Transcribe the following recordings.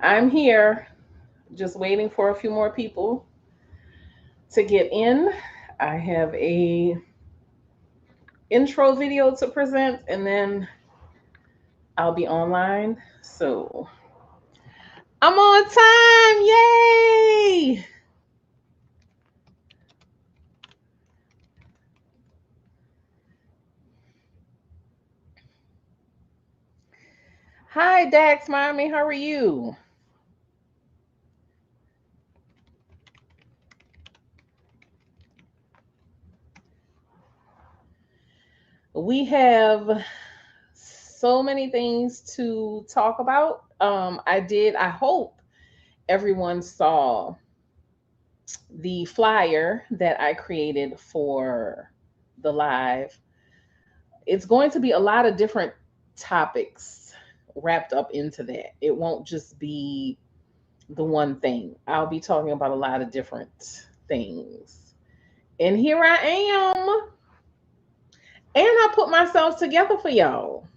I'm here, just waiting for a few more people to get in. I have a intro video to present, and then I'll be online. So I'm on time. Yay! Hi, Dax, mommy. How are you? We have so many things to talk about. I hope everyone saw the flyer that I created for the live. It's going to be a lot of different topics wrapped up into that. It won't just be the one thing. I'll be talking about a lot of different things. And here I am. And I put myself together for y'all.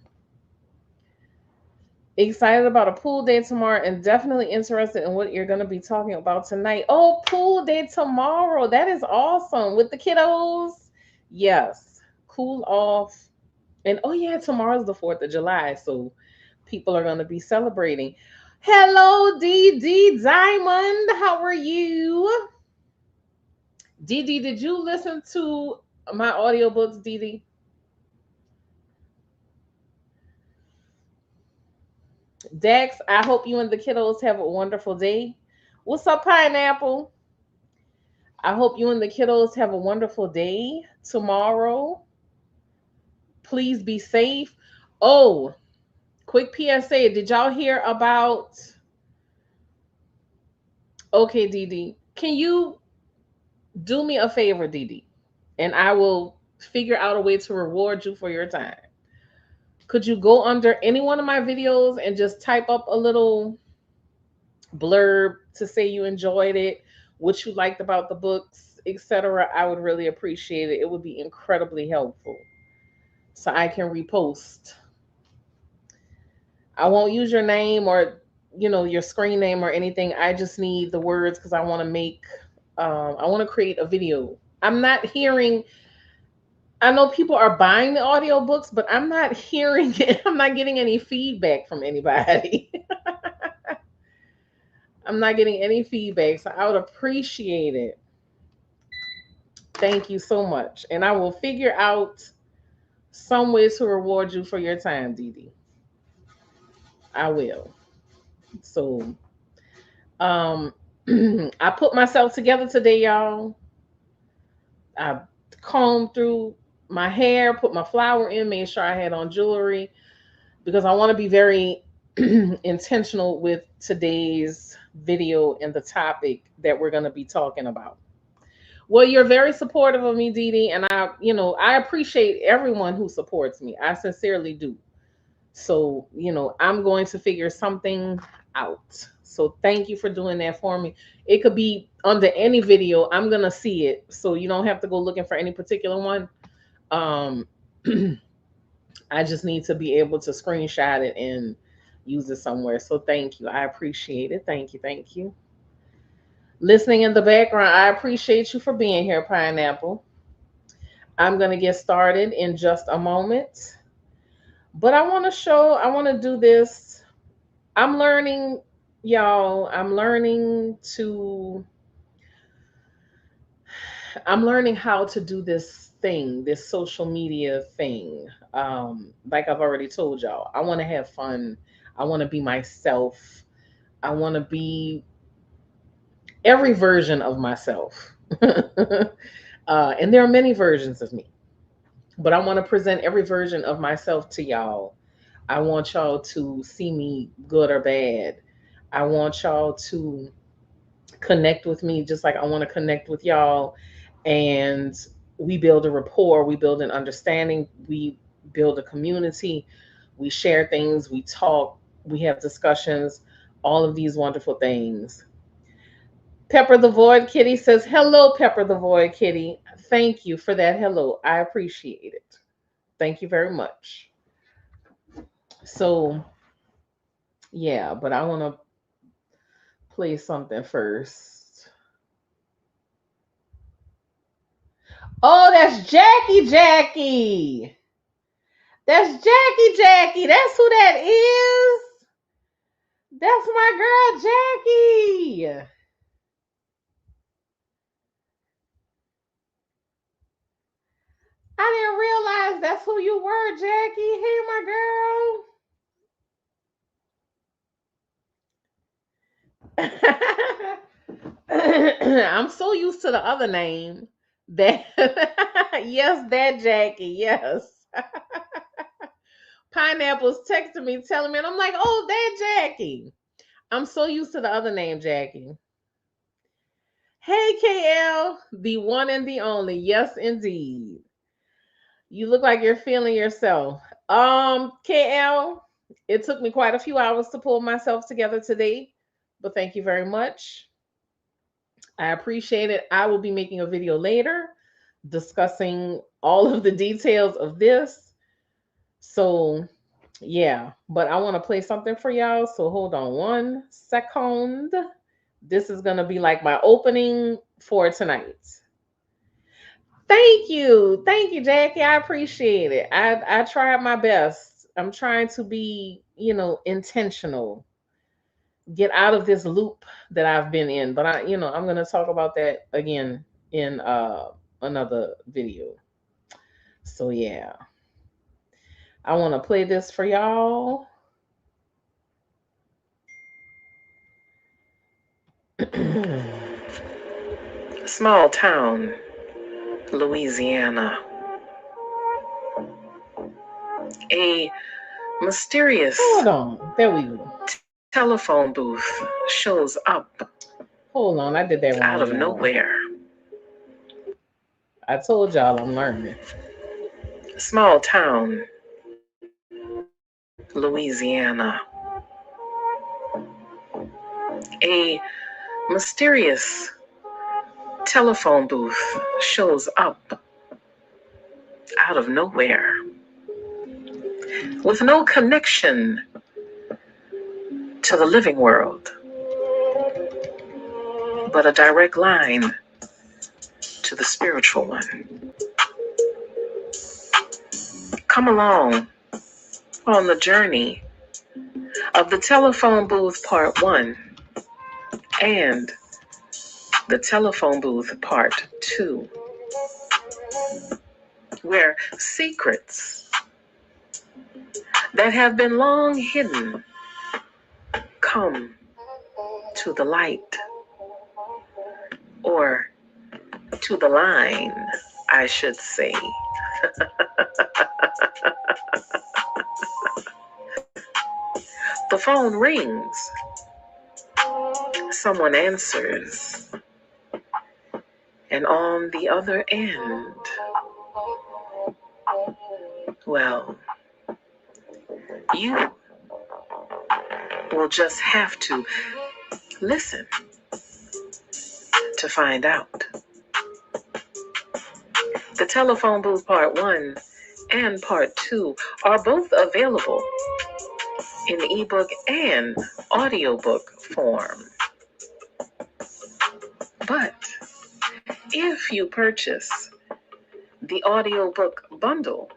Excited about a pool day tomorrow and definitely interested in what you're going to be talking about tonight. Oh, pool day tomorrow. That is awesome. With the kiddos. Yes. Cool off. And oh, yeah, tomorrow's the 4th of July. So people are going to be celebrating. Hello, DD Diamond. How are you? DD, did you listen to my audiobooks, DD? Dex, I hope you and the kiddos have a wonderful day. What's up, Pineapple? I hope you and the kiddos have a wonderful day tomorrow. Please be safe. Oh, quick PSA. Did y'all hear about? Okay, DD. Can you do me a favor, DD? And I will figure out a way to reward you for your time. Could you go under any one of my videos and just type up a little blurb to say you enjoyed it, what you liked about the books, etc.? I would really appreciate it. It would be incredibly helpful. So I can repost. I won't use your name or your screen name or anything. I just need the words because I want to I want to create a video. I'm not hearing. I know people are buying the audiobooks, but I'm not hearing it. I'm not getting any feedback from anybody. I'm not getting any feedback, so I would appreciate it. Thank you so much. And I will figure out some ways to reward you for your time, Dee Dee. I will. So um I put myself together today, y'all. I combed through my hair, put my flower in, made sure I had on jewelry because I want to be very intentional with today's video and the topic that we're going to be talking about. Well, you're very supportive of me, Dee Dee, and I appreciate everyone who supports me. I sincerely do. So, I'm going to figure something out. So, thank you for doing that for me. It could be under any video. I'm going to see it. So, you don't have to go looking for any particular one. Um, I just need to be able to screenshot it and use it somewhere. So, thank you. I appreciate it. Thank you. Thank you. Listening in the background, I appreciate you for being here, Pineapple. I'm going to get started in just a moment. But I want to do this. I'm learning, y'all. I'm learning how to do this thing, this social media thing. Like I've already told y'all, I want to have fun. I want to be myself. I want to be every version of myself. And there are many versions of me, but I want to present every version of myself to y'all. I want y'all to see me good or bad. I want y'all to connect with me just like I want to connect with y'all. And we build a rapport, we build an understanding, we build a community, we share things, we talk, we have discussions, all of these wonderful things. Pepper the Void Kitty says, "Hello, Pepper the Void Kitty. Thank you for that. Hello. I appreciate it. Thank you very much." So, yeah, but I want to play something first. Oh, that's Jackie Jackie. That's Jackie Jackie. That's who that is. That's my girl Jackie. I didn't realize that's who you were, Jackie. Hey, my girl. I'm so used to the other name that yes, that Jackie, yes. Pineapple's texting me, telling me, and I'm like, oh, that Jackie. I'm so used to the other name, Jackie. Hey, KL, the one and the only. Yes, indeed. You look like you're feeling yourself. KL, it took me quite a few hours to pull myself together today, but thank you very much. I appreciate it. I will be making a video later discussing all of the details of this. So, yeah, but I want to play something for y'all. So, hold on 1 second. This is going to be like my opening for tonight. Thank you. Thank you, Jackie. I appreciate it. I tried my best. I'm trying to be, intentional. Get out of this loop that I've been in. But I'm going to talk about that again in another video. So yeah. I want to play this for y'all. Small town, Louisiana. A mysterious Hold on. There we go. Telephone booth shows up. Hold on, I did that wrong. Out of nowhere. I told y'all I'm learning. Small town, Louisiana. A mysterious telephone booth shows up out of nowhere with no connection to the living world, but a direct line to the spiritual one. Come along on the journey of the telephone booth part 1 and the telephone booth part 2, where secrets that have been long hidden come to the light, or to the line, I should say. The phone rings. Someone answers. And on the other end, well, you will just have to listen to find out. The telephone booth part 1 and part 2 are both available in ebook and audiobook form. But if you purchase the audiobook bundle,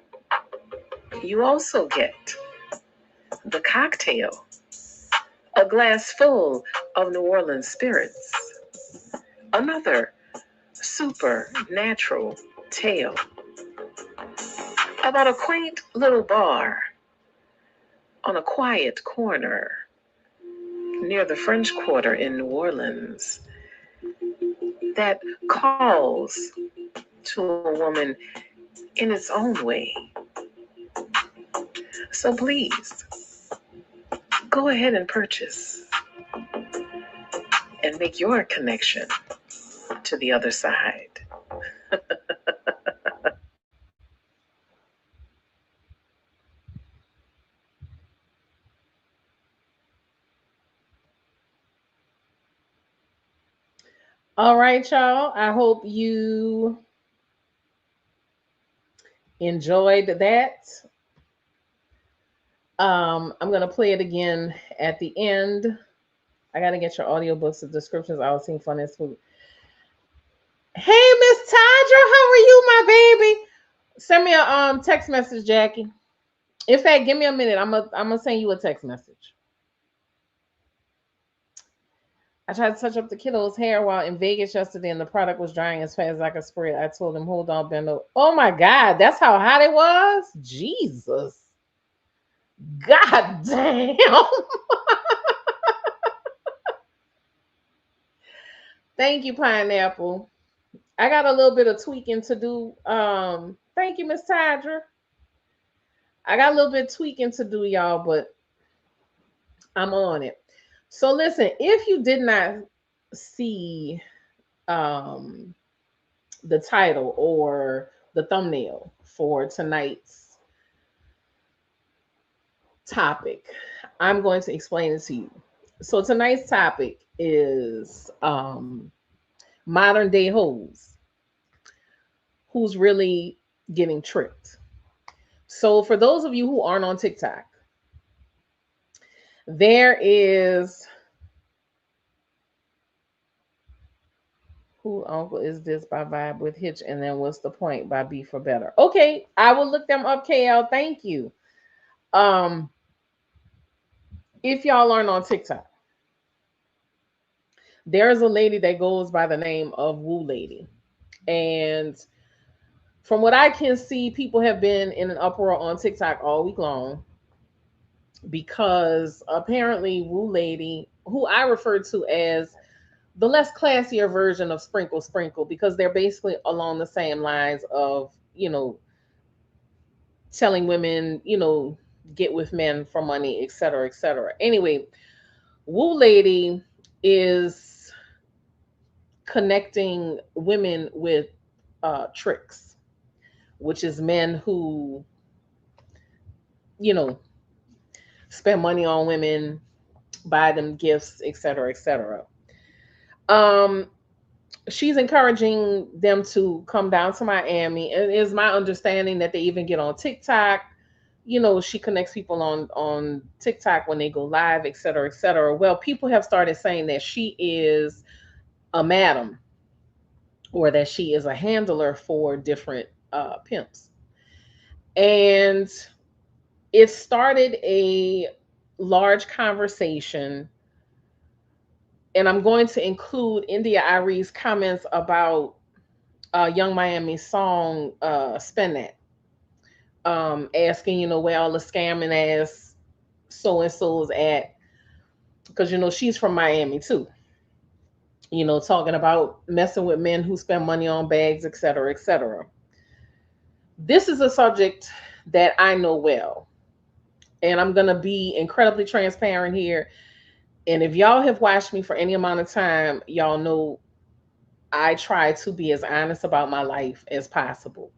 you also get the cocktail, a glass full of New Orleans spirits, another supernatural tale about a quaint little bar on a quiet corner near the French Quarter in New Orleans that calls to a woman in its own way. So please, go ahead and purchase and make your connection to the other side. All right, y'all. I hope you enjoyed that. I'm going to play it again at the end. I gotta get your audiobooks, the descriptions. I was seeing fun as food. Hey, Miss Tadra, how are you, my baby? Send me a text message, Jackie. In fact, give me a minute. I'm gonna send you a text message. I tried to touch up the kiddo's hair while in Vegas yesterday, and the product was drying as fast as I could spray it. I told him, "Hold on, bend over." Oh my God, that's how hot it was. Jesus, God damn. Thank you, pineapple. I got a little bit of tweaking to do. Thank you, Miss Tadra. I got a little bit of tweaking to do, y'all, but I'm on it. So listen, if you did not see um the title or the thumbnail for tonight's topic, I'm going to explain it to you. So tonight's topic is modern day hoes who's really getting tricked. So for those of you who aren't on TikTok, there is Who Uncle Is This by Vibe with Hitch, and then What's the Point by Be for Better. Okay, I will look them up, KL. Thank you. Um, if y'all aren't on TikTok, there's a lady that goes by the name of Woo Lady. And from what I can see, people have been in an uproar on TikTok all week long because apparently Woo Lady, who I refer to as the less classier version of Sprinkle Sprinkle, because they're basically along the same lines of, telling women, get with men for money, et cetera, et cetera. Anyway, Woo Lady is connecting women with tricks, which is men who, you know, spend money on women, buy them gifts, et cetera, et cetera. Um, she's encouraging them to come down to Miami. And it is my understanding that they even get on TikTok. She connects people on TikTok when they go live, et cetera, et cetera. Well, people have started saying that she is a madam or that she is a handler for different pimps. And it started a large conversation. And I'm going to include India Irie's comments about Young Miami's song, Spin That, asking, where all the scamming ass so and so's at. Because, she's from Miami too. Talking about messing with men who spend money on bags, et cetera, et cetera. This is a subject that I know well. And I'm going to be incredibly transparent here. And if y'all have watched me for any amount of time, y'all know I try to be as honest about my life as possible.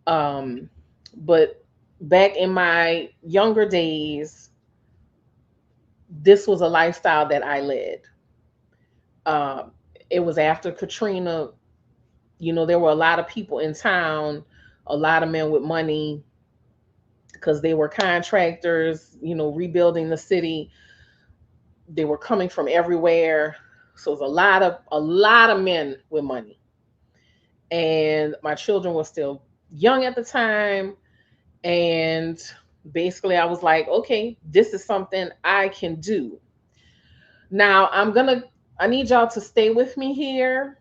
Um, but back in my younger days, this was a lifestyle that I led. Um, it was after Katrina. There were a lot of people in town, a lot of men with money because they were contractors, rebuilding the city. They were coming from everywhere. So it was a lot of men with money. And my children were still young at the time. And basically I was like, okay, this is something I can do. Now I need y'all to stay with me here.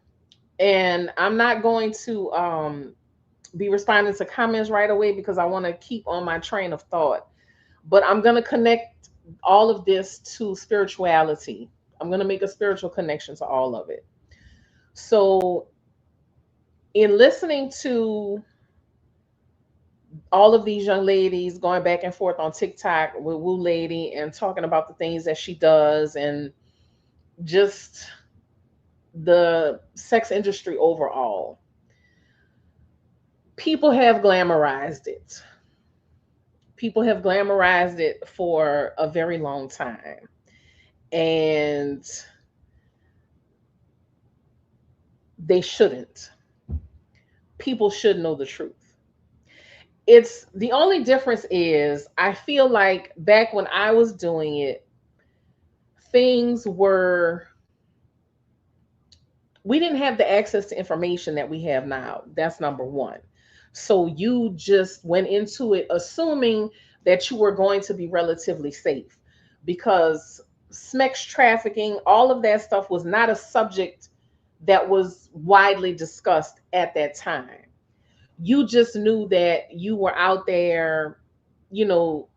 And I'm not going to be responding to comments right away because I want to keep on my train of thought. But I'm going to connect all of this to spirituality. I'm going to make a spiritual connection to all of it. So, in listening to all of these young ladies going back and forth on TikTok with Woo Lady and talking about the things that she does and just the sex industry overall, people have glamorized it. People have glamorized it for a very long time. And they shouldn't. People should know the truth. It's the only difference is I feel like back when I was doing it, things were, we didn't have the access to information that we have now. That's number one. So you just went into it assuming that you were going to be relatively safe, because sex trafficking, all of that stuff was not a subject that was widely discussed at that time. You just knew that you were out there, you know,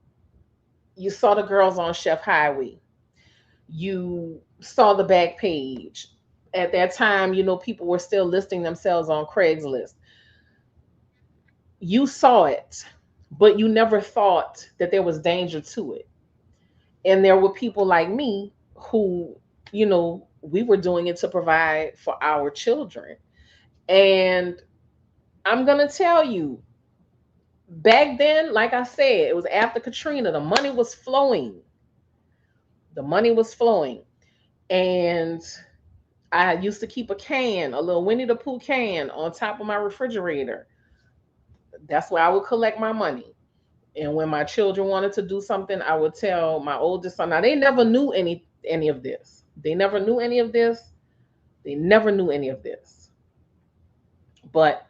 you saw the girls on Chef Highway, you saw the back page. At that time, people were still listing themselves on Craigslist. You saw it, but you never thought that there was danger to it. And there were people like me who, we were doing it to provide for our children. And I'm going to tell you, back then, like I said, it was after Katrina, the money was flowing. The money was flowing. And I used to keep a can, a little Winnie the Pooh can on top of my refrigerator. That's where I would collect my money. And when my children wanted to do something, I would tell my oldest son. Now they never knew any of this. They never knew any of this. They never knew any of this. But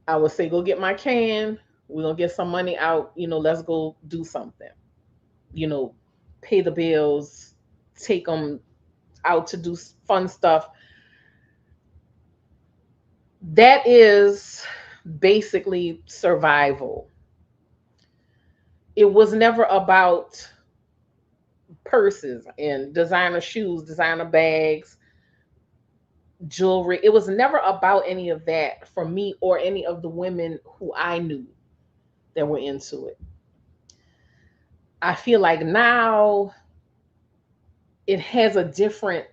I would say, go get my can. We're gonna get some money out. Let's go do something. You know, pay the bills, take them out to do fun stuff. That is basically survival. It was never about purses and designer shoes, designer bags, jewelry. It was never about any of that for me or any of the women who I knew that were into it. I feel like now it has a different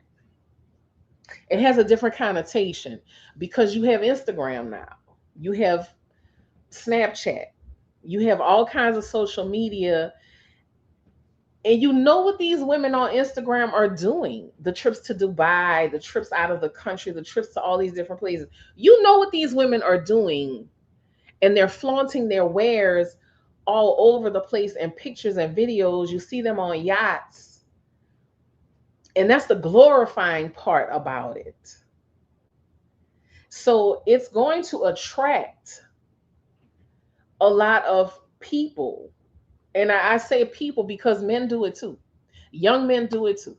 connotation, because you have Instagram now. You have Snapchat. You have all kinds of social media. And you know what these women on Instagram are doing. The trips to Dubai, the trips out of the country, the trips to all these different places. You know what these women are doing. And they're flaunting their wares all over the place in pictures and videos. You see them on yachts. And that's the glorifying part about it. So it's going to attract a lot of people. And I say people because men do it too. Young men do it too.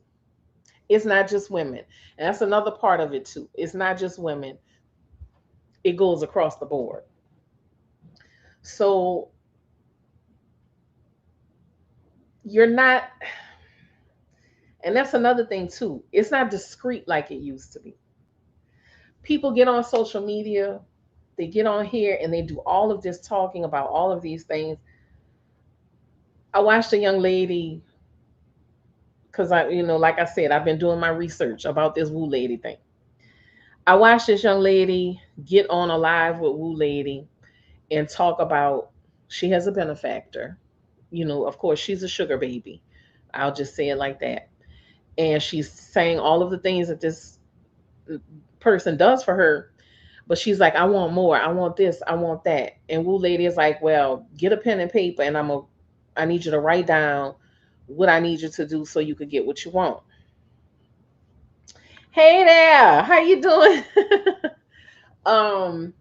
It's not just women. And that's another part of it too. It's not just women. It goes across the board. So you're not, and that's another thing too. It's not discreet like it used to be. People get on social media, they get on here and they do all of this talking about all of these things. I watched a young lady, because like I said, I've been doing my research about this Woo Lady thing. I watched this young lady get on a live with Woo Lady and talk about, she has a benefactor. Of course, she's a sugar baby. I'll just say it like that. And she's saying all of the things that this person does for her. But she's like, I want more. I want this. I want that. And Woo Lady is like, well, get a pen and paper, and I need you to write down what I need you to do so you could get what you want. Hey there, how you doing? um,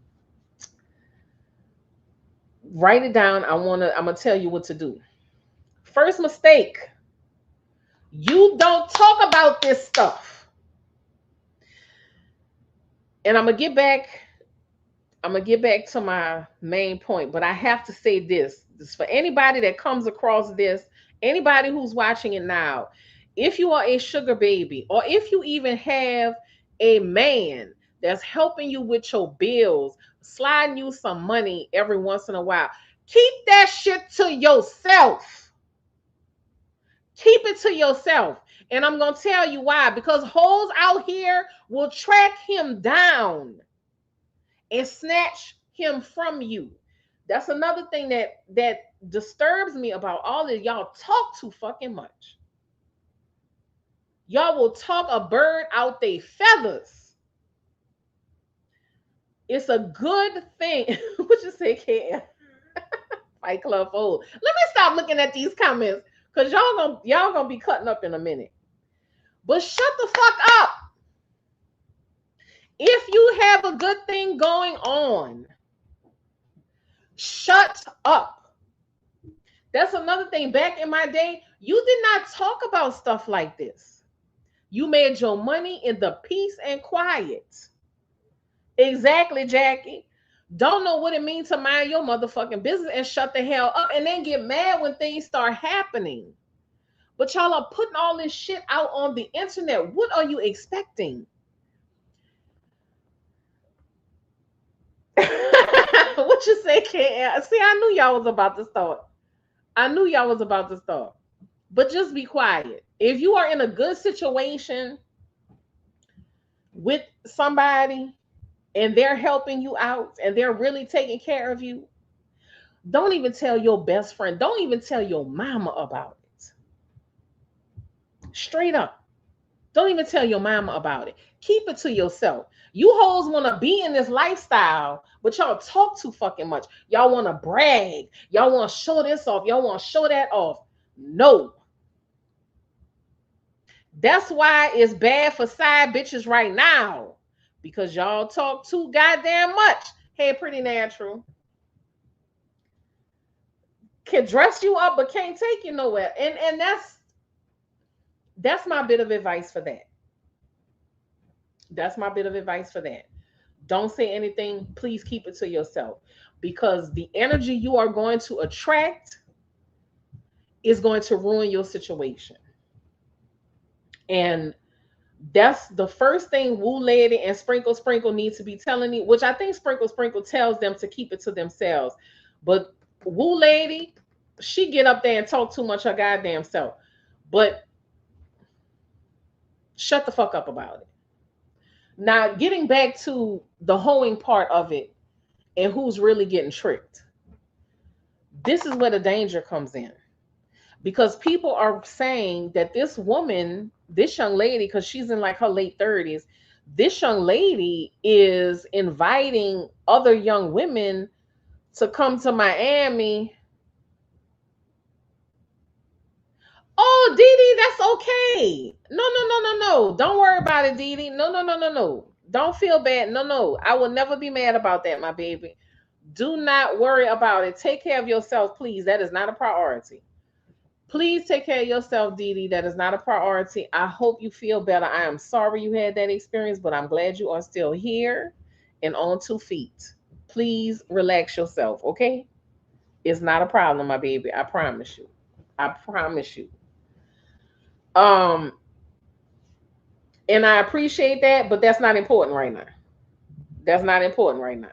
Write it down. I'm gonna tell you what to do. First mistake: you don't talk about this stuff. And I'm gonna get back to my main point, but I have to say this. This is for anybody that comes across this, anybody who's watching it now. If you are a sugar baby, or if you even have a man that's helping you with your bills, sliding you some money every once in a while, keep that shit to yourself. Keep it to yourself. And I'm going to tell you why. Because hoes out here will track him down and snatch him from you. That's another thing that disturbs me about all this. Y'all talk too fucking much. Y'all will talk a bird out they feathers. It's a good thing. What you say, Ken? Fight Club old. Let me stop looking at these comments, because y'all gonna be cutting up in a minute. But shut the fuck up. If you have a good thing going on, shut up. That's another thing. Back in my day, you did not talk about stuff like this. You made your money in the peace and quiet. Exactly, Jackie. Don't know what it means to mind your motherfucking business and shut the hell up and then get mad when things start happening. But y'all are putting all this shit out on the internet. What are you expecting? What you say, KL? See, I knew y'all was about to start. I knew y'all was about to start. But just be quiet. If you are in a good situation with somebody and they're helping you out and they're really taking care of you, don't even tell your best friend. Don't even tell your mama about it. Straight up. Don't even tell your mama about it. Keep it to yourself. You hoes want to be in this lifestyle, but y'all talk too fucking much. Y'all want to brag. Y'all want to show this off. Y'all want to show that off. No. That's why it's bad for side bitches right now. Because y'all talk too goddamn much. Hey, pretty natural. Can dress you up, but can't take you nowhere. And that's my bit of advice for that. That's my bit of advice for that. Don't say anything. Please keep it to yourself. Because the energy you are going to attract is going to ruin your situation. And that's the first thing Woo Lady and Sprinkle Sprinkle need to be telling you, which I think Sprinkle Sprinkle tells them to keep it to themselves. But Woo Lady, she get up there and talk too much her goddamn self. But shut the fuck up about it. Now, getting back to the hoeing part of it and who's really getting tricked. This is where the danger comes in. Because people are saying that this woman, this young lady, because she's in like her late 30s, this young lady is inviting other young women to come to Miami. Oh, Dee, that's okay. No. Don't worry about it, Dee. No. Don't feel bad. No. I will never be mad about that, my baby. Do not worry about it. Take care of yourself, please. That is not a priority. Please take care of yourself, Dee. That is not a priority. I hope you feel better. I am sorry you had that experience, but I'm glad you are still here and on 2 feet. Please relax yourself, okay? It's not a problem, my baby. I promise you. I promise you. Um, and I appreciate that, but that's not important right now. That's not important right now.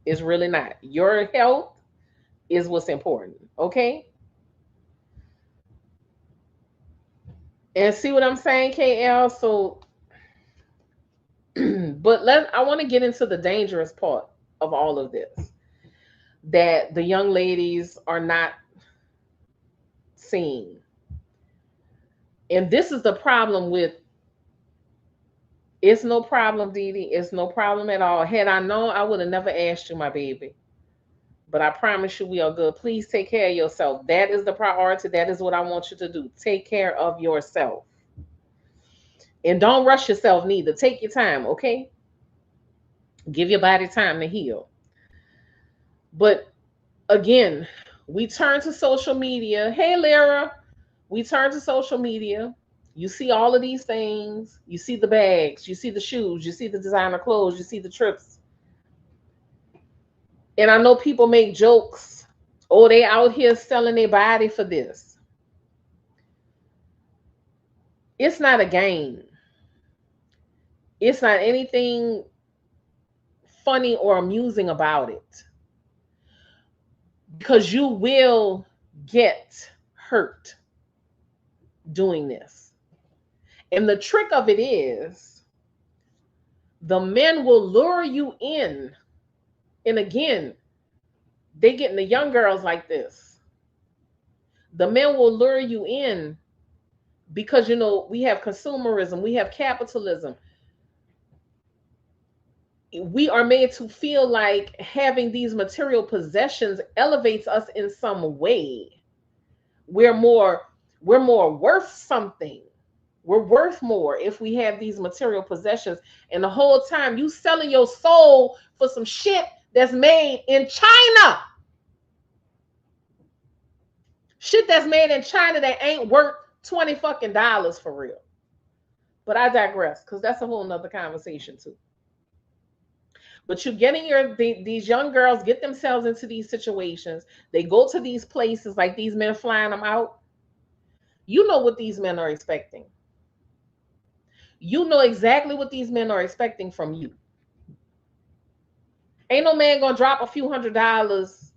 It's really not. Your health is what's important, okay? And see what I'm saying, KL? So, but I want to get into the dangerous part of all of this that the young ladies are not seeing. And this is the problem with it's no problem, Dee. It's no problem at all. Had I known, I would have never asked you, my baby. But I promise you we are good. Please take care of yourself. That is the priority. That is what I want you to do. Take care of yourself. And don't rush yourself neither. Take your time, okay? Give your body time to heal. But again, we turn to social media. Hey, Lyra, we turn to social media. You see all of these things. You see the bags. You see the shoes. You see the designer clothes. You see the trips. And I know people make jokes. Oh, they out here selling their body for this. It's not a game. It's not anything funny or amusing about it. Because you will get hurt doing this. And the trick of it is the men will lure you in. And again, they getting the young girls like this. The men will lure you in because, we have consumerism, we have capitalism. We are made to feel like having these material possessions elevates us in some way. We're more worth something. We're worth more if we have these material possessions. And the whole time you selling your soul for some shit that's made in China. Shit that's made in China that ain't worth 20 fucking dollars for real. But I digress, because that's a whole nother conversation too. But you're getting these young girls get themselves into these situations. They go to these places like these men flying them out. You know what these men are expecting. You know exactly what these men are expecting from you. Ain't no man gonna drop a few $100s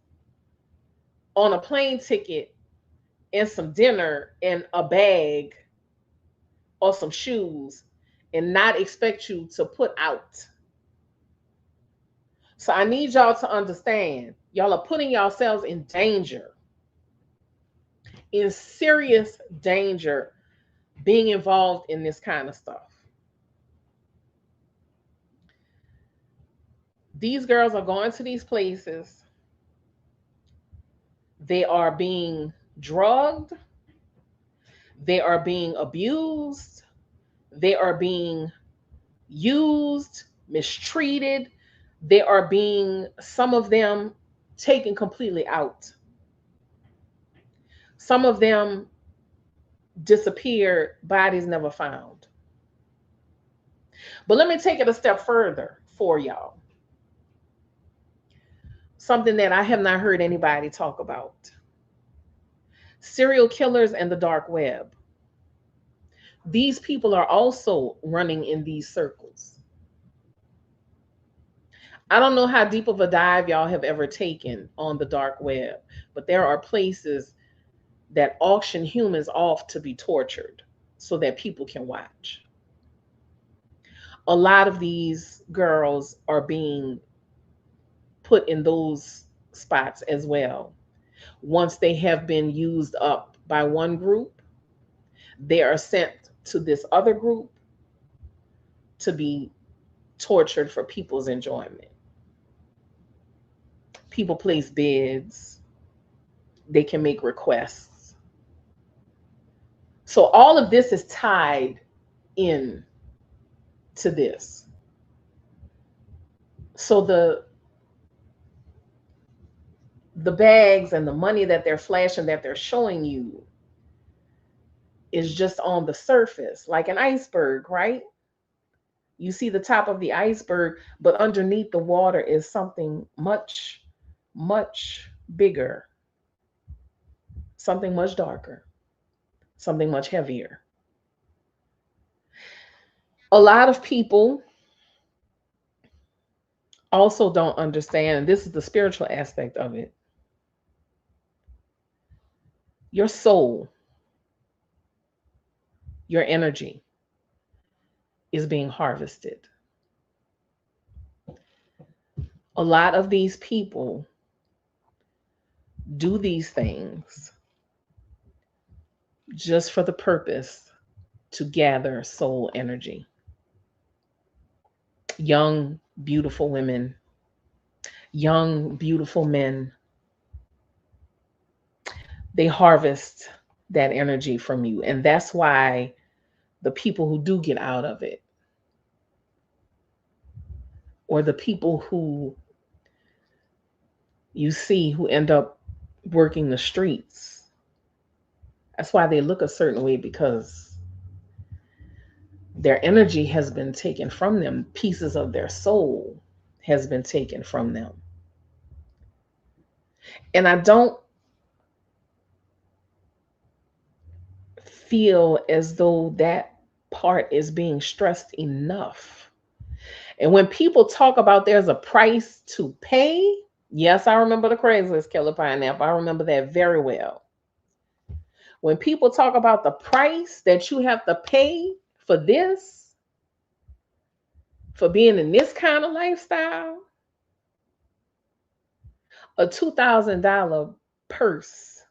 on a plane ticket and some dinner and a bag or some shoes and not expect you to put out. So I need y'all to understand, y'all are putting yourselves in danger, in serious danger, being involved in this kind of stuff. These girls are going to these places. They are being drugged. They are being abused. They are being used, mistreated. They are being, some of them, taken completely out. Some of them disappeared, bodies never found. But let me take it a step further for y'all. Something that I have not heard anybody talk about. Serial killers and the dark web. These people are also running in these circles. I don't know how deep of a dive y'all have ever taken on the dark web, but there are places that auction humans off to be tortured so that people can watch. A lot of these girls are being put in those spots as well. Once they have been used up by one group, they are sent to this other group to be tortured for people's enjoyment. People place bids, they can make requests. So all of this is tied in to this. So the bags and the money that they're flashing, that they're showing you, is just on the surface, like an iceberg, right? You see the top of the iceberg, but underneath the water is something much, much bigger, something much darker, something much heavier. A lot of people also don't understand, and this is the spiritual aspect of it. Your soul, your energy is being harvested. A lot of these people do these things just for the purpose to gather soul energy. Young, beautiful women, young, beautiful men, they harvest that energy from you. And that's why the people who do get out of it, or the people who you see who end up working the streets, that's why they look a certain way, because their energy has been taken from them. Pieces of their soul has been taken from them. And I don't feel as though that part is being stressed enough. And when people talk about there's a price to pay, yes, I remember the Craigslist killer pineapple. I remember that very well. When people talk about the price that you have to pay for this, for being in this kind of lifestyle, a $2,000 purse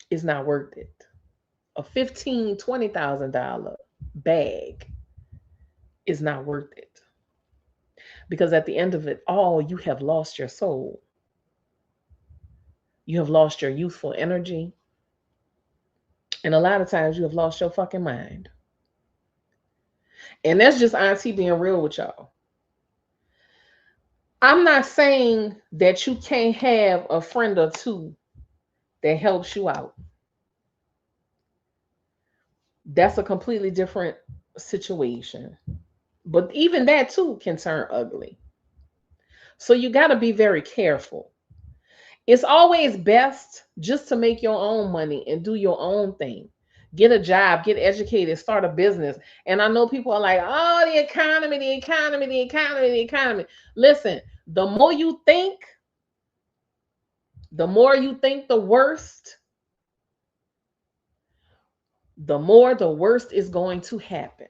is not worth it. A $15,000, $20,000 bag is not worth it. Because at the end of it all, you have lost your soul. You have lost your youthful energy. And a lot of times you have lost your fucking mind. And that's just Auntie being real with y'all. I'm not saying that you can't have a friend or two that helps you out. That's a completely different situation. But even that too can turn ugly. So you got to be very careful. It's always best just to make your own money and do your own thing. Get a job, get educated, start a business. And I know people are like, oh, the economy, the economy, the economy, the economy. Listen, the more you think, the more you think the worst, the more the worst is going to happen.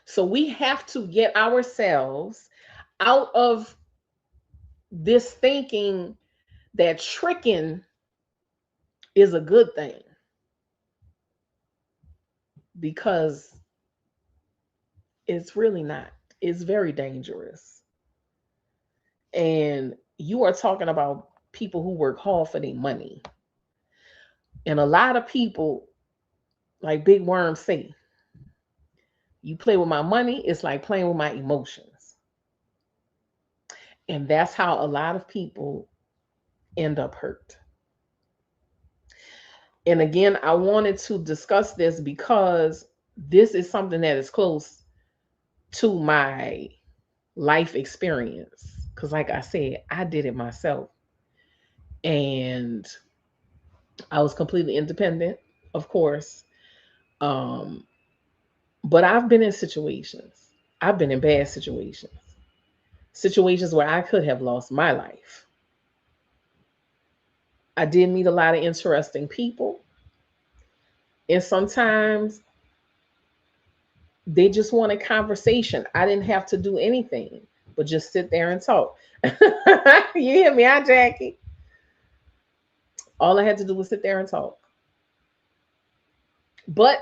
So we have to get ourselves out of this thinking that tricking is a good thing, because it's really not. It's very dangerous. And you are talking about people who work hard for their money. And a lot of people, like Big Worm say, you play with my money, it's like playing with my emotions. And that's how a lot of people end up hurt. And again, I wanted to discuss this because this is something that is close to my life experience. Because, like I said, I did it myself. And I was completely independent, of course. Um, but I've been in situations, I've been in bad situations, situations where I could have lost my life. I did meet a lot of interesting people. And sometimes they just wanted conversation. I didn't have to do anything but just sit there and talk. You hear me, huh, Jackie? All I had to do was sit there and talk. But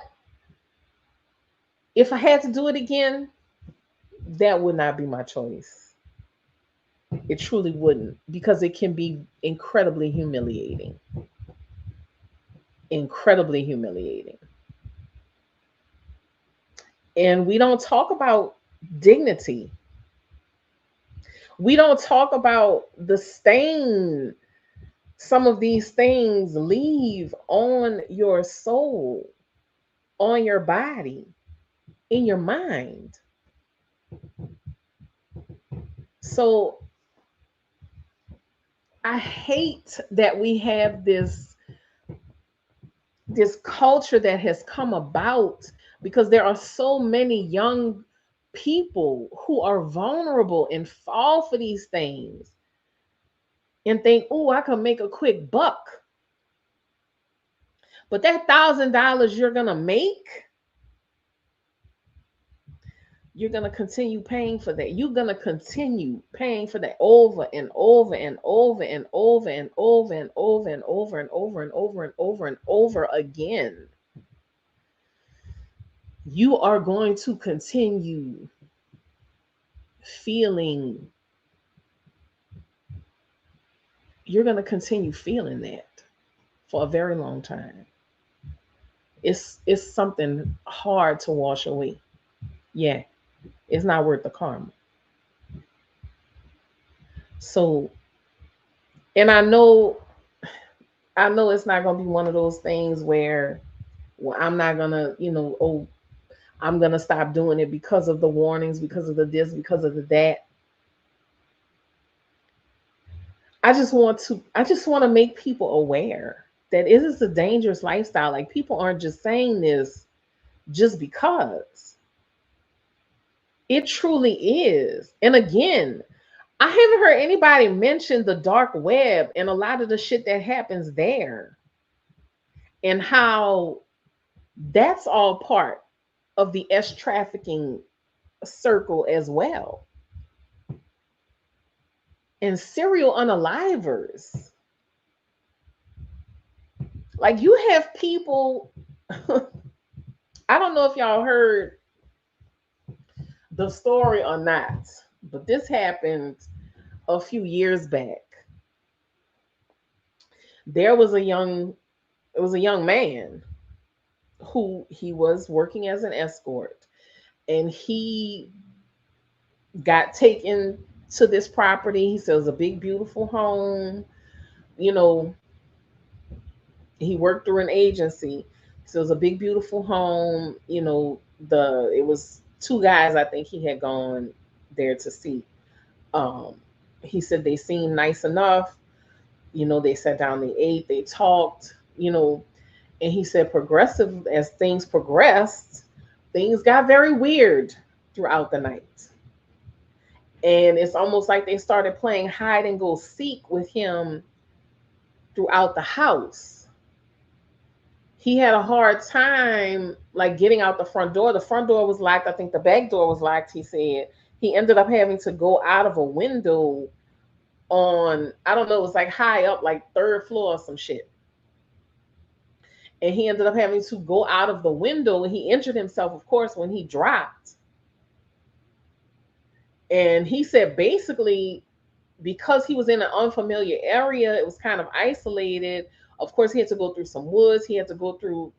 if I had to do it again, that would not be my choice. It truly wouldn't, because it can be incredibly humiliating. Incredibly humiliating. And we don't talk about dignity. We don't talk about the stain some of these things leave on your soul, on your body, in your mind. So I hate that we have this culture that has come about, because there are so many young people who are vulnerable and fall for these things and think, oh, I can make a quick buck. But that $1,000 you're gonna make, you're going to continue paying for that. You're going to continue paying for that over and over and over and over and over and over and over and over and over and over and over again. You are going to continue feeling, you're going to continue feeling that for a very long time. It's something hard to wash away. Yeah, it's not worth the karma. So, and I know it's not gonna be one of those things where, well, I'm not gonna, oh, I'm gonna stop doing it because of the warnings, because of the this, because of the that. I just want to make people aware that it is a dangerous lifestyle. Like, people aren't just saying this just because. It truly is. And again, I haven't heard anybody mention the dark web and a lot of the shit that happens there, and how that's all part of the S trafficking circle as well. And serial unalivers. Like, you have people, I don't know if y'all heard the story or not, but this happened a few years back. There was a young It was a young man who he was working as an escort, and he got taken to this property. He said it was a big, beautiful home. You know, he worked through an agency. So it was a big, beautiful home. It was two guys I think he had gone there to see. Um, he said they seemed nice enough. They sat down, they ate, they talked, and he said progressive as things progressed, things got very weird throughout the night. And it's almost like they started playing hide and go seek with him throughout the house. He had a hard time like getting out the front door. The front door was locked. I think the back door was locked, he said. He ended up having to go out of a window on, I don't know, it was like high up, like third floor or some shit. And he ended up having to go out of the window, and he injured himself, of course, when he dropped. And he said basically, because he was in an unfamiliar area, it was kind of isolated. Of course, he had to go through some woods. He had to go through,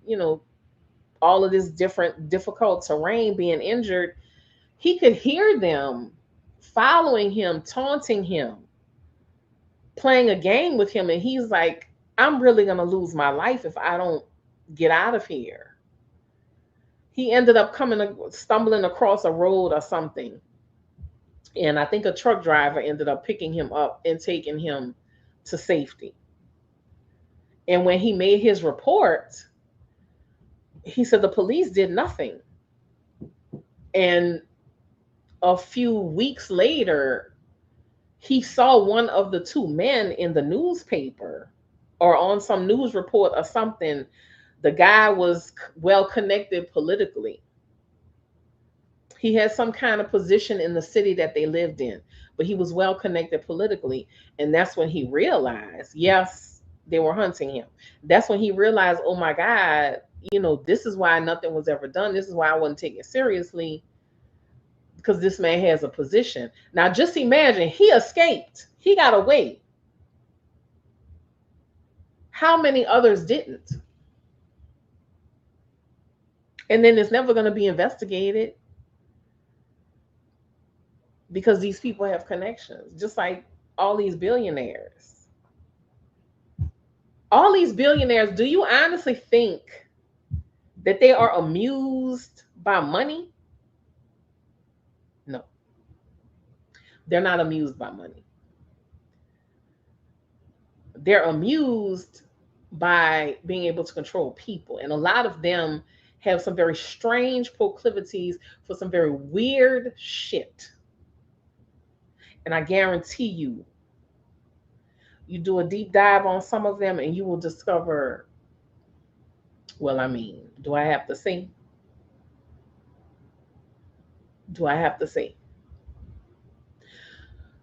all of this different difficult terrain, being injured. He could hear them following him, taunting him, playing a game with him. And he's like, I'm really going to lose my life if I don't get out of here. He ended up stumbling across a road or something. And I think a truck driver ended up picking him up and taking him to safety. And when he made his report, he said the police did nothing. And a few weeks later, he saw one of the two men in the newspaper or on some news report or something. The guy was well connected politically. He had some kind of position in the city that they lived in, but he was well connected politically. And that's when he realized, yes, they were hunting him. That's when he realized, oh my God, this is why nothing was ever done. This is why I wasn't taken seriously, because this man has a position. Now, just imagine, he escaped. He got away. How many others didn't? And then it's never going to be investigated because these people have connections, just like all these billionaires. All these billionaires, do you honestly think that they are amused by money? No. They're not amused by money. They're amused by being able to control people. And a lot of them have some very strange proclivities for some very weird shit. And I guarantee you, you do a deep dive on some of them and you will discover, well, I mean, do I have to say? Do I have to say?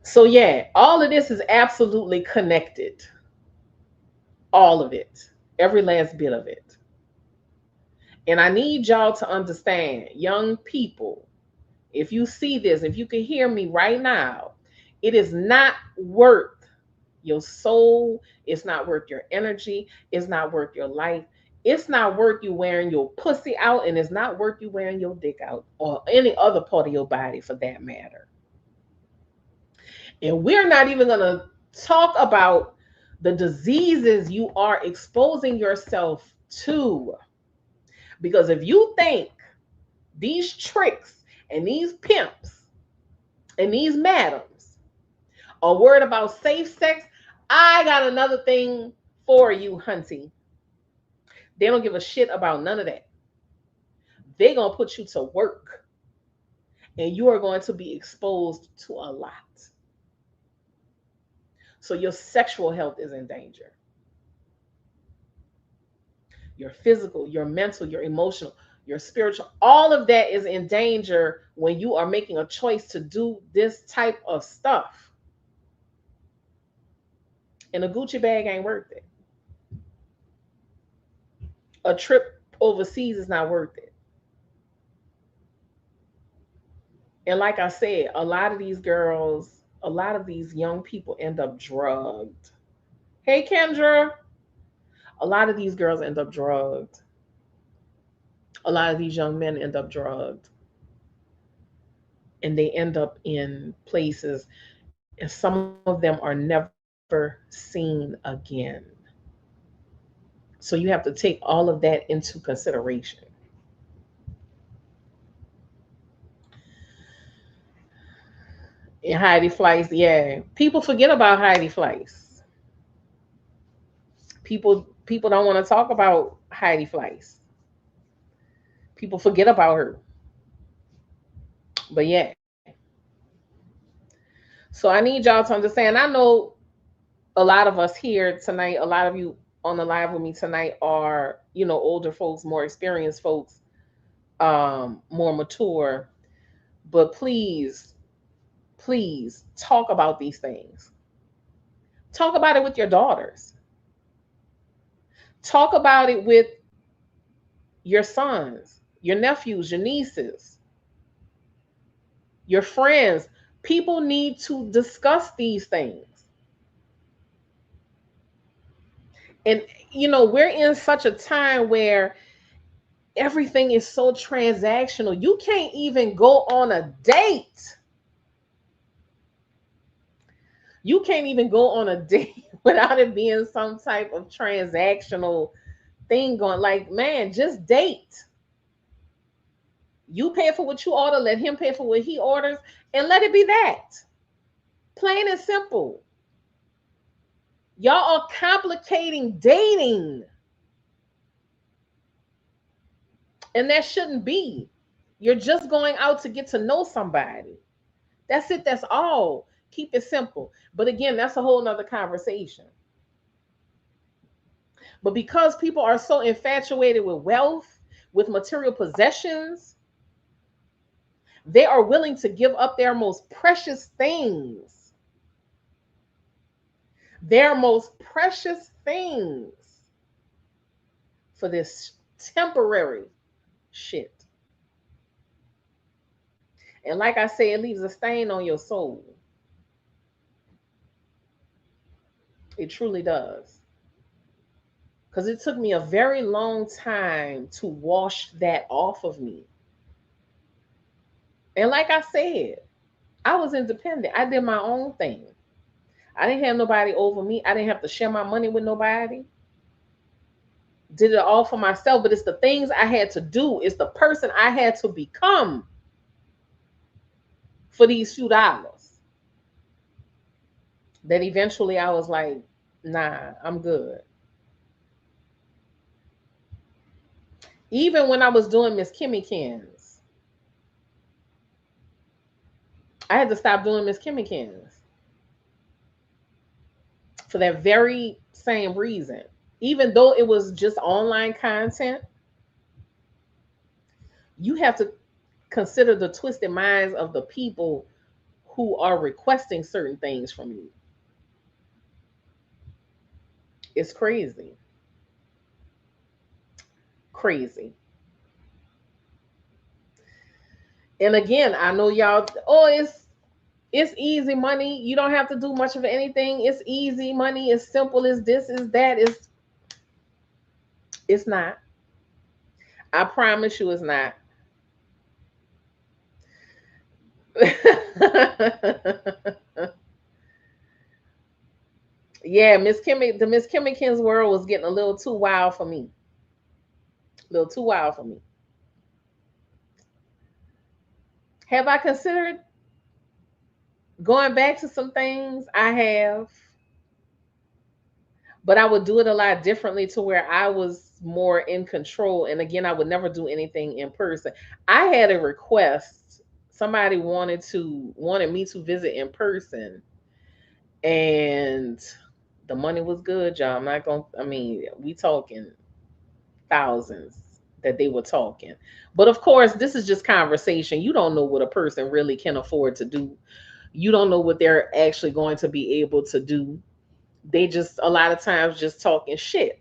So, yeah, all of this is absolutely connected. All of it. Every last bit of it. And I need y'all to understand, young people, if you see this, if you can hear me right now, it is not worth your soul. It's not worth your energy. It's not worth your life. It's not worth you wearing your pussy out, and it's not worth you wearing your dick out or any other part of your body for that matter. And we're not even going to talk about the diseases you are exposing yourself to. Because if you think these tricks and these pimps and these madams are worried about safe sex, I got another thing for you, hunty. They don't give a shit about none of that. They're going to put you to work. And you are going to be exposed to a lot. So your sexual health is in danger. Your physical, your mental, your emotional, your spiritual, all of that is in danger when you are making a choice to do this type of stuff. And a Gucci bag ain't worth it. A trip overseas is not worth it. And like I said, a lot of these girls, a lot of these young people end up drugged. Hey, Kendra. A lot of these girls end up drugged. A lot of these young men end up drugged, and they end up in places, and some of them are never seen again. So you have to take all of that into consideration. And Heidi Fleiss, yeah, people forget about Heidi Fleiss. People don't want to talk about Heidi Fleiss. People forget about her. But yeah, so I need y'all to understand. I know a lot of us here tonight, a lot of you on the live with me tonight are, older folks, more experienced folks, more mature. But please talk about these things. Talk about it with your daughters. Talk about it with your sons, your nephews, your nieces, your friends. People need to discuss these things. And we're in such a time where everything is so transactional. You can't even go on a date. You can't even go on a date without it being some type of transactional thing going. Like, man, just date. You pay for what you order, let him pay for what he orders, and let it be that. Plain and simple. Y'all are complicating dating, and that shouldn't be. You're just going out to get to know somebody. That's it. That's all. Keep it simple. But again, that's a whole nother conversation. But because people are so infatuated with wealth, with material possessions, they are willing to give up their most precious things, their most precious things for this temporary shit. And like I say, it leaves a stain on your soul. It truly does. Because it took me a very long time to wash that off of me. And like I said, I was independent. I did my own thing. I didn't have nobody over me. I didn't have to share my money with nobody. Did it all for myself, but it's the things I had to do. It's the person I had to become for these few dollars that eventually I was like, nah, I'm good. Even when I was doing Miss Kimmykins, I had to stop doing Miss Kimmykins for that very same reason. Even though it was just online content, you have to consider the twisted minds of the people who are requesting certain things from you. It's crazy. Crazy. And again, I know y'all, oh, it's easy money. You don't have to do much of anything. It's easy money. It's simple as this, is that. It's not. I promise you it's not. Yeah, the Miss Kimmikins world was getting a little too wild for me. A little too wild for me. Have I considered going back to some things? I have, but I would do it a lot differently to where I was more in control. And again, I would never do anything in person. I had a request. Somebody wanted me to visit in person, and the money was good, y'all. I'm not gonna. I mean, we talking thousands that they were talking. But of course, this is just conversation. You don't know what a person really can afford to do. You don't know what they're actually going to be able to do. They just a lot of times just talking shit.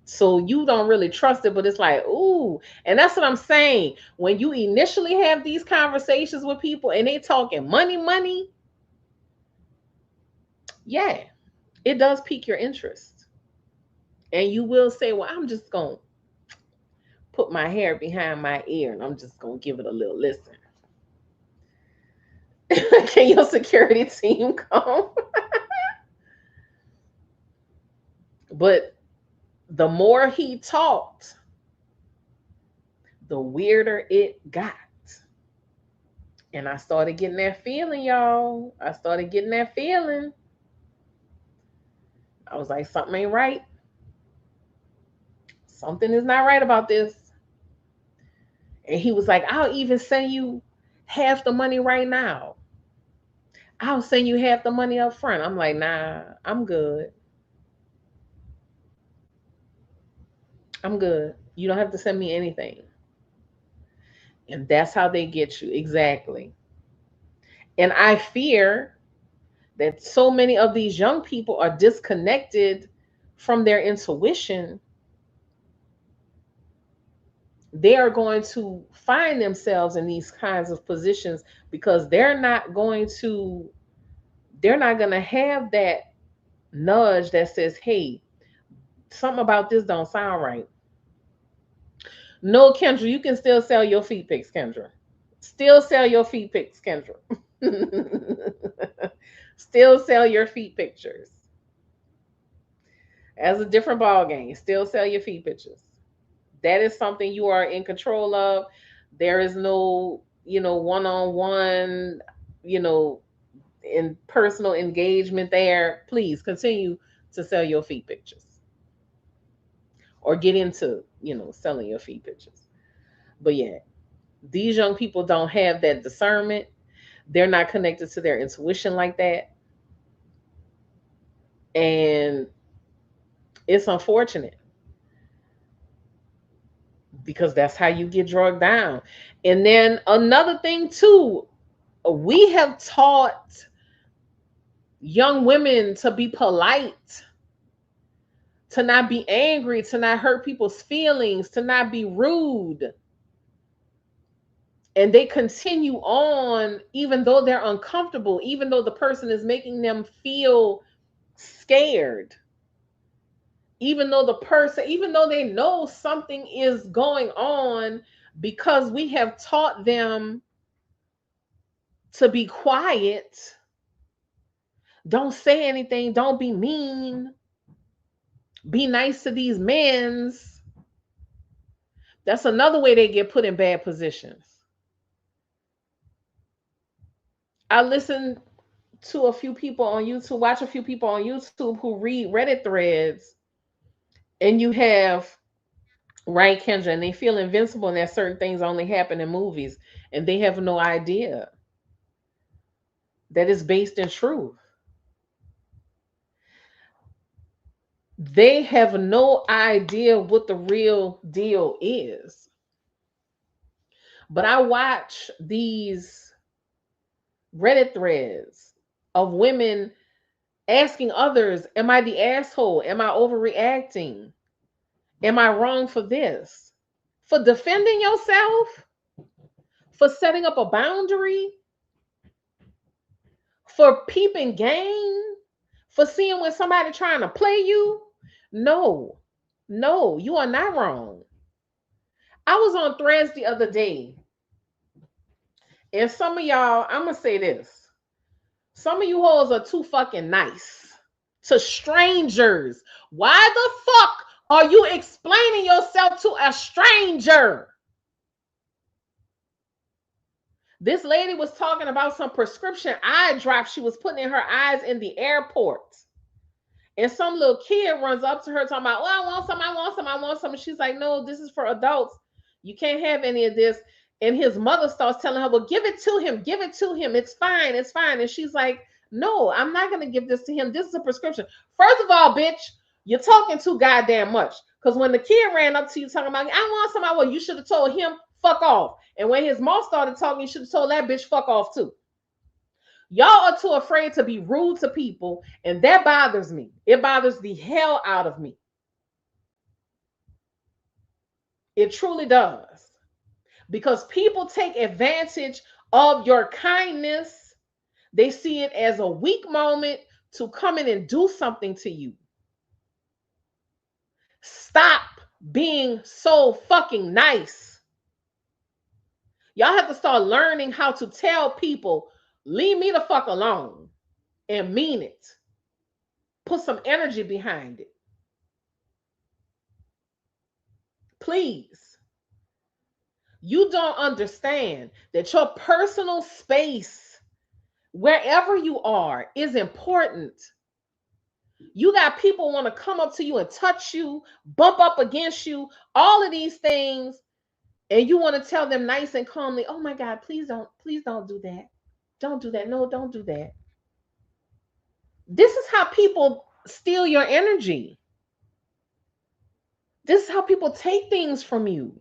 So you don't really trust it, but it's like, ooh. And that's what I'm saying. When you initially have these conversations with people and they talking money, money, yeah, it does pique your interest. And you will say, well, I'm just going to put my hair behind my ear and I'm just going to give it a little listen. Can your security team come? But the more he talked, the weirder it got. And I started getting that feeling, y'all. I started getting that feeling. I was like, something ain't right. Something is not right about this. And he was like, I'll even send you half the money right now. I'll send you half the money up front. I'm like, nah, I'm good. I'm good. You don't have to send me anything. And that's how they get you. Exactly. And I fear that so many of these young people are disconnected from their intuition. They are going to find themselves in these kinds of positions because they're not going to have that nudge that says, hey, something about this don't sound right. No, Kendra, you can still sell your feet pics, Kendra. Still sell your feet pics, Kendra. Still sell your feet pictures. As a different ball game. Still sell your feet pictures. That is something you are in control of. There is no, one-on-one, you know, in personal engagement there. Please continue to sell your feet pictures or get into, selling your feet pictures. But yeah, these young people don't have that discernment. They're not connected to their intuition like that. And it's unfortunate because that's how you get drugged down. And then another thing too, we have taught young women to be polite, to not be angry, to not hurt people's feelings, to not be rude. And they continue on even though they're uncomfortable, even though the person is making them feel scared, even though they know something is going on, because we have taught them to be quiet. Don't say anything. Don't be mean. Be nice to these men's. That's another way they get put in bad positions. I listen to a few people on YouTube, watch a few people on YouTube who read Reddit threads, and you have, right, Kendra, and they feel invincible and that certain things only happen in movies, and they have no idea that it's based in truth. They have no idea what the real deal is. But I watch these Reddit threads of women asking others, am I the asshole? Am I overreacting? Am I wrong for this? For defending yourself? For setting up a boundary? For peeping game? For seeing when somebody trying to play you? No, no, you are not wrong. I was on threads the other day, and some of y'all, I'm gonna say this. Some of you hoes are too fucking nice to strangers. Why the fuck are you explaining yourself to a stranger? This lady was talking about some prescription eye drops she was putting in her eyes in the airport. And some little kid runs up to her talking about, oh, I want some, I want some, I want some. And she's like, no, this is for adults. You can't have any of this. And his mother starts telling her, well, give it to him. Give it to him. It's fine. It's fine. And she's like, no, I'm not going to give this to him. This is a prescription. First of all, bitch, you're talking too goddamn much. Because when the kid ran up to you talking about, I want some, I want, you should have told him, fuck off. And when his mom started talking, you should have told that bitch, fuck off too. Y'all are too afraid to be rude to people, and that bothers me. It bothers the hell out of me. It truly does. Because people take advantage of your kindness. They see it as a weak moment to come in and do something to you. Stop being so fucking nice. Y'all have to start learning how to tell people, leave me the fuck alone, and mean it. Put some energy behind it. Please. You don't understand that your personal space, wherever you are, is important. You got people want to come up to you and touch you, bump up against you, all of these things, and you want to tell them nice and calmly, "Oh my God, please don't do that. Don't do that. No, don't do that." This is how people steal your energy. This is how people take things from you.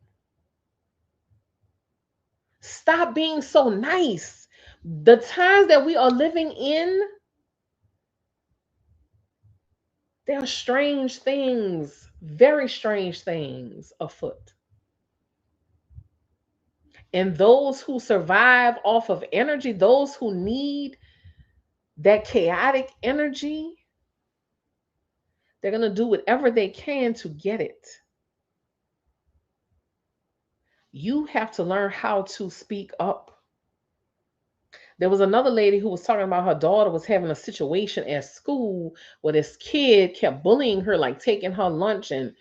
Stop being so nice. The times that we are living in, there are strange things, very strange things afoot. And those who survive off of energy, those who need that chaotic energy, they're going to do whatever they can to get it. You have to learn how to speak up. There was another lady who was talking about her daughter was having a situation at school where this kid kept bullying her, like taking her lunch and,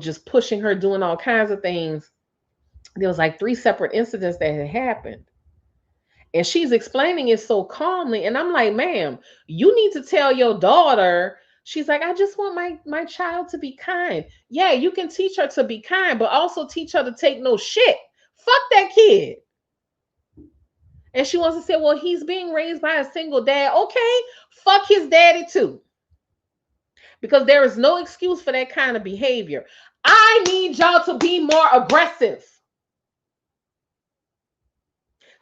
just pushing her, doing all kinds of things. There was like 3 separate incidents that had happened. And she's explaining it so calmly. And I'm like, ma'am, you need to tell your daughter. She's like, I just want my child to be kind. Yeah, you can teach her to be kind, but also teach her to take no shit. Fuck that kid. And she wants to say, well, he's being raised by a single dad. Okay, fuck his daddy too. Because there is no excuse for that kind of behavior. I need y'all to be more aggressive.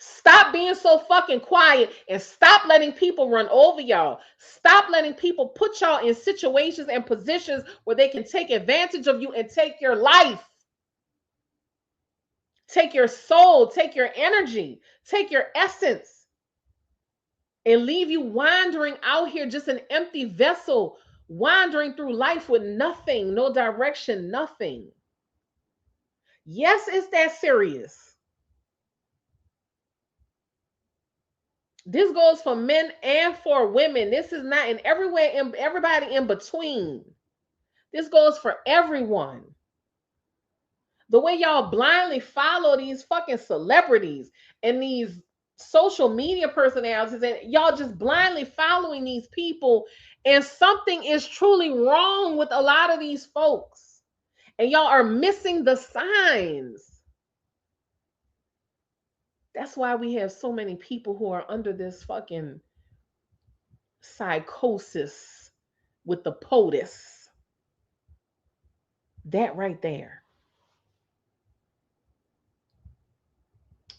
Stop being so fucking quiet and stop letting people run over y'all. Stop letting people put y'all in situations and positions where they can take advantage of you and take your life. Take your soul, take your energy, take your essence, and leave you wandering out here just an empty vessel, wandering through life with nothing, no direction, nothing. Yes, it's that serious. This goes for men and for women. This is not in everywhere, in everybody in between. This goes for everyone. The way y'all blindly follow these fucking celebrities and these social media personalities, and y'all just blindly following these people, and something is truly wrong with a lot of these folks. And y'all are missing the signs. That's why we have so many people who are under this fucking psychosis with the POTUS. That right there.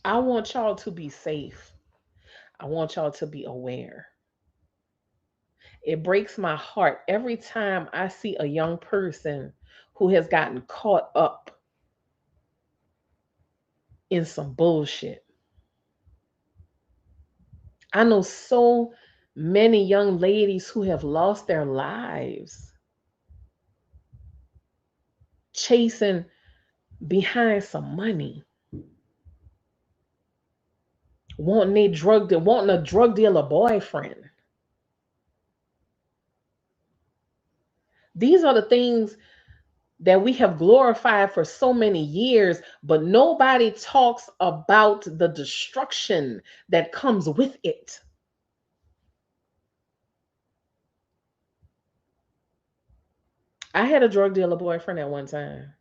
I want y'all to be safe. I want y'all to be aware. It breaks my heart every time I see a young person who has gotten caught up in some bullshit. I know so many young ladies who have lost their lives chasing behind some money, wanting a drug dealer boyfriend. These are the things that we have glorified for so many years, but nobody talks about the destruction that comes with it. I had a drug dealer boyfriend at one time.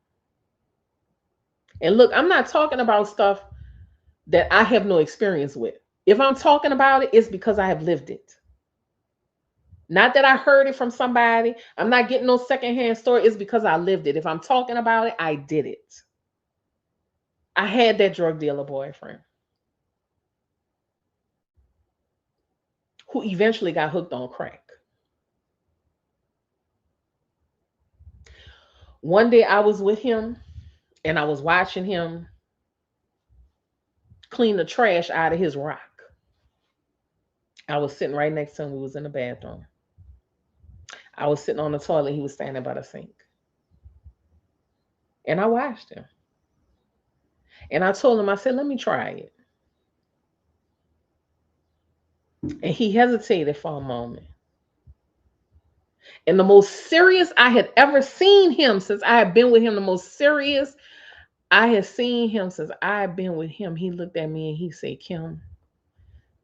And look, I'm not talking about stuff that I have no experience with. If I'm talking about it, it's because I have lived it. Not that I heard it from somebody. I'm not getting no secondhand story. It's because I lived it. If I'm talking about it, I did it. I had that drug dealer boyfriend who eventually got hooked on crack. One day I was with him and I was watching him clean the trash out of his rock. I was sitting right next to him. We was in the bathroom. I was sitting on the toilet. He was standing by the sink. And I watched him. And I told him, I said, let me try it. And he hesitated for a moment. And the most serious I had ever seen him since I had been with him, the most serious I had seen him since I had been with him, he looked at me and he said, Kim,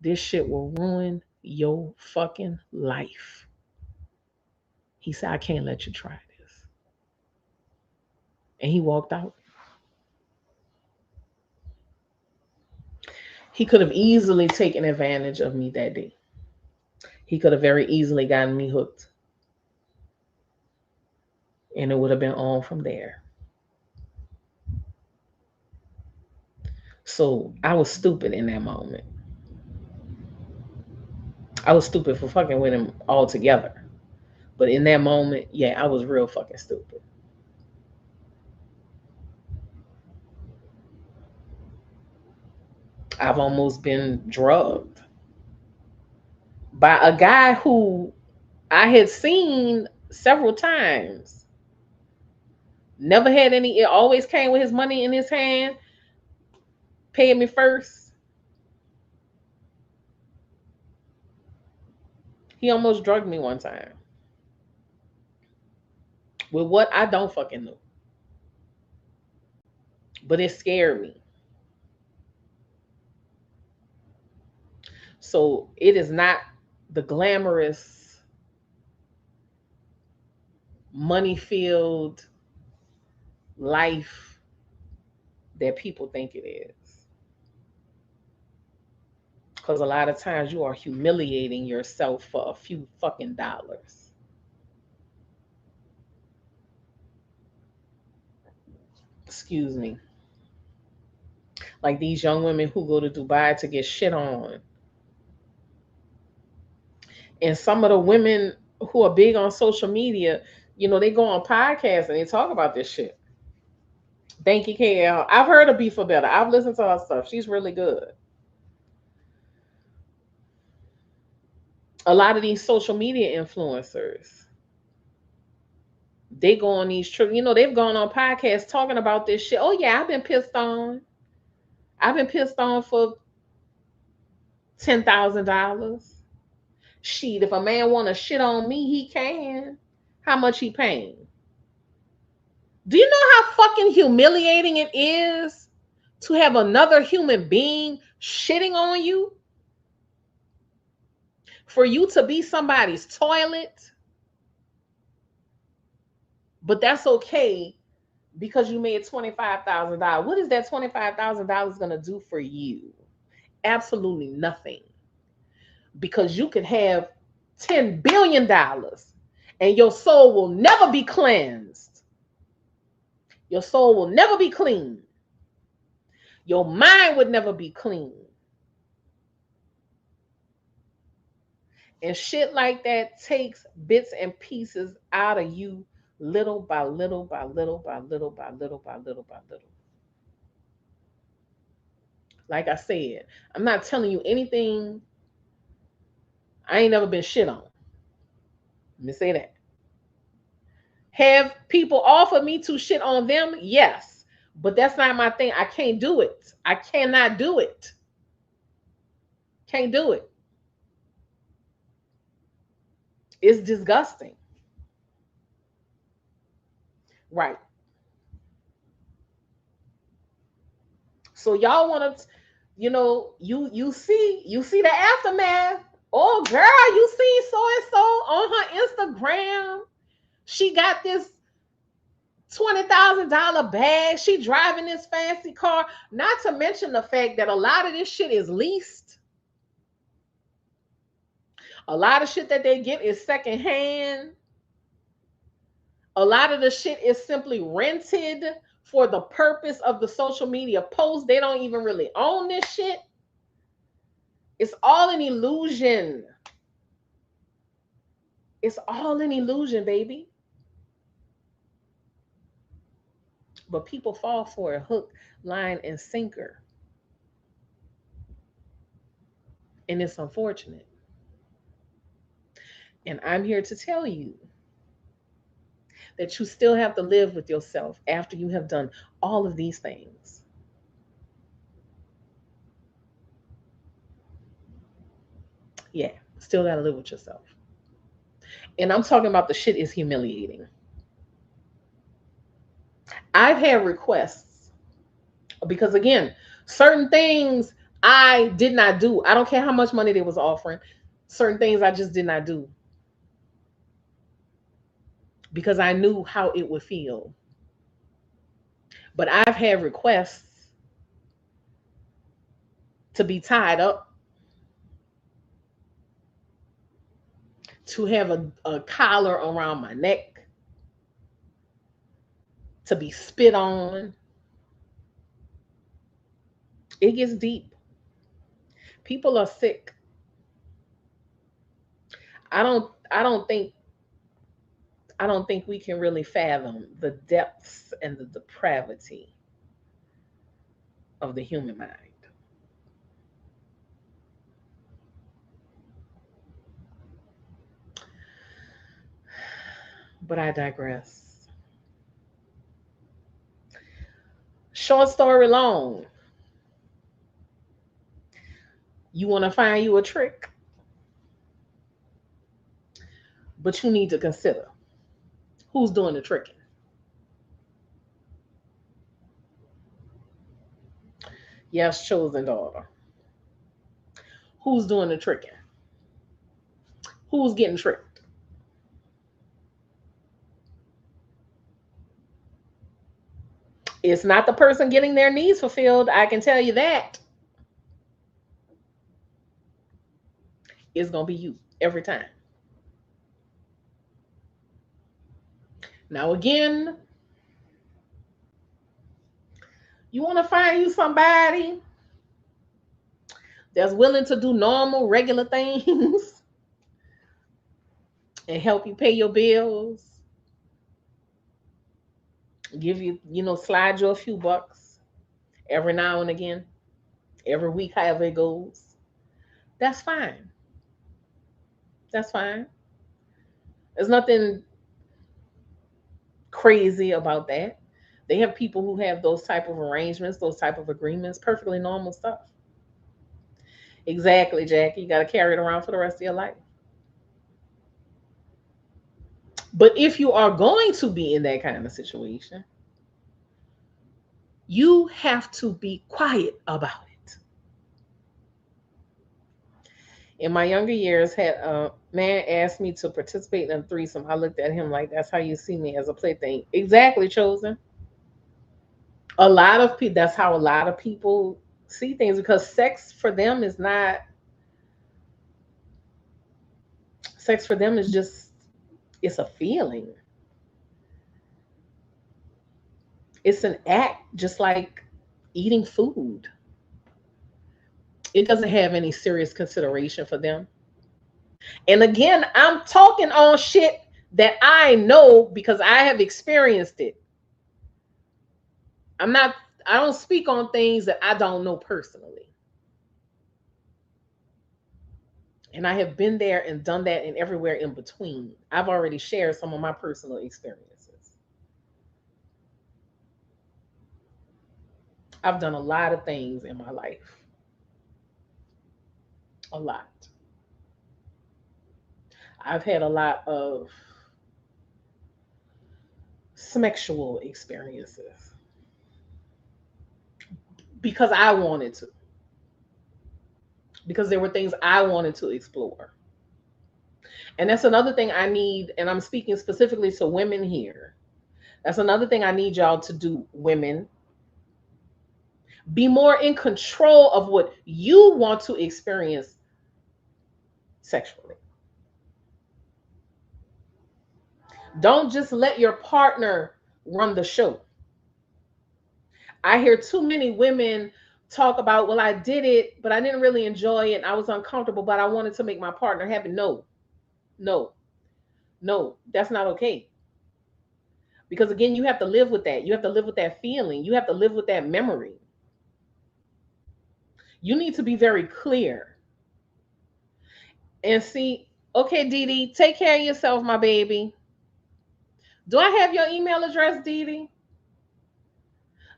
this shit will ruin your fucking life. He said, I can't let you try this. And he walked out. He could have easily taken advantage of me that day. He could have very easily gotten me hooked. And it would have been on from there. So I was stupid in that moment. I was stupid for fucking with him altogether. But in that moment, yeah, I was real fucking stupid. I've almost been drugged by a guy who I had seen several times. Never had any, it always came with his money in his hand, paying me first. He almost drugged me one time. With what I don't fucking know. But it scared me. So it is not the glamorous, money filled life that people think it is. Because a lot of times you are humiliating yourself for a few fucking dollars. Excuse me. Like these young women who go to Dubai to get shit on. And some of the women who are big on social media, they go on podcasts and they talk about this shit. Thank you, KL. I've heard of Be For Better. I've listened to her stuff. She's really good. A lot of these social media influencers, they go on these trips. They've gone on podcasts talking about this shit. Oh yeah, I've been pissed on. I've been pissed on for $10,000. Shit, if a man want to shit on me, he can. How much he paying? Do you know how fucking humiliating it is to have another human being shitting on you? For you to be somebody's toilet, but that's okay because you made $25,000. What is that $25,000 going to do for you? Absolutely nothing. Because you could have $10 billion and your soul will never be cleansed. Your soul will never be clean. Your mind would never be clean. And shit like that takes bits and pieces out of you little by little by little by little by little by little by little. Like I said, I'm not telling you anything I ain't never been shit on. Let me say that. Have people offer me to shit on them? Yes. But that's not my thing. I can't do it. I cannot do it. Can't do it. It's disgusting. Right. So y'all want to, you see the aftermath. Oh girl, you see so and so on her Instagram. She got this $20,000 bag. She driving this fancy car. Not to mention the fact that a lot of this shit is leased. A lot of shit that they get is secondhand. A lot of the shit is simply rented for the purpose of the social media post. They don't even really own this shit. It's all an illusion. It's all an illusion, baby. But people fall for a hook, line, and sinker. And it's unfortunate. And I'm here to tell you that you still have to live with yourself after you have done all of these things. Yeah, still got to live with yourself. And I'm talking about the shit is humiliating. I've had requests because, again, certain things I did not do. I don't care how much money they was offering. Certain things I just did not do because I knew how it would feel. But I've had requests to be tied up, to have a collar around my neck, to be spit on. It gets deep. People are sick. I don't think we can really fathom the depths and the depravity of the human mind. But I digress. Short story long, you want to find you a trick, but you need to consider who's doing the tricking. Yes, chosen daughter. Who's doing the tricking? Who's getting tricked? It's not the person getting their needs fulfilled. I can tell you that. It's going to be you every time. Now, again, you want to find you somebody that's willing to do normal, regular things and help you pay your bills, give you, slide you a few bucks every now and again, every week, however it goes. That's fine. That's fine. There's nothing crazy about that. They have people who have those type of arrangements, those type of agreements, perfectly normal stuff. Exactly, Jackie. You got to carry it around for the rest of your life. But if you are going to be in that kind of situation, you have to be quiet about it. In my younger years, had a man asked me to participate in a threesome. I looked at him like, "That's how you see me, as a plaything." Exactly, chosen. A lot of people. That's how a lot of people see things, because sex for them is not. Sex for them is just. It's a feeling. It's an act, just like eating food. It doesn't have any serious consideration for them. And again, I'm talking on shit that I know because I have experienced it. I'm not, I don't speak on things that I don't know personally. And I have been there and done that and everywhere in between. I've already shared some of my personal experiences. I've done a lot of things in my life. A lot. I've had a lot of sexual experiences because I wanted to, because there were things I wanted to explore. And that's another thing I need, and I'm speaking specifically to women here. That's another thing I need y'all to do, women. Be more in control of what you want to experience sexually. Don't just let your partner run the show. I hear too many women talk about, well, I did it, but I didn't really enjoy it. I was uncomfortable, but I wanted to make my partner happy. No, no, no, that's not okay. Because again, you have to live with that. You have to live with that feeling. You have to live with that memory. You need to be very clear and see, okay, Dee Dee, take care of yourself, my baby. Do I have your email address, Dee Dee?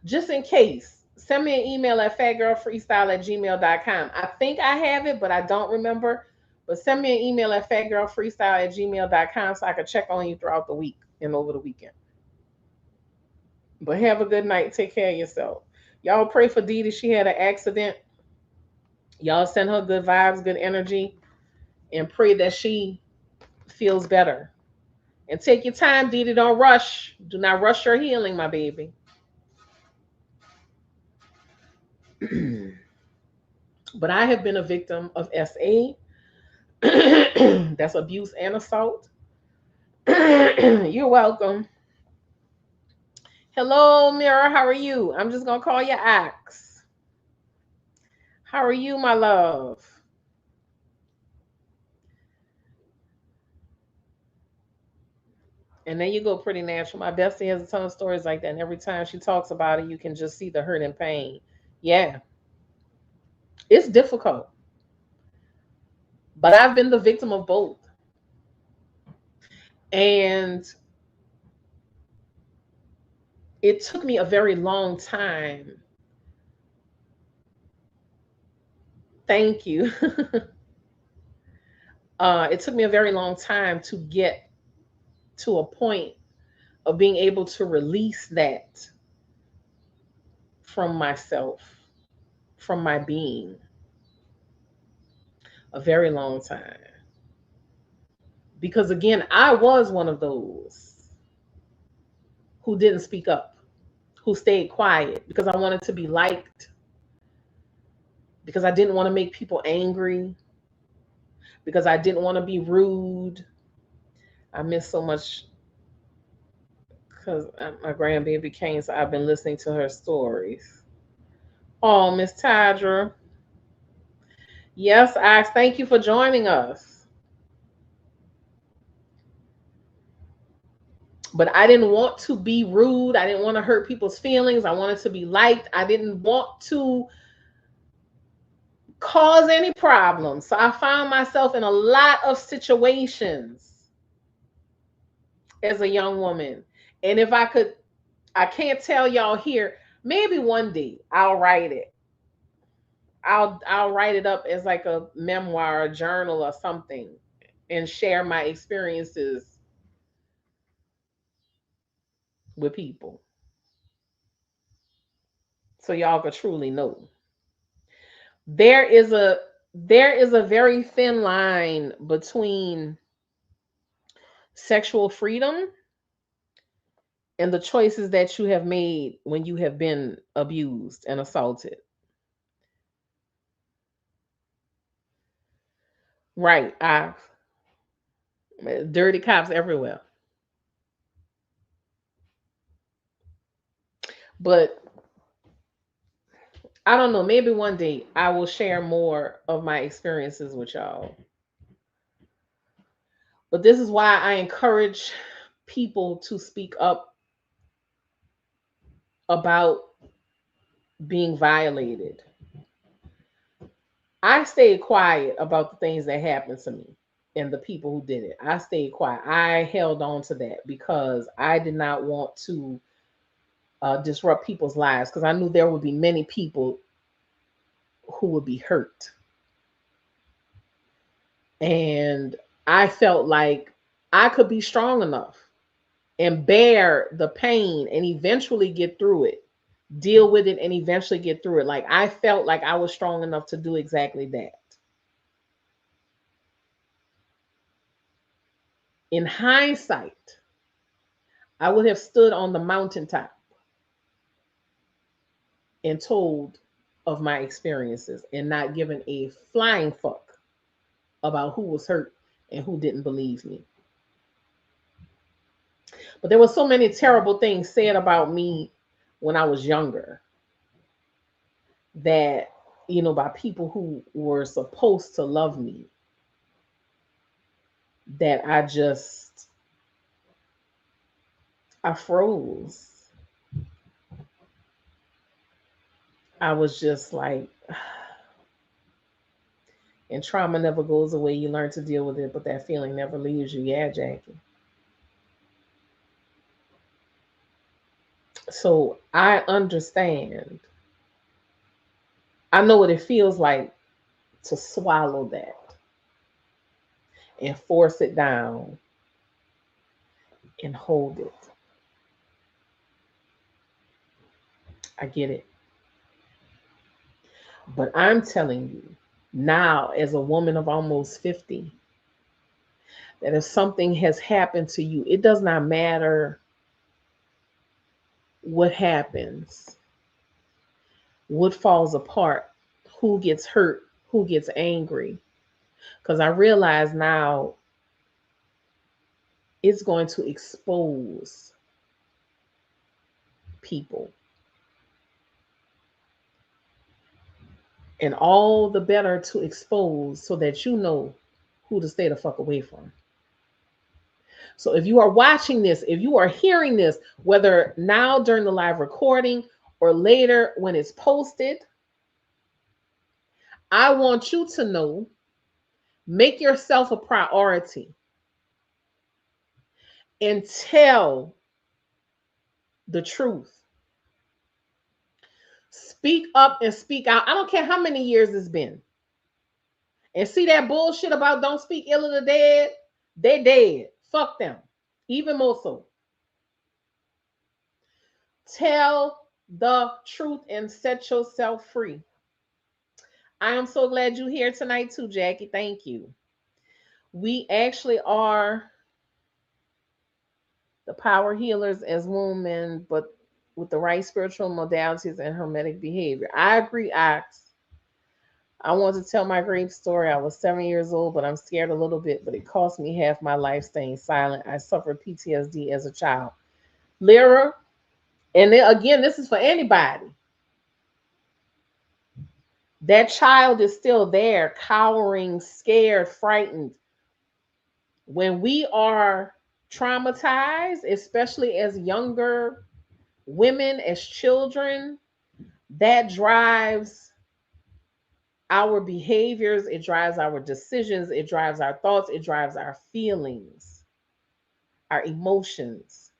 Just in case, send me an email at fatgirlfreestyle@gmail.com. I think I have it, but I don't remember. But send me an email at fatgirlfreestyle@gmail.com so I can check on you throughout the week and over the weekend. But have a good night. Take care of yourself. Y'all pray for Dee Dee. She had an accident. Y'all send her good vibes, good energy, and pray that she feels better. And take your time, Dee Dee. Don't rush. Do not rush your healing, my baby. But I have been a victim of SA. That's abuse and assault. You're welcome. Hello, Mirror. How are you? I'm just gonna call you Axe. How are you, my love? And there you go, pretty natural. My bestie has a ton of stories like that, and every time she talks about it, you can just see the hurt and pain. Yeah, it's difficult, but I've been the victim of both, and it took me a very long time. Thank you. It took me a very long time to get to a point of being able to release that from myself, from my being. A very long time. Because again, I was one of those who didn't speak up, who stayed quiet because I wanted to be liked, because I didn't want to make people angry, because I didn't want to be rude. I miss so much because my grandbaby came, so I've been listening to her stories. Oh, Miss Tadra. Yes, I thank you for joining us. But I didn't want to be rude. I didn't want to hurt people's feelings. I wanted to be liked. I didn't want to cause any problems. So I found myself in a lot of situations as a young woman. And if I could, I can't tell y'all here, maybe one day I'll write it. I'll write it up as like a memoir, a journal or something and share my experiences with people so y'all could truly know. There is a there is a very thin line between sexual freedom and the choices that you have made when you have been abused and assaulted. Right. I dirty cops everywhere. But I don't know, maybe one day I will share more of my experiences with y'all. But this is why I encourage people to speak up about being violated. I stayed quiet about the things that happened to me and the people who did it. I stayed quiet. I held on to that because I did not want to disrupt people's lives because I knew there would be many people who would be hurt. And I felt like I could be strong enough and bear the pain and eventually get through it, deal with it and eventually get through it. Like I felt like I was strong enough to do exactly that. In hindsight, I would have stood on the mountaintop and told of my experiences and not given a flying fuck about who was hurt and who didn't believe me. But there were so many terrible things said about me when I was younger that, by people who were supposed to love me, that I froze. I was just like, and trauma never goes away. You learn to deal with it, but that feeling never leaves you. Yeah, Jackie. So I understand. I know what it feels like to swallow that and force it down and hold it. I get it. But I'm telling you now, as a woman of almost 50, that if something has happened to you, it does not matter what happens, what falls apart, who gets hurt, who gets angry. Because I realize now it's going to expose people. And all the better to expose so that you know who to stay the fuck away from. So if you are watching this, if you are hearing this, whether now during the live recording or later when it's posted, I want you to know, make yourself a priority and tell the truth. Speak up and speak out. I don't care how many years it's been. And see that bullshit about don't speak ill of the dead? They dead. Fuck them. Even more so. Tell the truth and set yourself free. I am so glad you're here tonight too, Jackie. Thank you. We actually are the power healers as women, but with the right spiritual modalities and hermetic behavior. I agree, Ox. I want to tell my great story. I was 7 years old, but I'm scared a little bit, but it cost me half my life staying silent. I suffered PTSD as a child. Lyra, and then again, this is for anybody. That child is still there, cowering, scared, frightened. When we are traumatized, especially as younger women, as children, that drives our behaviors, it drives our decisions, it drives our thoughts, it drives our feelings, our emotions.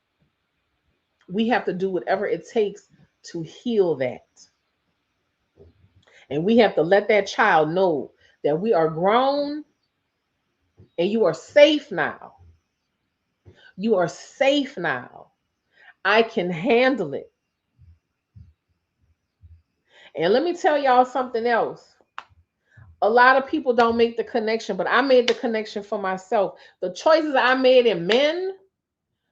We have to do whatever it takes to heal that. And we have to let that child know that we are grown and you are safe now. You are safe now. I can handle it. And let me tell y'all something else. A lot of people don't make the connection, but I made the connection for myself. The choices I made in men,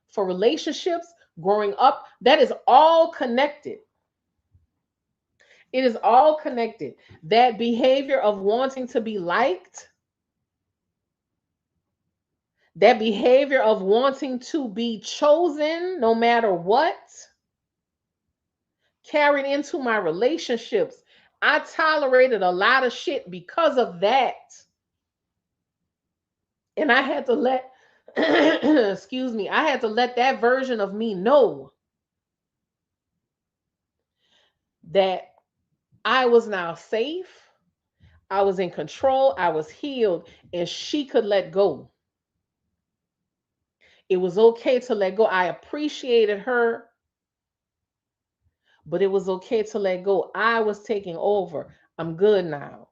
for relationships, growing up, that is all connected. It is all connected. That behavior of wanting to be liked, that behavior of wanting to be chosen no matter what, carried into my relationships. I tolerated a lot of shit because of that. And I had to let, excuse me, I had to let that version of me know that I was now safe, I was in control, I was healed, and she could let go. It was okay to let go. I appreciated her, but it was okay to let go. I was taking over. I'm good now.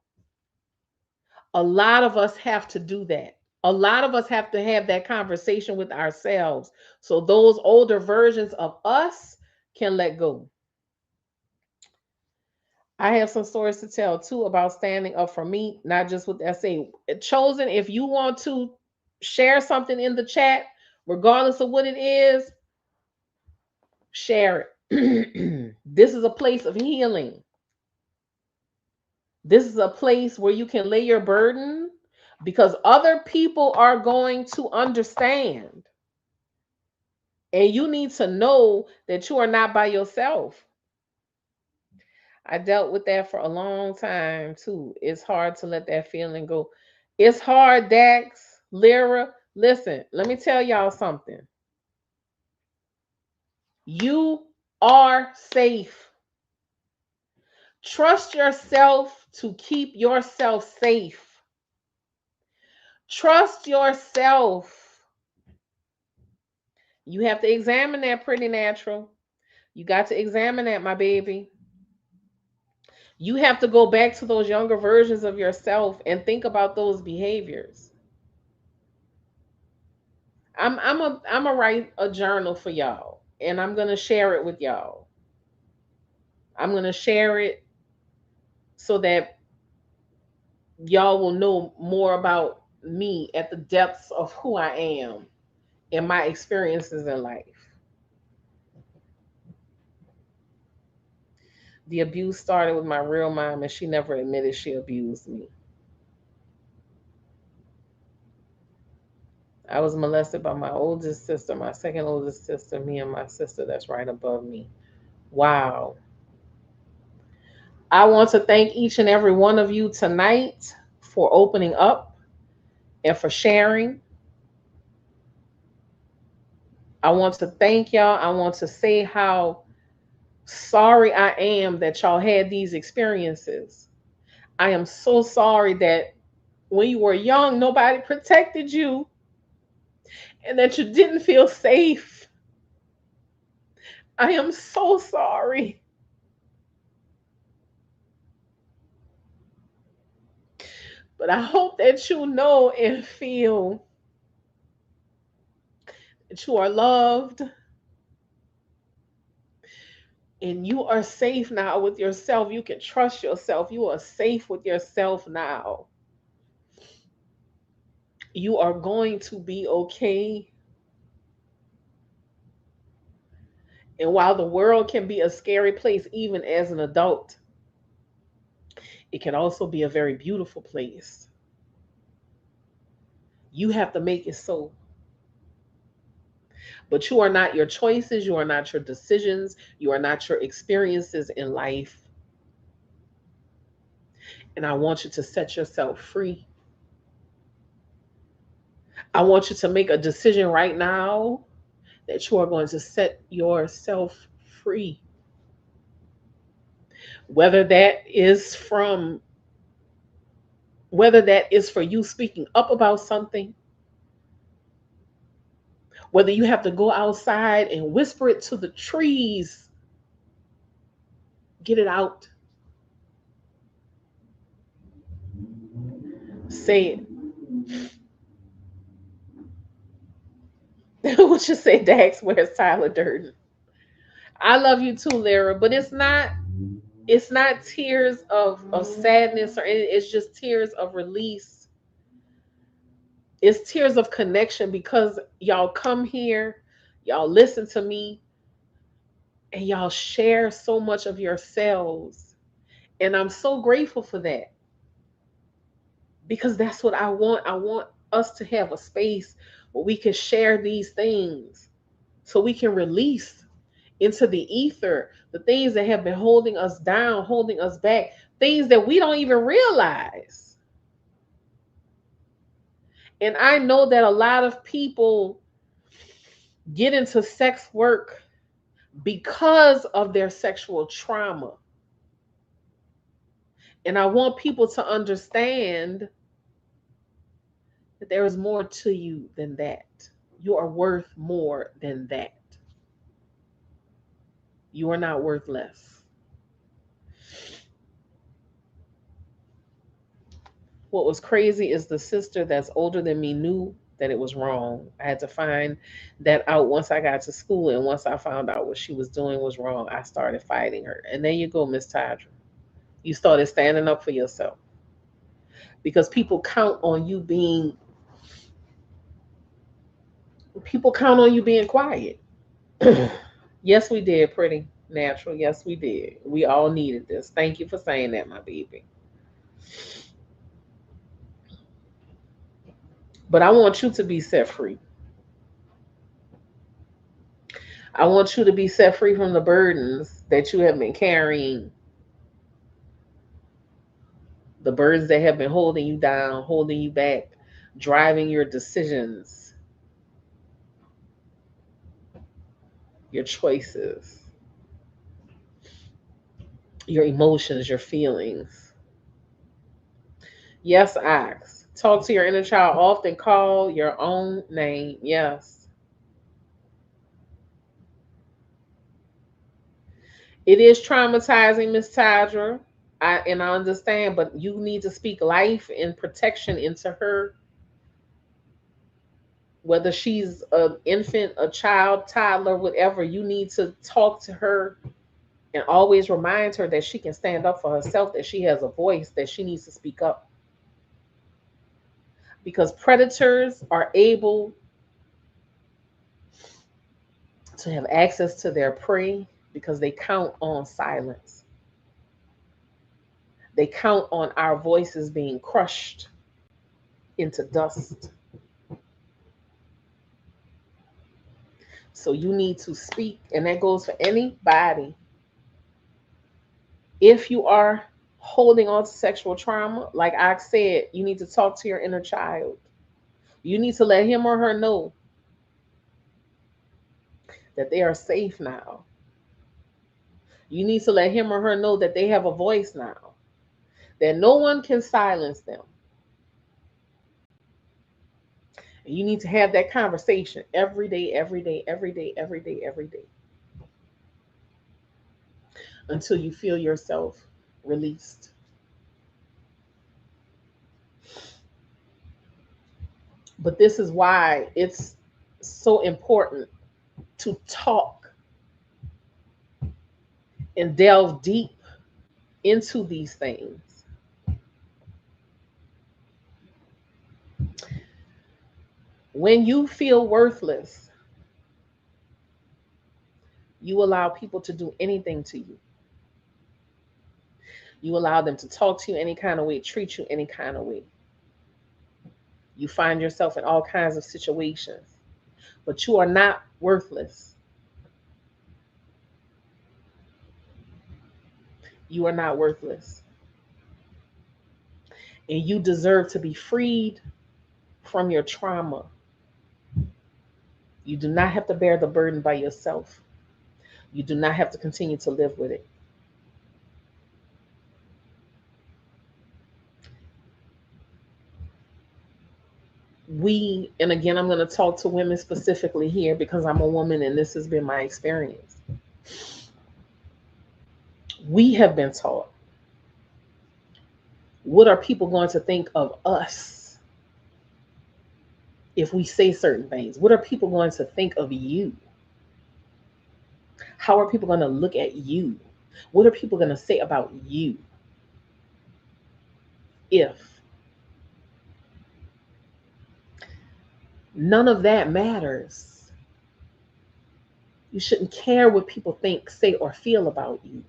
A lot of us have to do that. A lot of us have to have that conversation with ourselves so those older versions of us can let go. I have some stories to tell too about standing up for me, not just with SA. Chosen, if you want to share something in the chat, regardless of what it is, share it. This is a place of healing. This is a place where you can lay your burden because other people are going to understand. And you need to know that you are not by yourself. I dealt with that for a long time too. It's hard to let that feeling go. It's hard, Dax, Lyra. Listen, let me tell y'all something. You are safe. Trust yourself to keep yourself safe. Trust yourself. You have to examine that, pretty natural. You got to examine that, my baby. You have to go back to those younger versions of yourself and think about those behaviors. I'm a write a journal for y'all, and I'm gonna share it with y'all. I'm gonna share it so that y'all will know more about me at the depths of who I am and my experiences in life. The abuse started with my real mom, and she never admitted she abused me. I was molested by my oldest sister, my second oldest sister, me, and my sister that's right above me. Wow. I want to thank each and every one of you tonight for opening up and for sharing. I want to thank y'all. I want to say how sorry I am that y'all had these experiences. I am so sorry that when you were young, nobody protected you and that you didn't feel safe. I am so sorry. But I hope that you know and feel that you are loved and you are safe now with yourself. You can trust yourself. You are safe with yourself now. You are going to be okay. And while the world can be a scary place, even as an adult, it can also be a very beautiful place. You have to make it so. But you are not your choices, you are not your decisions, you are not your experiences in life. And I want you to set yourself free. I want you to make a decision right now that you are going to set yourself free. Whether that is from whether that is for you speaking up about something, whether you have to go outside and whisper it to the trees, get it out. Say it. What you say, Dax? Where's Tyler Durden? I love you too, Lyra, but it's not tears of sadness or anything. It's just tears of release. It's tears of connection because y'all come here, y'all listen to me, and y'all share so much of yourselves. And I'm so grateful for that because that's what I want. I want us to have a space where we can share these things so we can release into the ether the things that have been holding us down, holding us back, things that we don't even realize. And I know that a lot of people get into sex work because of their sexual trauma. And I want people to understand that there is more to you than that. You are worth more than that. You are not worth less. What was crazy is the sister that's older than me knew that it was wrong. I had to find that out once I got to school, and once I found out what she was doing was wrong, I started fighting her. And there you go, Miss Tydra. You started standing up for yourself because people count on you being quiet. Yes, we did, pretty natural. Yes, we did. We all needed this. Thank you for saying that, my baby. But I want you to be set free. I want you to be set free from the burdens that you have been carrying, the burdens that have been holding you down, holding you back, driving your decisions, your choices, your emotions, your feelings. Yes, ask. Talk to your inner child often. Call your own name. Yes. It is traumatizing, Miss Tadra. I understand, but you need to speak life and protection into her, whether she's an infant, a child, toddler, whatever. You need to talk to her and always remind her that she can stand up for herself, that she has a voice, that she needs to speak up. Because predators are able to have access to their prey because they count on silence. They count on our voices being crushed into dust. So you need to speak, and that goes for anybody. If you are holding on to sexual trauma, like I said, you need to talk to your inner child. You need to let him or her know that they are safe now. You need to let him or her know that they have a voice now, that no one can silence them. And you need to have that conversation every day, every day, every day, every day, every day, until you feel yourself released. But this is why it's so important to talk and delve deep into these things. When you feel worthless, you allow people to do anything to you. You allow them to talk to you any kind of way, treat you any kind of way. You find yourself in all kinds of situations, but you are not worthless. You are not worthless. And you deserve to be freed from your trauma. You do not have to bear the burden by yourself. You do not have to continue to live with it. And again, I'm going to talk to women specifically here because I'm a woman and this has been my experience. We have been taught, what are people going to think of us if we say certain things? What are people going to think of you? How are people going to look at you? What are people going to say about you? If none of that matters, you shouldn't care what people think, say, or feel about you,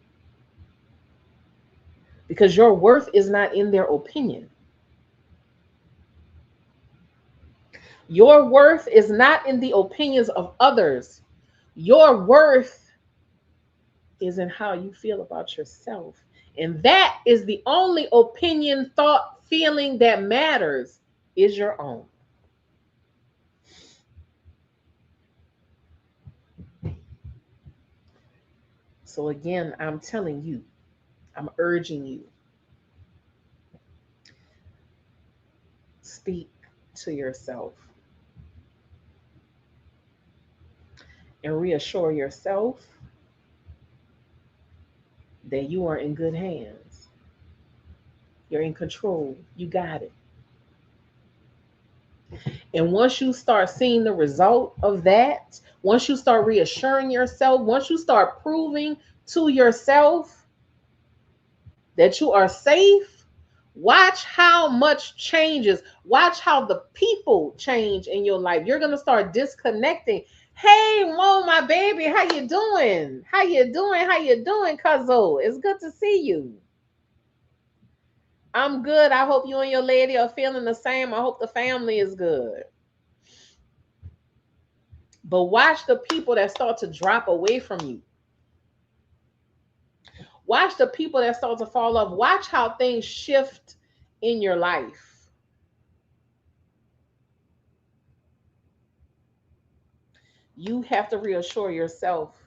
because your worth is not in their opinion. Your worth is not in the opinions of others. Your worth is in how you feel about yourself. And that is the only opinion, thought, feeling that matters, is your own. So again, I'm telling you, I'm urging you, speak to yourself and reassure yourself that you are in good hands. You're in control. You got it. And once you start seeing the result of that, once you start reassuring yourself, once you start proving to yourself that you are safe, watch how much changes. Watch how the people change in your life. You're going to start disconnecting. Hey, Mo, my baby, how you doing? How you doing? How you doing, Cuzzo? It's good to see you. I'm good. I hope you and your lady are feeling the same. I hope the family is good. But watch the people that start to drop away from you. Watch the people that start to fall off. Watch how things shift in your life. You have to reassure yourself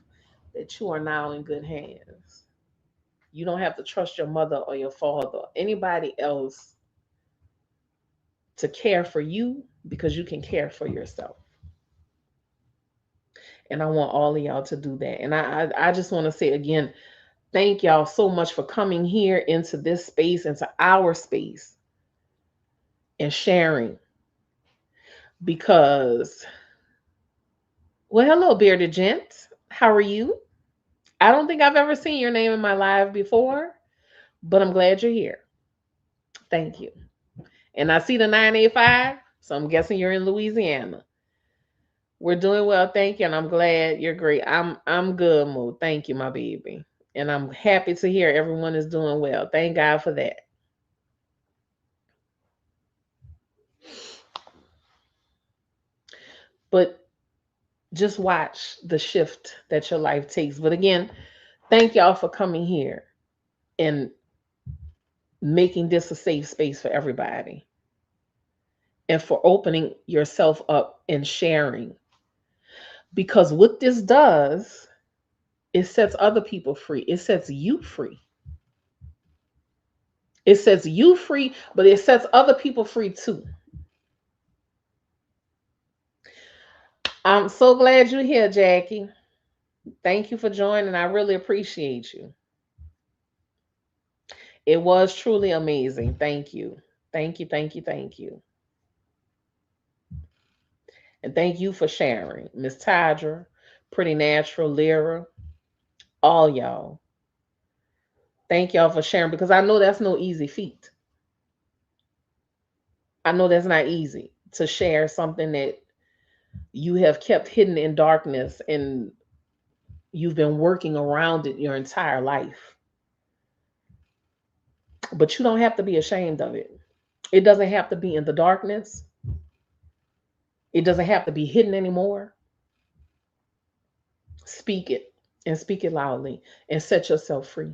that you are now in good hands. You don't have to trust your mother or your father or anybody else to care for you, because you can care for yourself. And I want all of y'all to do that. And I just want to say again, Thank y'all so much for coming here into this space, into our space, and sharing. Because, well, hello, bearded gent. How are you? I don't think I've ever seen your name in my live before, but I'm glad you're here. Thank you. And I see the 985, so I'm guessing you're in Louisiana. We're doing well, thank you, and I'm glad you're great. I'm good, Moo. Thank you, my baby. And I'm happy to hear everyone is doing well. Thank God for that. But just watch the shift that your life takes. But again, thank y'all for coming here and making this a safe space for everybody and for opening yourself up and sharing. Because what this does, it sets other people free. It sets you free. It sets you free, but it sets other people free too. I'm so glad you're here, Jackie. Thank you for joining. I really appreciate you. It was truly amazing. Thank you. Thank you. Thank you. Thank you. And thank you for sharing. Miss Tydra, Pretty Natural, Lyra, all y'all. Thank y'all for sharing because I know that's no easy feat. I know that's not easy to share something that you have kept hidden in darkness and you've been working around it your entire life. But you don't have to be ashamed of it. It doesn't have to be in the darkness. It doesn't have to be hidden anymore. Speak it and speak it loudly and set yourself free.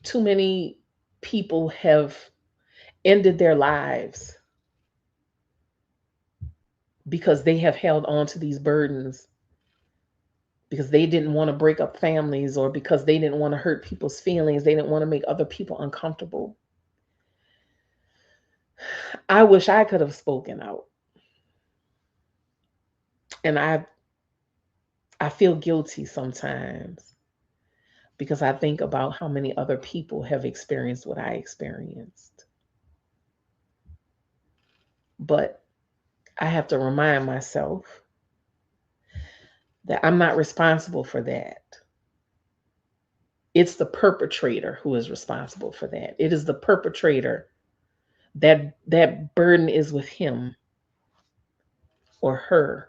Too many people have ended their lives because they have held on to these burdens because they didn't want to break up families or because they didn't want to hurt people's feelings. They didn't want to make other people uncomfortable. I wish I could have spoken out. And I feel guilty sometimes because I think about how many other people have experienced what I experienced. But I have to remind myself that I'm not responsible for that. It's the perpetrator who is responsible for that. It is the perpetrator that burden is with him or her.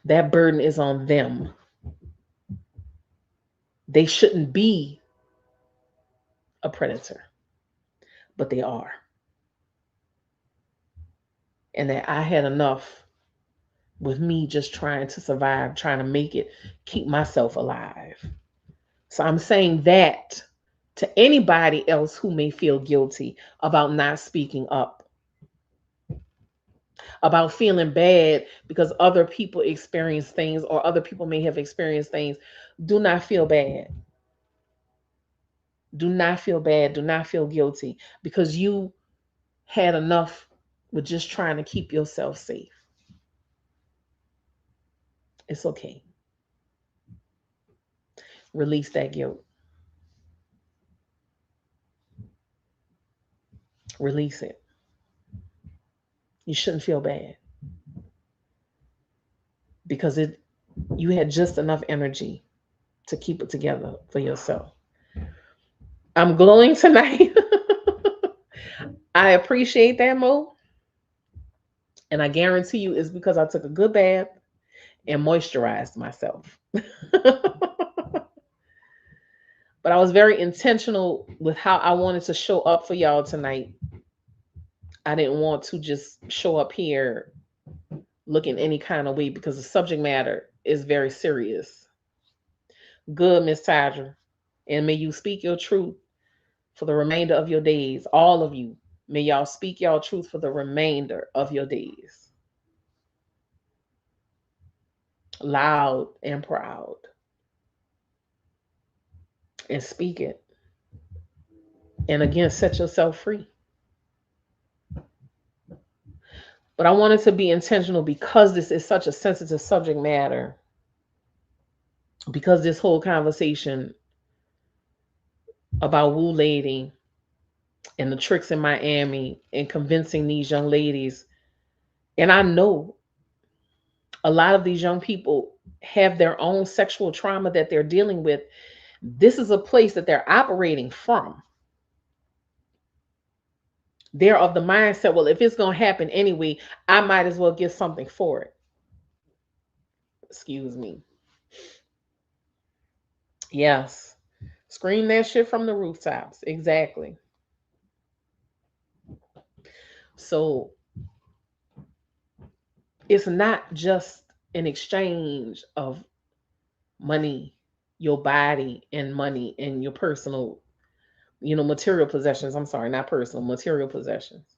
That burden is on them. They shouldn't be a predator, but they are. And that I had enough with me just trying to survive, trying to make it, keep myself alive. So I'm saying that to anybody else who may feel guilty about not speaking up, about feeling bad because other people experience things or other people may have experienced things. Do not feel bad. Do not feel bad. Do not feel guilty because you had enough with just trying to keep yourself safe. It's okay. Release that guilt. Release it. You shouldn't feel bad because you had just enough energy to keep it together for yourself. I'm glowing tonight. I appreciate that, Mo. And I guarantee you it's because I took a good bath and moisturized myself. But I was very intentional with how I wanted to show up for y'all tonight. I didn't want to just show up here looking any kind of way because the subject matter is very serious. Good, Miss Tydra. And may you speak your truth for the remainder of your days. All of you, may y'all speak y'all truth for the remainder of your days. Loud and proud. And speak it. And again, set yourself free. But I wanted to be intentional because this is such a sensitive subject matter. because this whole conversation about Woo Lady and the tricks in Miami and convincing these young ladies, and I know a lot of these young people have their own sexual trauma that they're dealing with. This is a place that they're operating from. They're of the mindset, well, if it's going to happen anyway, I might as well get something for it. Excuse me. Yes. Scream that shit from the rooftops. Exactly. So it's not just an exchange of money, your body, and money and your personal, material possessions. I'm sorry, not personal, material possessions.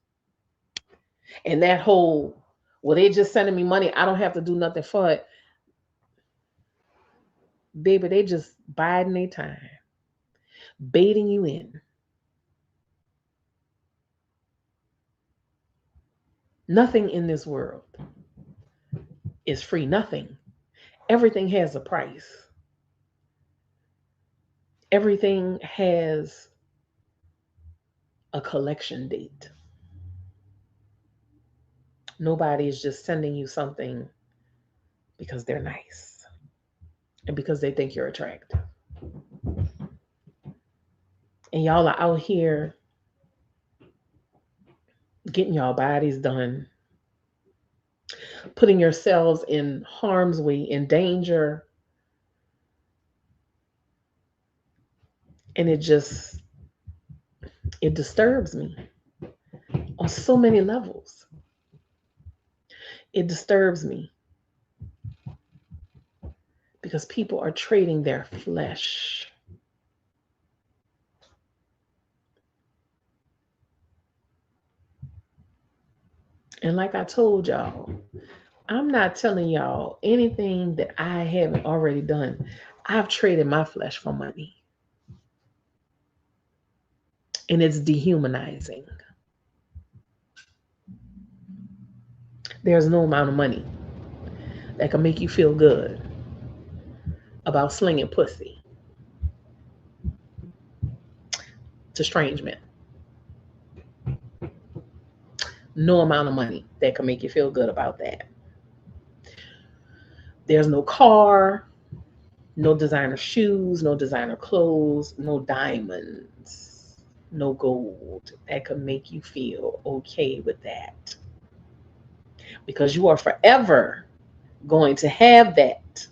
And that whole, well, they just sending me money. I don't have to do nothing for it. Baby, they just biding their time, baiting you in. Nothing in this world is free. Nothing. Everything has a price. Everything has a collection date. Nobody is just sending you something because they're nice and because they think you're attractive. And y'all are out here getting y'all bodies done, putting yourselves in harm's way, in danger. And it disturbs me on so many levels. It disturbs me because people are trading their flesh. And like I told y'all, I'm not telling y'all anything that I haven't already done. I've traded my flesh for money. And it's dehumanizing. There's no amount of money that can make you feel good about slinging pussy to strange men. No amount of money that can make you feel good about that. There's no car, no designer shoes, no designer clothes, no diamonds, no gold that can make you feel okay with that. Because you are forever going to have that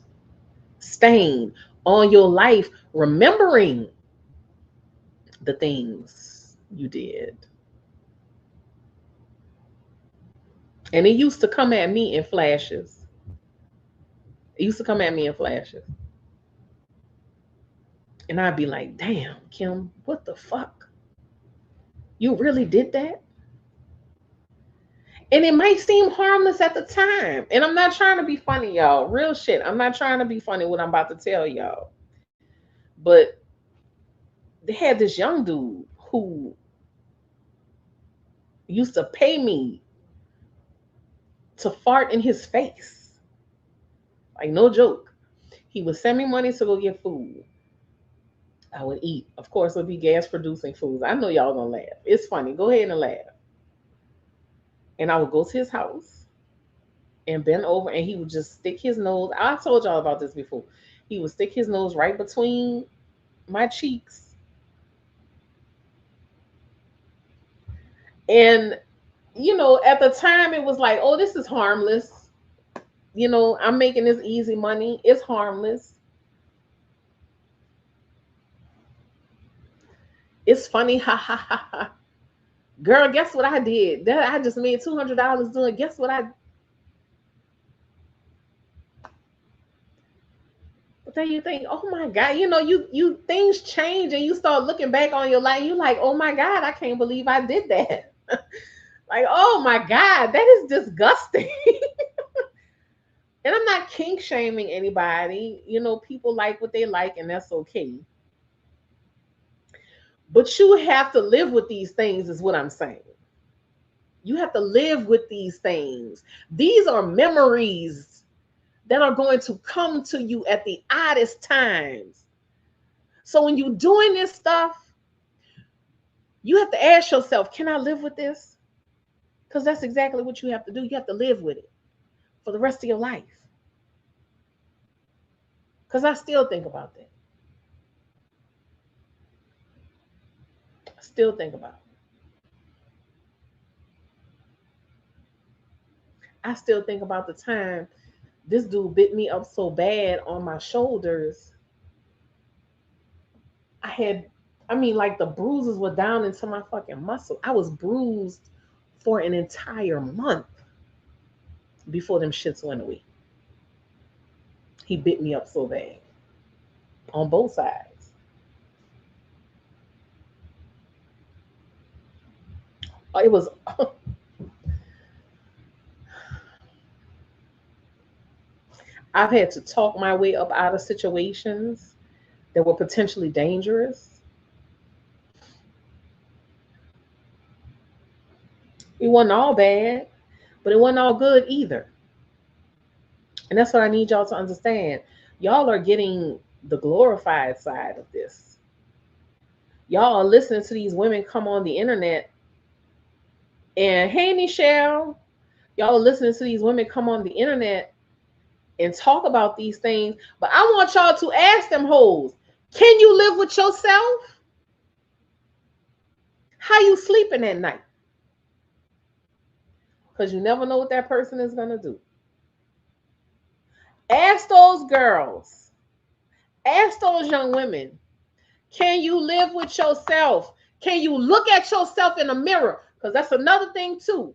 stain on your life, remembering the things you did. And it used to come at me in flashes. It used to come at me in flashes. And I'd be like, damn, Kim, what the fuck? You really did that? And it might seem harmless at the time. And I'm not trying to be funny, y'all. Real shit. I'm not trying to be funny what I'm about to tell y'all. But they had this young dude who used to pay me to fart in his face. Like, no joke. He would send me money to go get food. I would eat. Of course, it would be gas producing foods. I know y'all gonna laugh. It's funny. Go ahead and laugh. And I would go to his house and bend over, and he would just stick his nose. I told y'all about this before. He would stick his nose right between my cheeks. And, at the time it was like, oh, this is harmless. I'm making this easy money. It's harmless. It's funny. Ha ha ha ha. Girl, guess what I did? That I just made $200 doing. Guess what I But then you think, oh my God, you things change and you start looking back on your life. You like, oh my God, I can't believe I did that. Like, oh my God, that is disgusting. And I'm not kink shaming anybody. People like what they like, and that's okay. But you have to live with these things, is what I'm saying. You have to live with these things. These are memories that are going to come to you at the oddest times. So when you're doing this stuff, you have to ask yourself, can I live with this? Because that's exactly what you have to do. You have to live with it for the rest of your life. Because I still think about that. I still think about it. I still think about the time this dude bit me up so bad on my shoulders. I had, I mean, like the bruises were down into my fucking muscle. I was bruised for an entire month before them shits went away. He bit me up so bad on both sides. It was, I've had to talk my way up out of situations that were potentially dangerous. It wasn't all bad, but it wasn't all good either. And that's what I need y'all to understand. Y'all are getting the glorified side of this. Y'all are listening to these women come on the internet and, hey, Michelle, y'all are listening to these women come on the internet and talk about these things. But I want y'all to ask them hoes, can you live with yourself? How you sleeping at night? Because you never know what that person is going to do. Ask those girls, ask those young women, can you live with yourself? Can you look at yourself in the mirror? Because that's another thing too.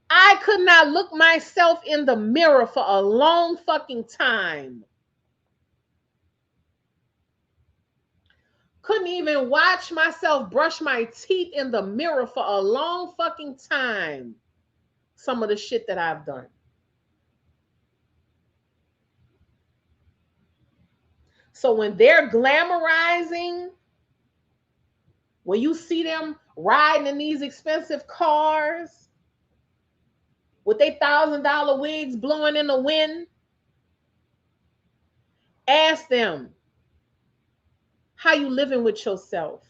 I could not look myself in the mirror for a long fucking time. Couldn't even watch myself brush my teeth in the mirror for a long fucking time. Some of the shit that I've done. So when they're glamorizing, when you see them riding in these expensive cars with their $1,000 wigs blowing in the wind, ask them, how you living with yourself?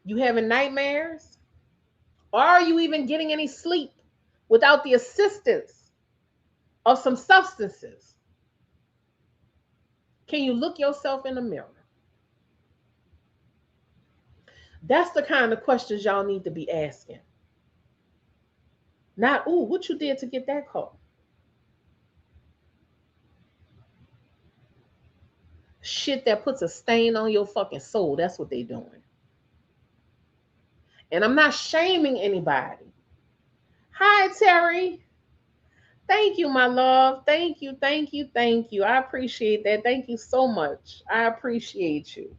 You having nightmares? Or are you even getting any sleep without the assistance of some substances? Can you look yourself in the mirror? That's the kind of questions y'all need to be asking. Not, ooh, what you did to get that car? Shit that puts a stain on your fucking soul. That's what they doing. And I'm not shaming anybody. Hi, Terry. Thank you, my love. Thank you, thank you, thank you. I appreciate that. Thank you so much. I appreciate you.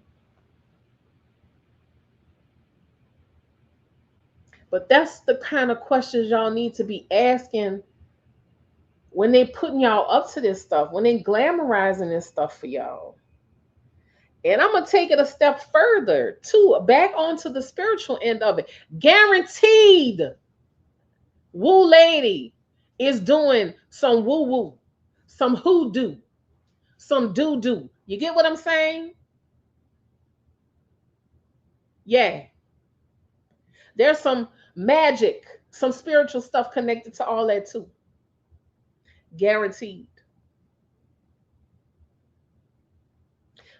But that's the kind of questions y'all need to be asking when they putting y'all up to this stuff, when they glamorizing this stuff for y'all. And I'm gonna take it a step further too, back onto the spiritual end of it. Guaranteed, woo lady is doing some woo woo, some hoodoo, some doo doo. You get what I'm saying? Yeah, there's some magic, some spiritual stuff connected to all that too. Guaranteed.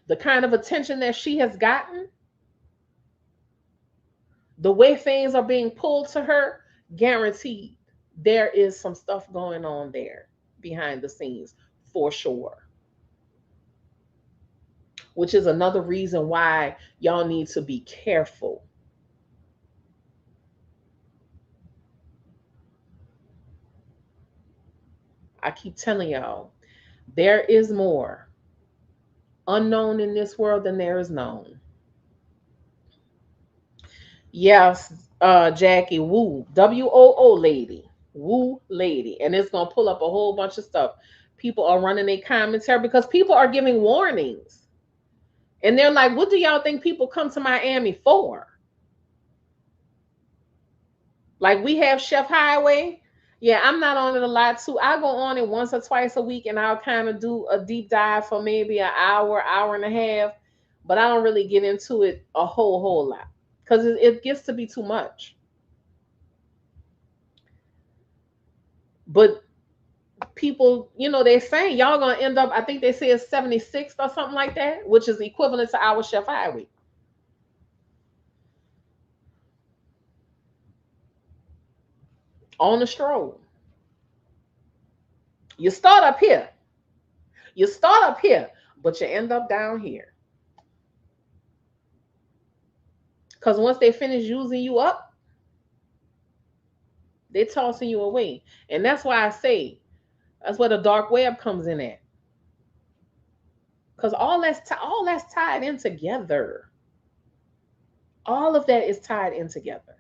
The kind of attention that she has gotten, the way things are being pulled to her, guaranteed there is some stuff going on there behind the scenes for sure. Which is another reason why y'all need to be careful. I keep telling y'all, there is more unknown in this world than there is known. Yes, Jackie, woo, WOO lady, woo lady. And it's going to pull up a whole bunch of stuff. People are running a commentary because people are giving warnings. And they're like, what do y'all think people come to Miami for? Like we have Chef Highway. Yeah, I'm not on it a lot too. I go on it once or twice a week and I'll kind of do a deep dive for maybe an hour, hour and a half. But I don't really get into it a whole lot because it gets to be too much. But people, they're saying y'all gonna end up, I think they say it's 76th or something like that, which is equivalent to our Chef Highway. On the stroll. You start up here. You start up here, but you end up down here. Because once they finish using you up, they're tossing you away. And that's why I say that's where the dark web comes in at. Because all that's tied in together. All of that is tied in together.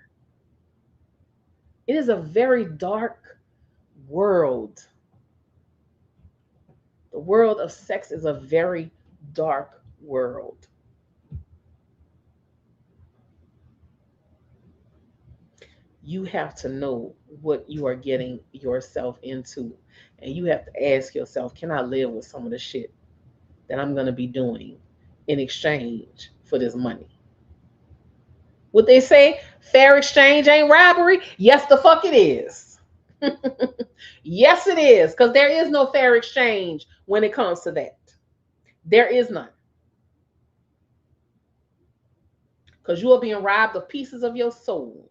It is a very dark world. The world of sex is a very dark world. You have to know what you are getting yourself into. And you have to ask yourself, can I live with some of the shit that I'm going to be doing in exchange for this money? What they say, fair exchange ain't robbery. Yes, the fuck it is. Yes, it is. Because there is no fair exchange when it comes to that. There is none. Because you are being robbed of pieces of your soul,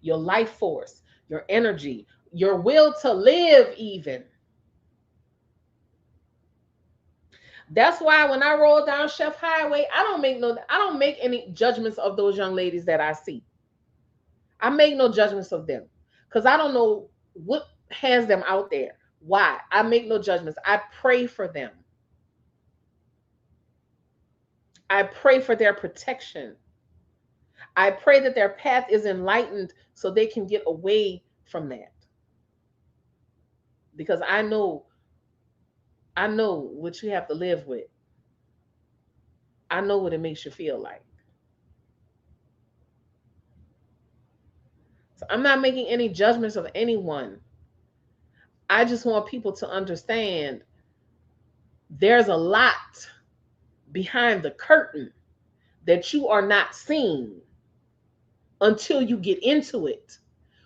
your life force, your energy, your will to live, even. That's why when I roll down Chef Highway, I don't make any judgments of those young ladies that I see. I make no judgments of them because I don't know what has them out there. Why? I make no judgments. I pray for them. I pray for their protection. I pray that their path is enlightened so they can get away from that. Because I know what you have to live with. I know what it makes you feel like. So I'm not making any judgments of anyone. I just want people to understand there's a lot behind the curtain that you are not seeing until you get into it.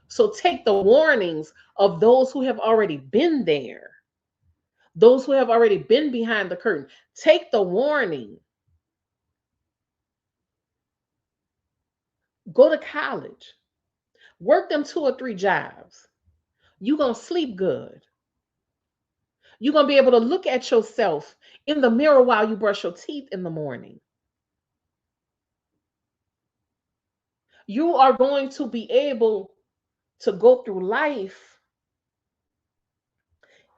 So take the warnings of those who have already been there, those who have already been behind the curtain. Take the warning. Go to college, work them 2 or 3 jobs. You're going to sleep good. You're going to be able to look at yourself in the mirror while you brush your teeth in the morning. You are going to be able to go through life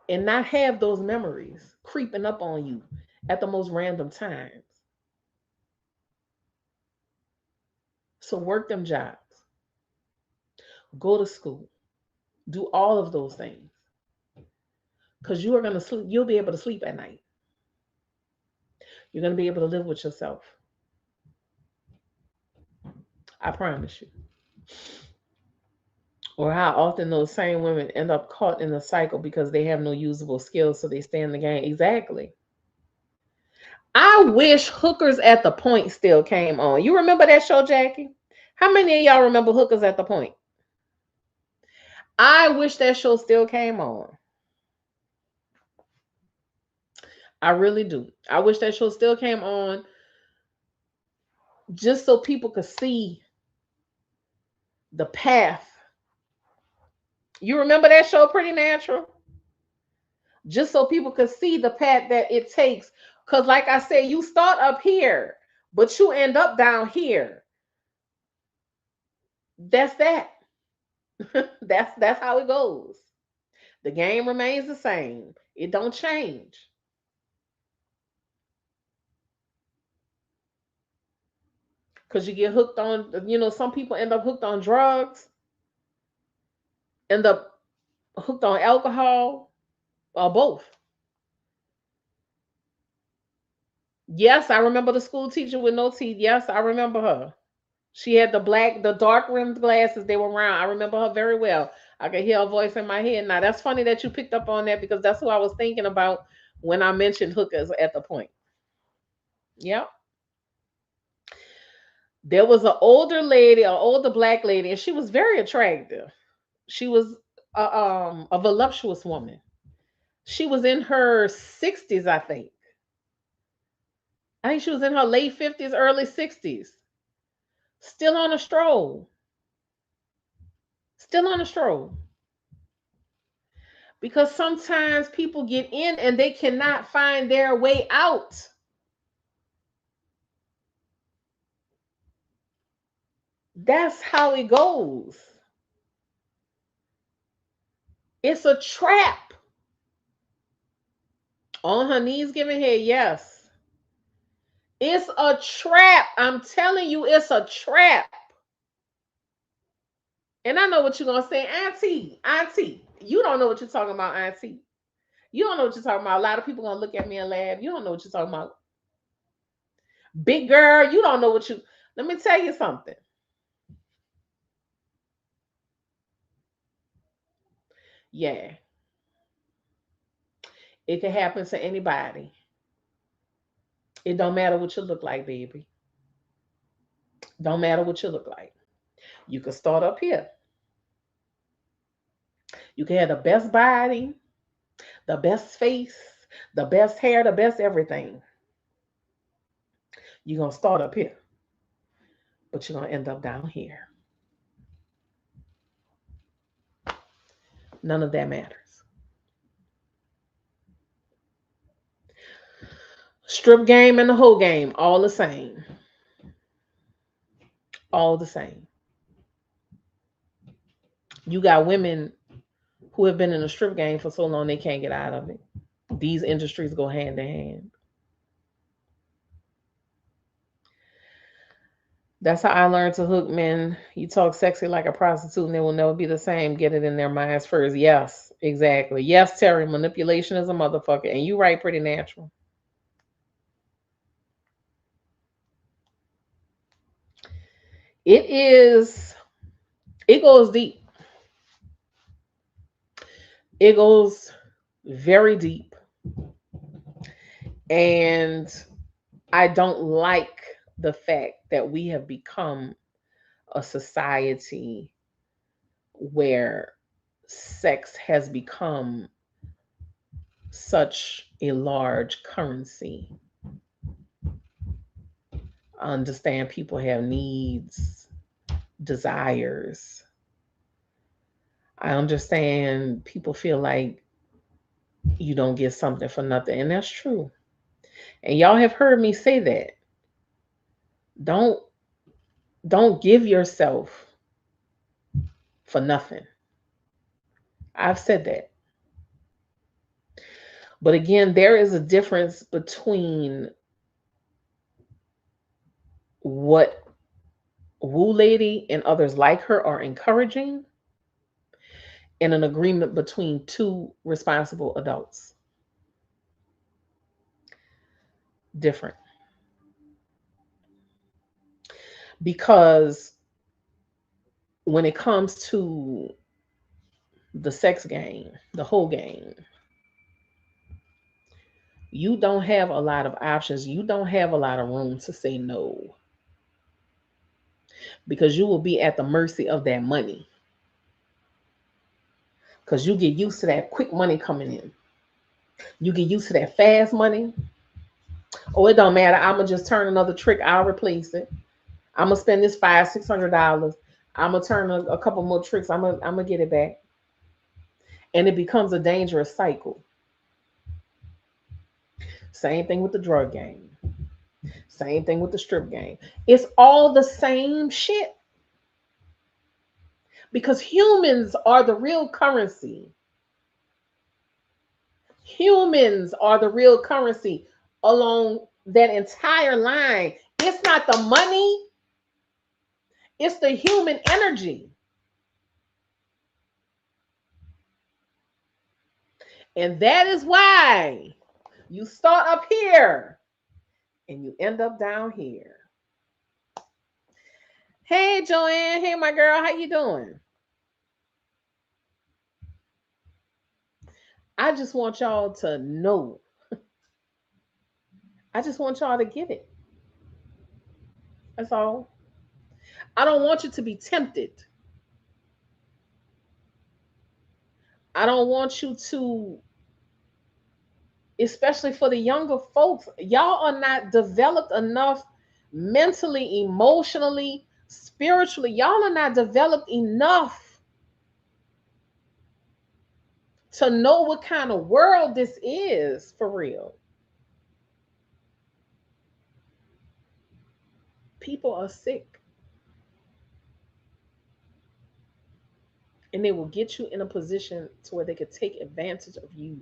and not have those memories creeping up on you at the most random times. So work them jobs, go to school, do all of those things because you are going to sleep. You'll be able to sleep at night. You're going to be able to live with yourself. I promise you. Or how often those same women end up caught in the cycle because they have no usable skills, so they stay in the game. Exactly. I wish Hookers at the Point still came on. You remember that show, Jackie? How many of y'all remember Hookers at the Point? I wish that show still came on. I really do. I wish that show still came on just so people could see the path. You remember that show, Pretty Natural? Just so people could see the path that it takes. Because, like I said, you start up here, but you end up down here. That's that. That's how it goes. The game remains the same. It don't change. Because you get hooked on, some people end up hooked on drugs, end up hooked on alcohol, or both. Yes, I remember the school teacher with no teeth. Yes, I remember her. She had the dark rimmed glasses. They were round. I remember her very well. I could hear her voice in my head. Now that's funny that you picked up on that because that's who I was thinking about when I mentioned hookers at the point. Yep. There was an older lady, an older black lady, and she was very attractive. She was a voluptuous woman. She was in her 60s, I think. I think she was in her late 50s, early 60s. Still on a stroll. Still on a stroll. Because sometimes people get in and they cannot find their way out. That's how it goes. It's a trap. On her knees giving head, yes. It's a trap. I'm telling you, it's a trap. And I know what you're gonna say, Auntie, Auntie. You don't know what you're talking about, Auntie. You don't know what you're talking about. A lot of people gonna look at me and laugh. You don't know what you're talking about. Big girl, you don't know what you. Let me tell you something. Yeah, it can happen to anybody. It don't matter what you look like, baby. Don't matter what you look like. You can start up here. You can have the best body, the best face, the best hair, the best everything. You're gonna start up here, but you're gonna end up down here. None of that matters. Strip game and the whole game, all the same. All the same. You got women who have been in the strip game for so long they can't get out of it. These industries go hand in hand. That's how I learned to hook men. You talk sexy like a prostitute and they will never be the same. Get it in their minds first. Yes, exactly. Yes, Terry, manipulation is a motherfucker. And you right, pretty natural. It is, it goes deep. It goes very deep. And I don't like the fact that we have become a society where sex has become such a large currency. I understand people have needs, desires. I understand people feel like you don't get something for nothing, and that's true. And y'all have heard me say that. Don't don't give yourself for nothing. I've said that. But again, there is a difference between what Woo Lady and others like her are encouraging and an agreement between two responsible adults. Different. Because when it comes to the sex game, the whole game, you don't have a lot of options. You don't have a lot of room to say no because you will be at the mercy of that money because you get used to that quick money coming in. You get used to that fast money. Oh, it don't matter. I'm gonna just turn another trick. I'll replace it. I'm gonna spend this $500-600. I'm gonna turn a couple more tricks. I'm gonna get it back, and it becomes a dangerous cycle. Same thing with the drug game. Same thing with the strip game. It's all the same shit because humans are the real currency. Humans are the real currency along that entire line. It's not the money, it's the human energy. And that is why you start up here and you end up down here. Hey, Joanne. Hey, my girl. How you doing? I just want y'all to know. I just want y'all to get it. That's all. I don't want you to be tempted. I don't want you to, especially for the younger folks, y'all are not developed enough mentally, emotionally, spiritually. Y'all are not developed enough to know what kind of world this is for real. People are sick and they will get you in a position to where they could take advantage of you.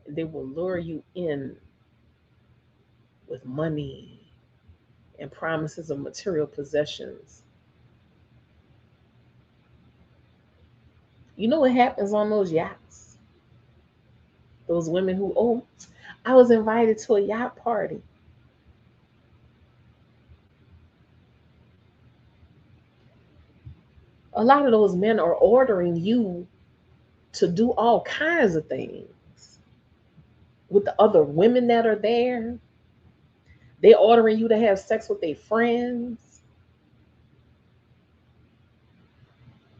They will lure you in with money and promises of material possessions. You know what happens on those yachts? Those women who, oh, I was invited to a yacht party. A lot of those men are ordering you to do all kinds of things with the other women that are there. They're ordering you to have sex with their friends,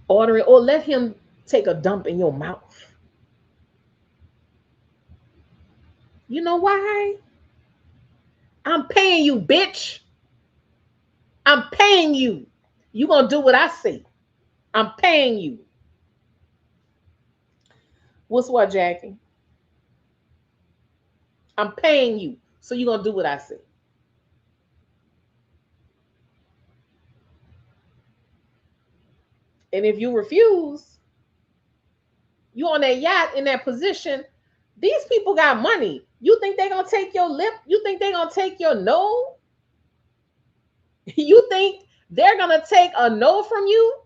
ordering, or let him take a dump in your mouth. You know why? I'm paying you, bitch. I'm paying you. You gonna do what I say. I'm paying you. What's what, Jackie? I'm paying you. So you gonna do what I say. And if you refuse, you on that yacht in that position. These people got money. You think they gonna take your lip? You think they gonna take your no? You think they're gonna take a no from you?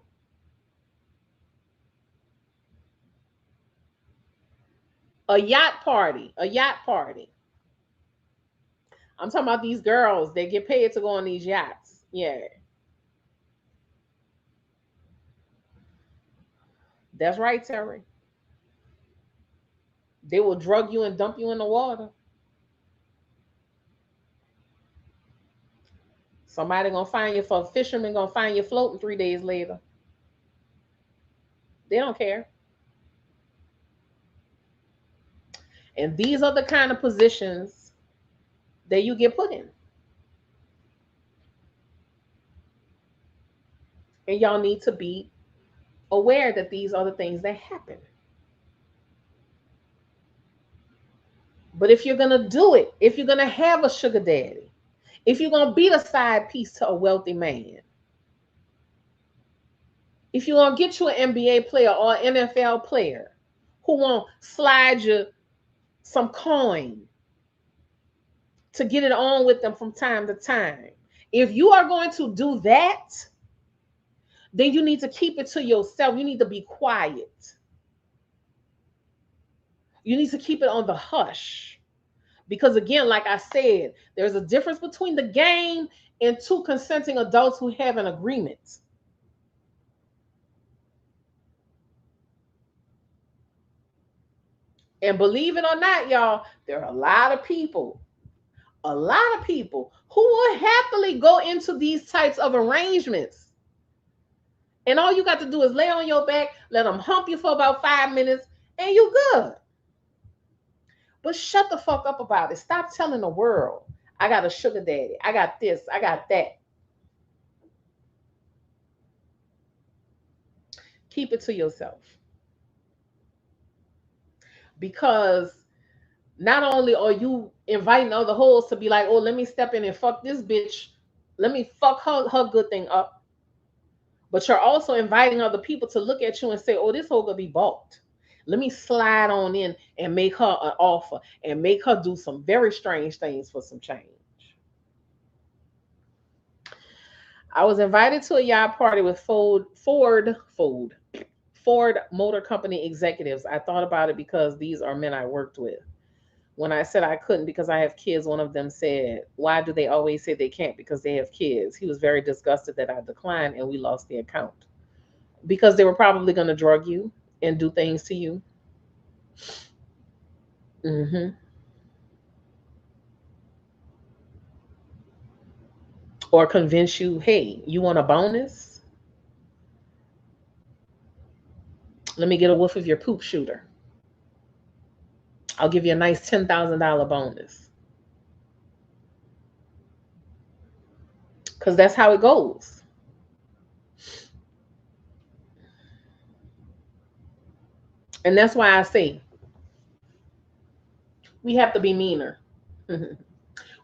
A yacht party. A yacht party. I'm talking about these girls that get paid to go on these yachts. Yeah, that's right, Terry. They will drug you and dump you in the water. Somebody gonna find you for a fisherman gonna find you floating 3 days later. They don't care. And these are the kind of positions that you get put in. And y'all need to be aware that these are the things that happen. But if you're gonna do it, if you're gonna have a sugar daddy, if you're gonna be the side piece to a wealthy man, if you're gonna get you an NBA player or an NFL player who won't slide you some coin to get it on with them from time to time, if you are going to do that, then you need to keep it to yourself. You need to be quiet. You need to keep it on the hush. Because again, like I said, there's a difference between the game and two consenting adults who have an agreement. And believe it or not, y'all, there are a lot of people who will happily go into these types of arrangements. And all you got to do is lay on your back, let them hump you for about 5 minutes, and you good. But shut the fuck up about it. Stop telling the world, I got a sugar daddy. I got this. I got that. Keep it to yourself. Because not only are you inviting other hoes to be like, oh, let me step in and fuck this bitch. Let me fuck her good thing up. But you're also inviting other people to look at you and say, oh, this hoe gonna be bought. Let me slide on in and make her an offer and make her do some very strange things for some change. I was invited to a yacht party with Ford Motor Company executives. I thought about it because these are men I worked with. When I said I couldn't because I have kids, one of them said, "Why do they always say they can't because they have kids?" He was very disgusted that I declined, and we lost the account because they were probably going to drug you and do things to you. Hmm. Or convince you, hey, you want a bonus? Let me get a whiff of your poop shooter. I'll give you a nice $10,000 bonus. Because that's how it goes. And that's why I say we have to be meaner.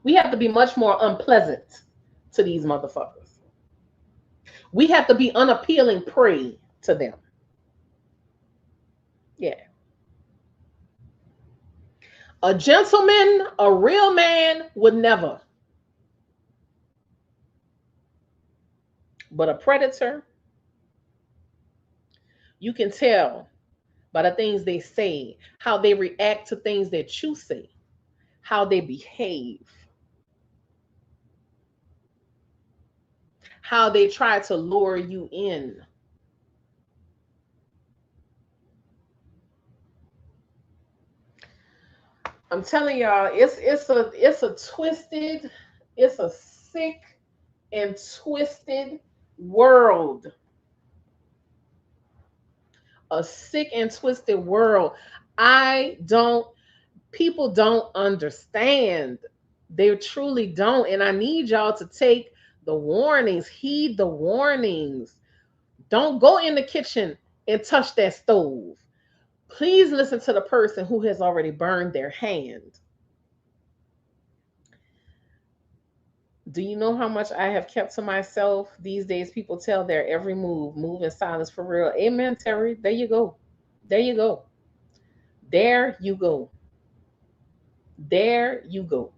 We have to be much more unpleasant to these motherfuckers. We have to be unappealing prey to them. Yeah. A gentleman, a real man would never. But a predator, you can tell by the things they say, how they react to things that you say, how they behave, how they try to lure you in. I'm telling y'all, it's a twisted, it's a sick and twisted world. A sick and twisted world. I don't People don't understand. They truly don't. And I need y'all to take the warnings, heed the warnings. Don't go in the kitchen and touch that stove. Please listen to the person who has already burned their hand. Do you know how much I have kept to myself? These days, people tell their every move in silence for real. Amen, Terry. There you go. There you go. There you go. There you go.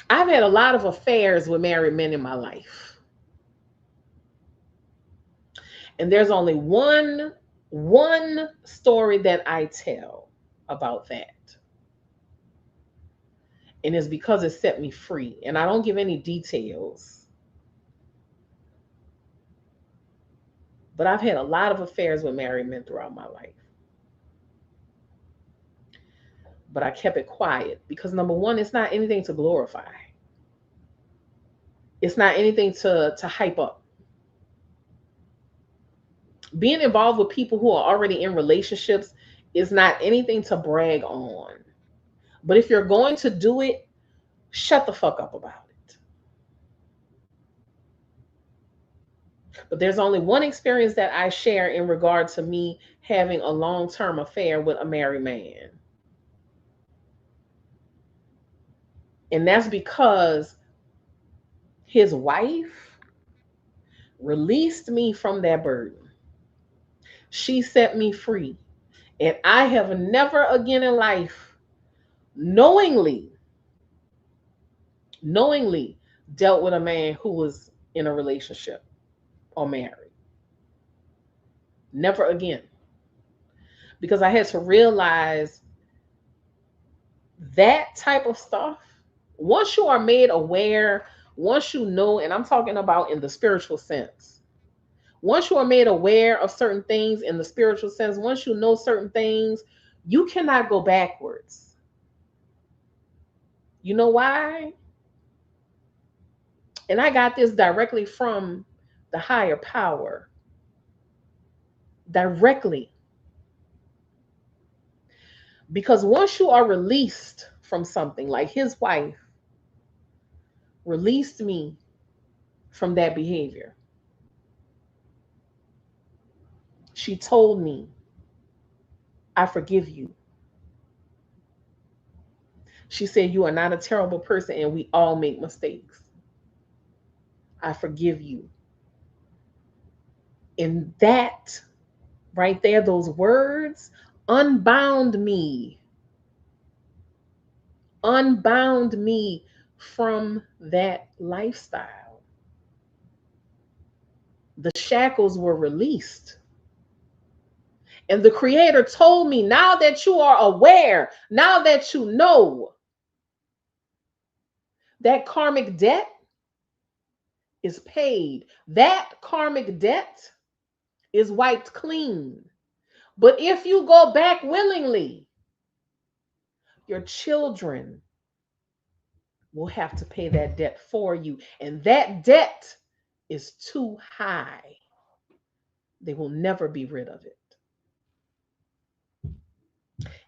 I've had a lot of affairs with married men in my life. And there's only one story that I tell about that. And it's because it set me free. And I don't give any details. But I've had a lot of affairs with married men throughout my life. But I kept it quiet because number one, it's not anything to glorify. It's not anything to hype up. Being involved with people who are already in relationships is not anything to brag on. But if you're going to do it, shut the fuck up about it. But there's only one experience that I share in regard to me having a long-term affair with a married man. And that's because his wife released me from that burden. She set me free. And I have never again in life knowingly, knowingly dealt with a man who was in a relationship or married. Never again. Because I had to realize that type of stuff, once you are made aware, once you know, and I'm talking about in the spiritual sense, once you are made aware of certain things in the spiritual sense, once you know certain things, you cannot go backwards. You know why? And I got this directly from the higher power. Directly. Because once you are released from something, like his wife released me from that behavior, she told me, I forgive you. She said, you are not a terrible person and we all make mistakes. I forgive you. And that right there, those words unbound me, unbound me from that lifestyle. The shackles were released. And the Creator told me, now that you are aware, now that you know, that karmic debt is paid. That karmic debt is wiped clean. But if you go back willingly, your children will have to pay that debt for you. And that debt is too high. They will never be rid of it.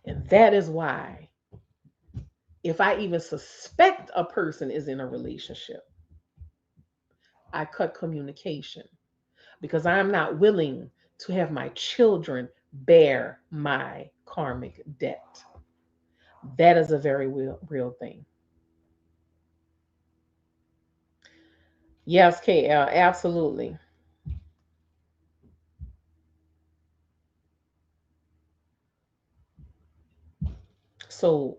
And that is why, if I even suspect a person is in a relationship, I cut communication because I'm not willing to have my children bear my karmic debt. That is a very real thing. Yes, KL, absolutely. So,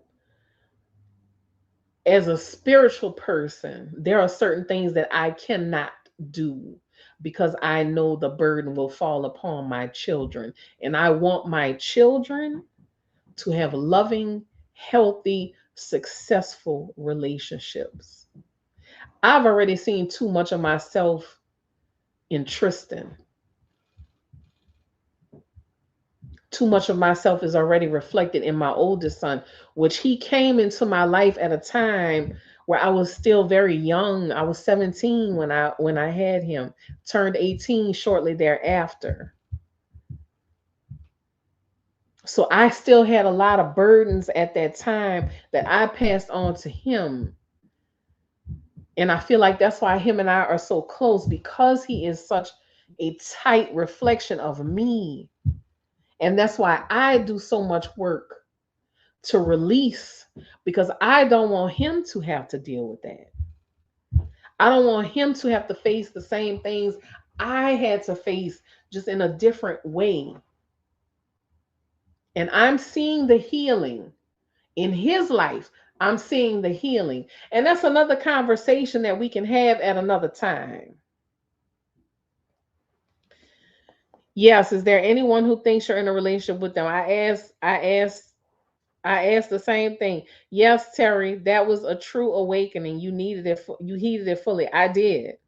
as a spiritual person, there are certain things that I cannot do because I know the burden will fall upon my children. And I want my children to have loving, healthy, successful relationships. I've already seen too much of myself in Tristan. Too much of myself is already reflected in my oldest son, which he came into my life at a time where I was still very young. I was 17 when I had him, turned 18 shortly thereafter. So I still had a lot of burdens at that time that I passed on to him. And I feel like that's why him and I are so close, because he is such a tight reflection of me. And that's why I do so much work to release, because I don't want him to have to deal with that. I don't want him to have to face the same things I had to face, just in a different way. And I'm seeing the healing in his life. I'm seeing the healing. And that's another conversation that we can have at another time. Yes, is there anyone who thinks you're in a relationship with them? I asked the same thing. Yes, Terry, that was a true awakening. You needed it. You heeded it fully. I did.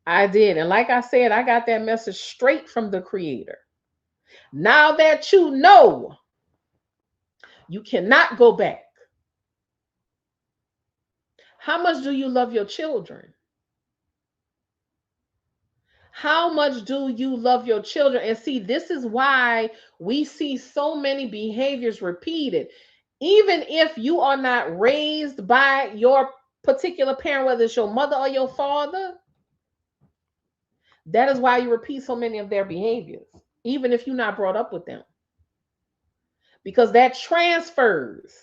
I did. And like I said, I got that message straight from the Creator. Now that you know, you cannot go back. How much do you love your children? How much do you love your children? And see, this is why we see so many behaviors repeated. Even if you are not raised by your particular parent, whether it's your mother or your father, that is why you repeat so many of their behaviors, even if you're not brought up with them, because that transfers.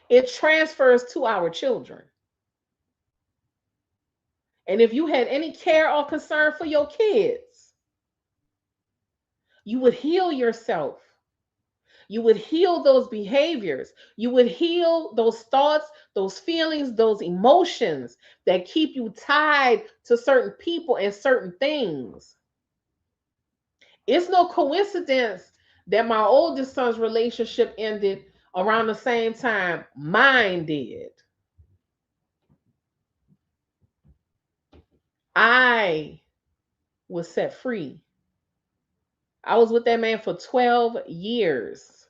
It transfers to our children. And if you had any care or concern for your kids, you would heal yourself. You would heal those behaviors. You would heal those thoughts, those feelings, those emotions that keep you tied to certain people and certain things. It's no coincidence that my oldest son's relationship ended around the same time mine did. I was set free. I was with that man for 12 years.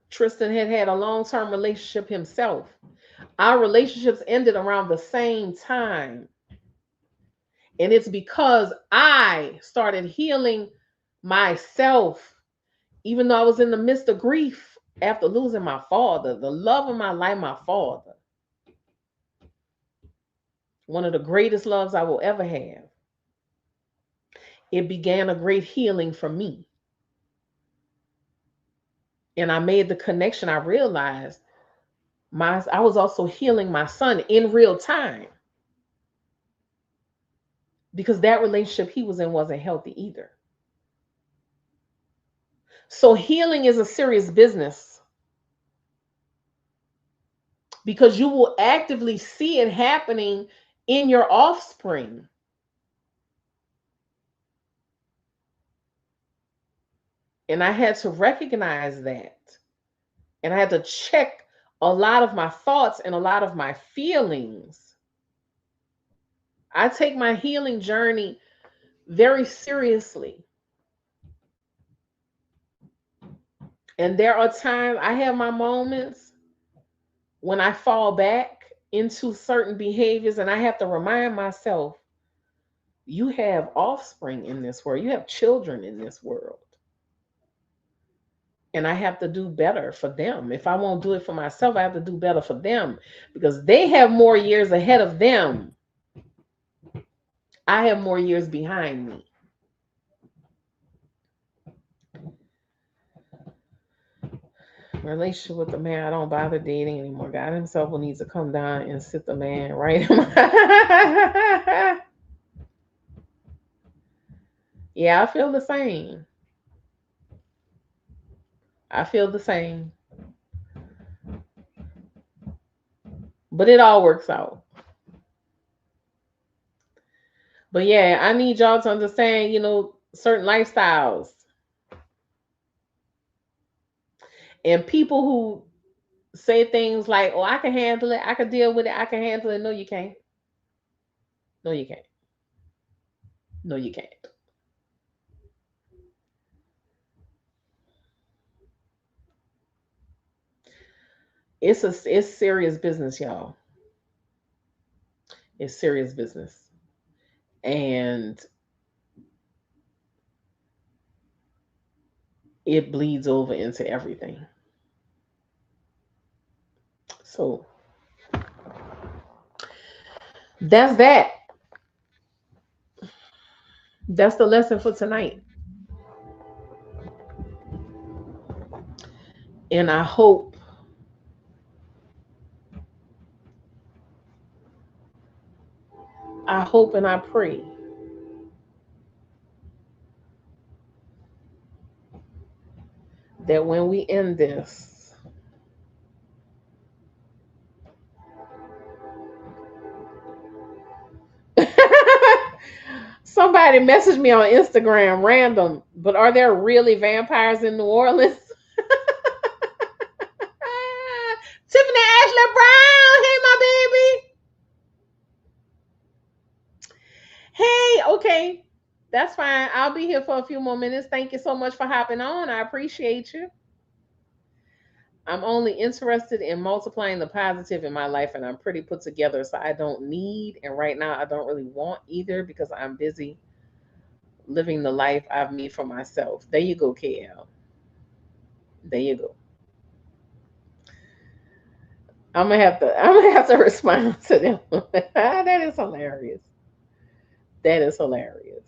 Tristan had had a long-term relationship himself. Our relationships ended around the same time. And it's because I started healing myself, even though I was in the midst of grief after losing my father, the love of my life, my father. One of the greatest loves I will ever have. It began a great healing for me. And I made the connection. I realized I was also healing my son in real time, because that relationship he was in wasn't healthy either. So healing is a serious business, because you will actively see it happening in your offspring. And I had to recognize that. And I had to check a lot of my thoughts and a lot of my feelings. I take my healing journey very seriously. And there are times I have my moments when I fall back into certain behaviors, and I have to remind myself, you have offspring in this world, you have children in this world. And I have to do better for them. If I won't do it for myself, I have to do better for them because they have more years ahead of them. I have more years behind me. Relationship with the man I don't bother dating anymore. God himself will need to come down and sit the man right. Yeah, I feel the same. I feel the same. But it all works out. But yeah, I need y'all to understand, certain lifestyles. And people who say things like, "Oh, I can handle it. I can deal with it. I can handle it." No, you can't. No, you can't. No, you can't. It's serious business, y'all. It's serious business. And it bleeds over into everything. So that's that. That's the lesson for tonight. And I hope and I pray that when we end this, somebody messaged me on Instagram random, but are there really vampires in New Orleans? Tiffany Ashley Brown, hey my baby. Hey, okay. That's fine. I'll be here for a few more minutes. Thank you so much for hopping on. I appreciate you. I'm only interested in multiplying the positive in my life, and I'm pretty put together, so I don't need, and right now I don't really want either because I'm busy living the life I've made for myself. There you go, KL. There you go. I'm gonna have to respond to them. That is hilarious. That is hilarious.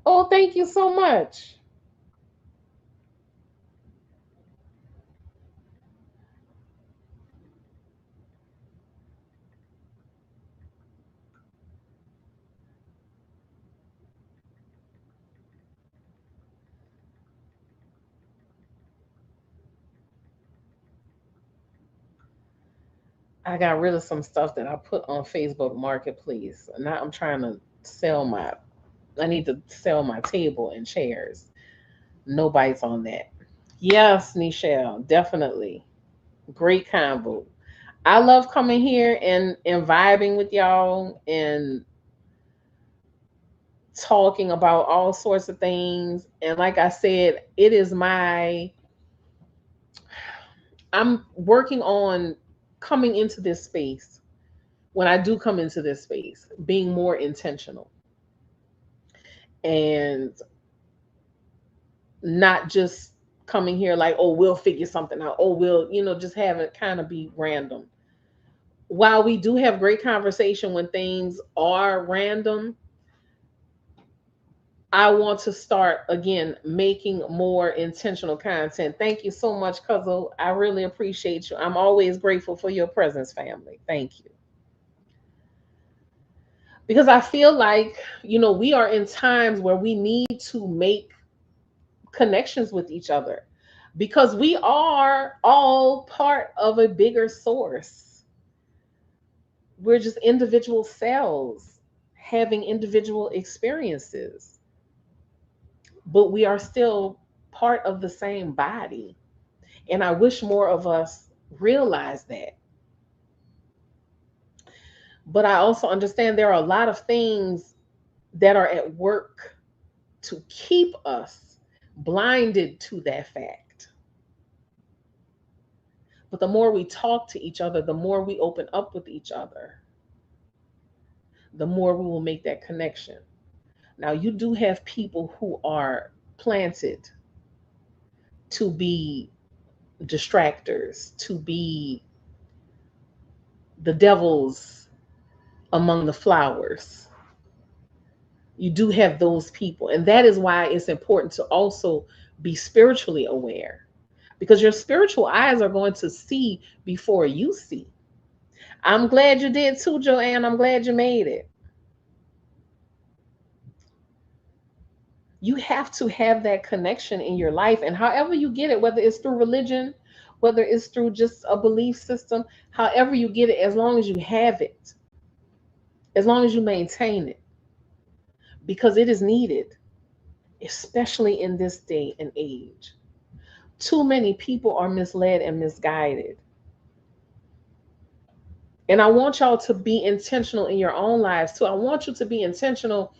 Oh, thank you so much. I got rid of some stuff that I put on Facebook Marketplace. Now I'm trying to sell my I need to sell my table and chairs. No bites on that. Yes, Nichelle, definitely. Great combo. I love coming here and vibing with y'all and talking about all sorts of things. And like I said, I'm working on coming into this space. When I do come into this space, being more intentional and not just coming here like, oh, we'll figure something out. Oh, we'll, just have it kind of be random. While we do have great conversation when things are random, I want to start again making more intentional content. Thank you so much, Cuzzle. I really appreciate you. I'm always grateful for your presence, family. Thank you. Because I feel like, we are in times where we need to make connections with each other, because we are all part of a bigger source. We're just individual cells having individual experiences, but we are still part of the same body. And I wish more of us realize that. But I also understand there are a lot of things that are at work to keep us blinded to that fact. But the more we talk to each other, the more we open up with each other, the more we will make that connection. Now, you do have people who are planted to be distractors, to be the devils among the flowers. You do have those people. And that is why it's important to also be spiritually aware, because your spiritual eyes are going to see before you see. I'm glad you did too, Joanne. I'm glad you made it. You have to have that connection in your life. And however you get it, whether it's through religion, whether it's through just a belief system, however you get it, as long as you have it, as long as you maintain it, because it is needed, especially in this day and age. Too many people are misled and misguided. And I want y'all to be intentional in your own lives too. I want you to be intentional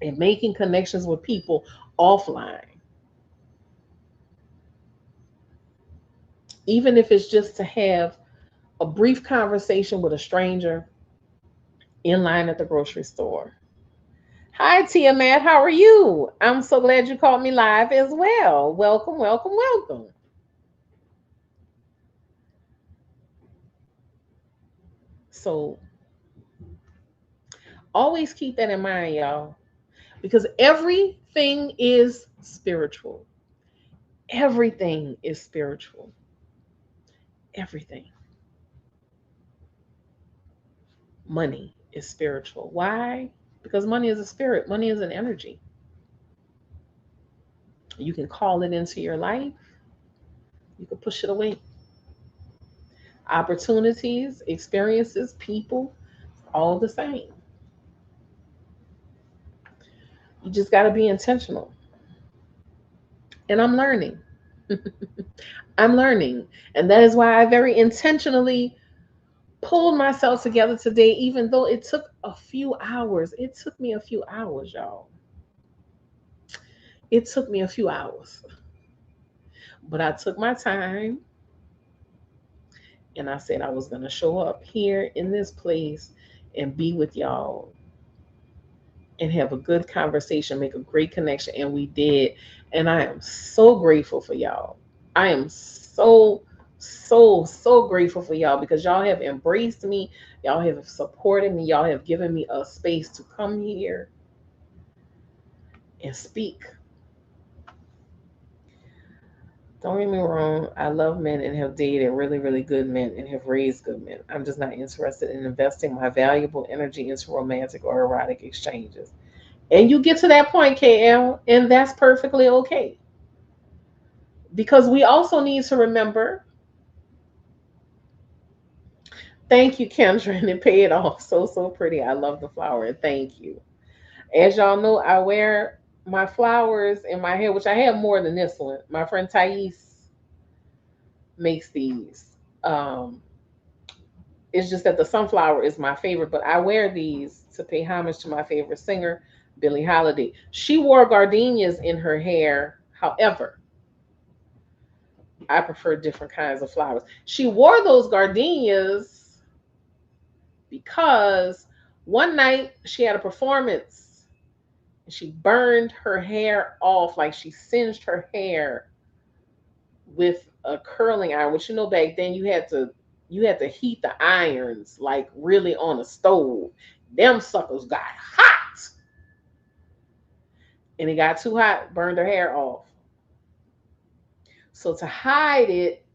in making connections with people offline, even if it's just to have a brief conversation with a stranger in line at the grocery store. Hi, Tia Matt. How are you? I'm so glad you called me live as well. Welcome, welcome, welcome. So always keep that in mind, y'all, because everything is spiritual. Everything is spiritual. Everything. Money is spiritual. Why? Because money is a spirit, money is an energy. You can call it into your life, you can push it away. Opportunities, experiences, people, all the same. You just got to be intentional. And I'm learning. I'm learning. And that is why I very intentionally pulled myself together today, even though it took a few hours. It took me a few hours, y'all. It took me a few hours. But I took my time and I said I was going to show up here in this place and be with y'all and have a good conversation, make a great connection. And we did. And I am so grateful for y'all. I am so grateful for y'all, because y'all have embraced me. Y'all have supported me. Y'all have given me a space to come here and speak. Don't get me wrong. I love men and have dated really good men and have raised good men. I'm just not interested in investing my valuable energy into romantic or erotic exchanges. And you get to that point, KL, and that's perfectly okay. Because we also need to remember, thank you, Kendra, and it paid off so pretty. I love the flower, and thank you. As y'all know, I wear my flowers in my hair, which I have more than this one. My friend Thais makes these. It's just that the sunflower is my favorite, but I wear these to pay homage to my favorite singer, Billie Holiday. She wore gardenias in her hair. However, I prefer different kinds of flowers. She wore those gardenias because one night she had a performance and she burned her hair off, like she singed her hair with a curling iron, which, back then you had to heat the irons like really on a stove. Them suckers got hot, and it got too hot, burned her hair off. So to hide it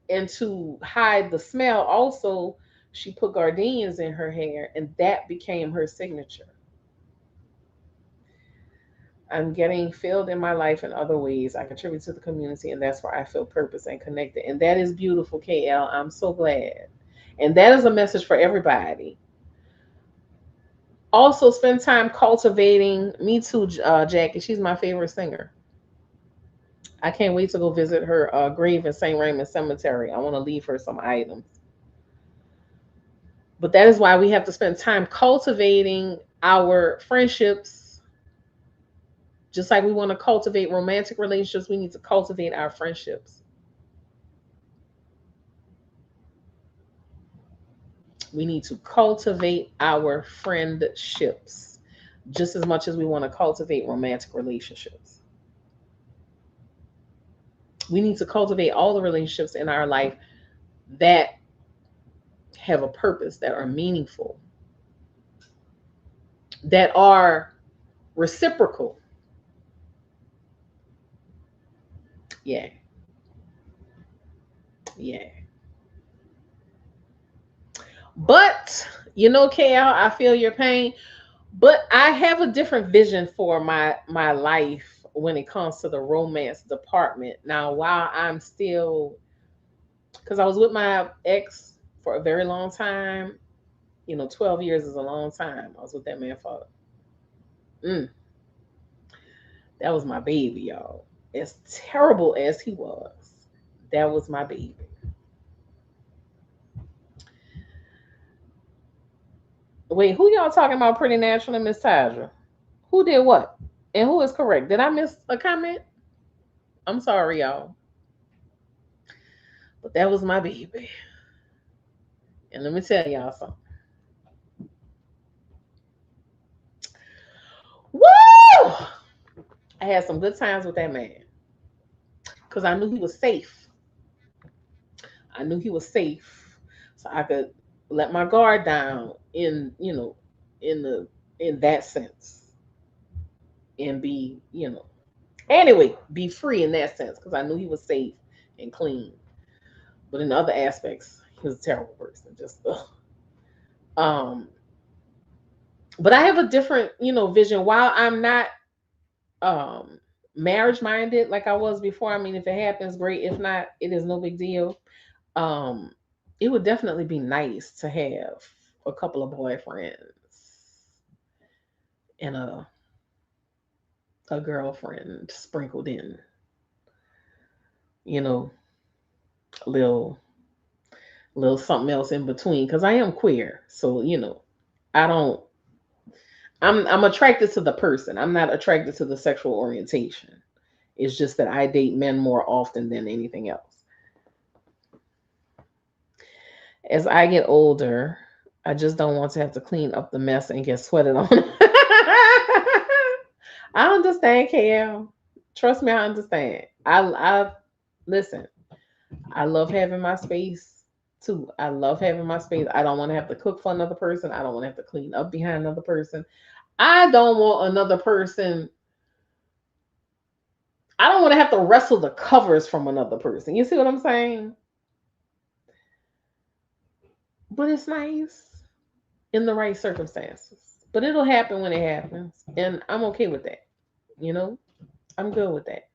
and to hide the smell, also she put gardenias in her hair, and that became her signature. I'm getting filled in my life in other ways. I contribute to the community, and that's where I feel purpose and connected. And that is beautiful, KL. I'm so glad. And that is a message for everybody. Also, spend time cultivating. Me too, Jackie. She's my favorite singer. I can't wait to go visit her grave in St. Raymond Cemetery. I want to leave her some items. But that is why we have to spend time cultivating our friendships. Just like we want to cultivate romantic relationships, we need to cultivate our friendships. We need to cultivate our friendships just as much as we want to cultivate romantic relationships. We need to cultivate all the relationships in our life that have a purpose, that are meaningful, that are reciprocal. Yeah, yeah. But KL, I feel your pain. But I have a different vision for my life when it comes to the romance department. Now, while I'm still, because I was with my ex for a very long time. 12 years is a long time. I was with that man for, mm, that was my baby, y'all. As terrible as he was, that was my baby. Wait, who y'all talking about? Pretty Natural and Miss Taja? Who did what? And who is correct? Did I miss a comment? I'm sorry, y'all. But that was my baby. And let me tell y'all something. Woo! I had some good times with that man because I knew he was safe. I knew he was safe, so I could let my guard down in the in that sense, and be free in that sense because I knew he was safe and clean. But in other aspects, he was a terrible person. Just ugh. um, but I have a different vision. While I'm not um marriage minded like I was before. I mean, if it happens, great. If not, it is no big deal. Um, it would definitely be nice to have a couple of boyfriends and a girlfriend sprinkled in, you know, a little something else in between. Because I am queer, so I don't. I'm attracted to the person. I'm not attracted to the sexual orientation. It's just that I date men more often than anything else. As I get older, I just don't want to have to clean up the mess and get sweated on. I understand, KL. Trust me, I understand. I listen. I love having my space too. I love having my space. I don't want to have to cook for another person. I don't want to have to clean up behind another person. I don't want another person. I don't want to have to wrestle the covers from another person. You see what I'm saying? But it's nice in the right circumstances. But it'll happen when it happens. And I'm okay with that. You know, I'm good with that.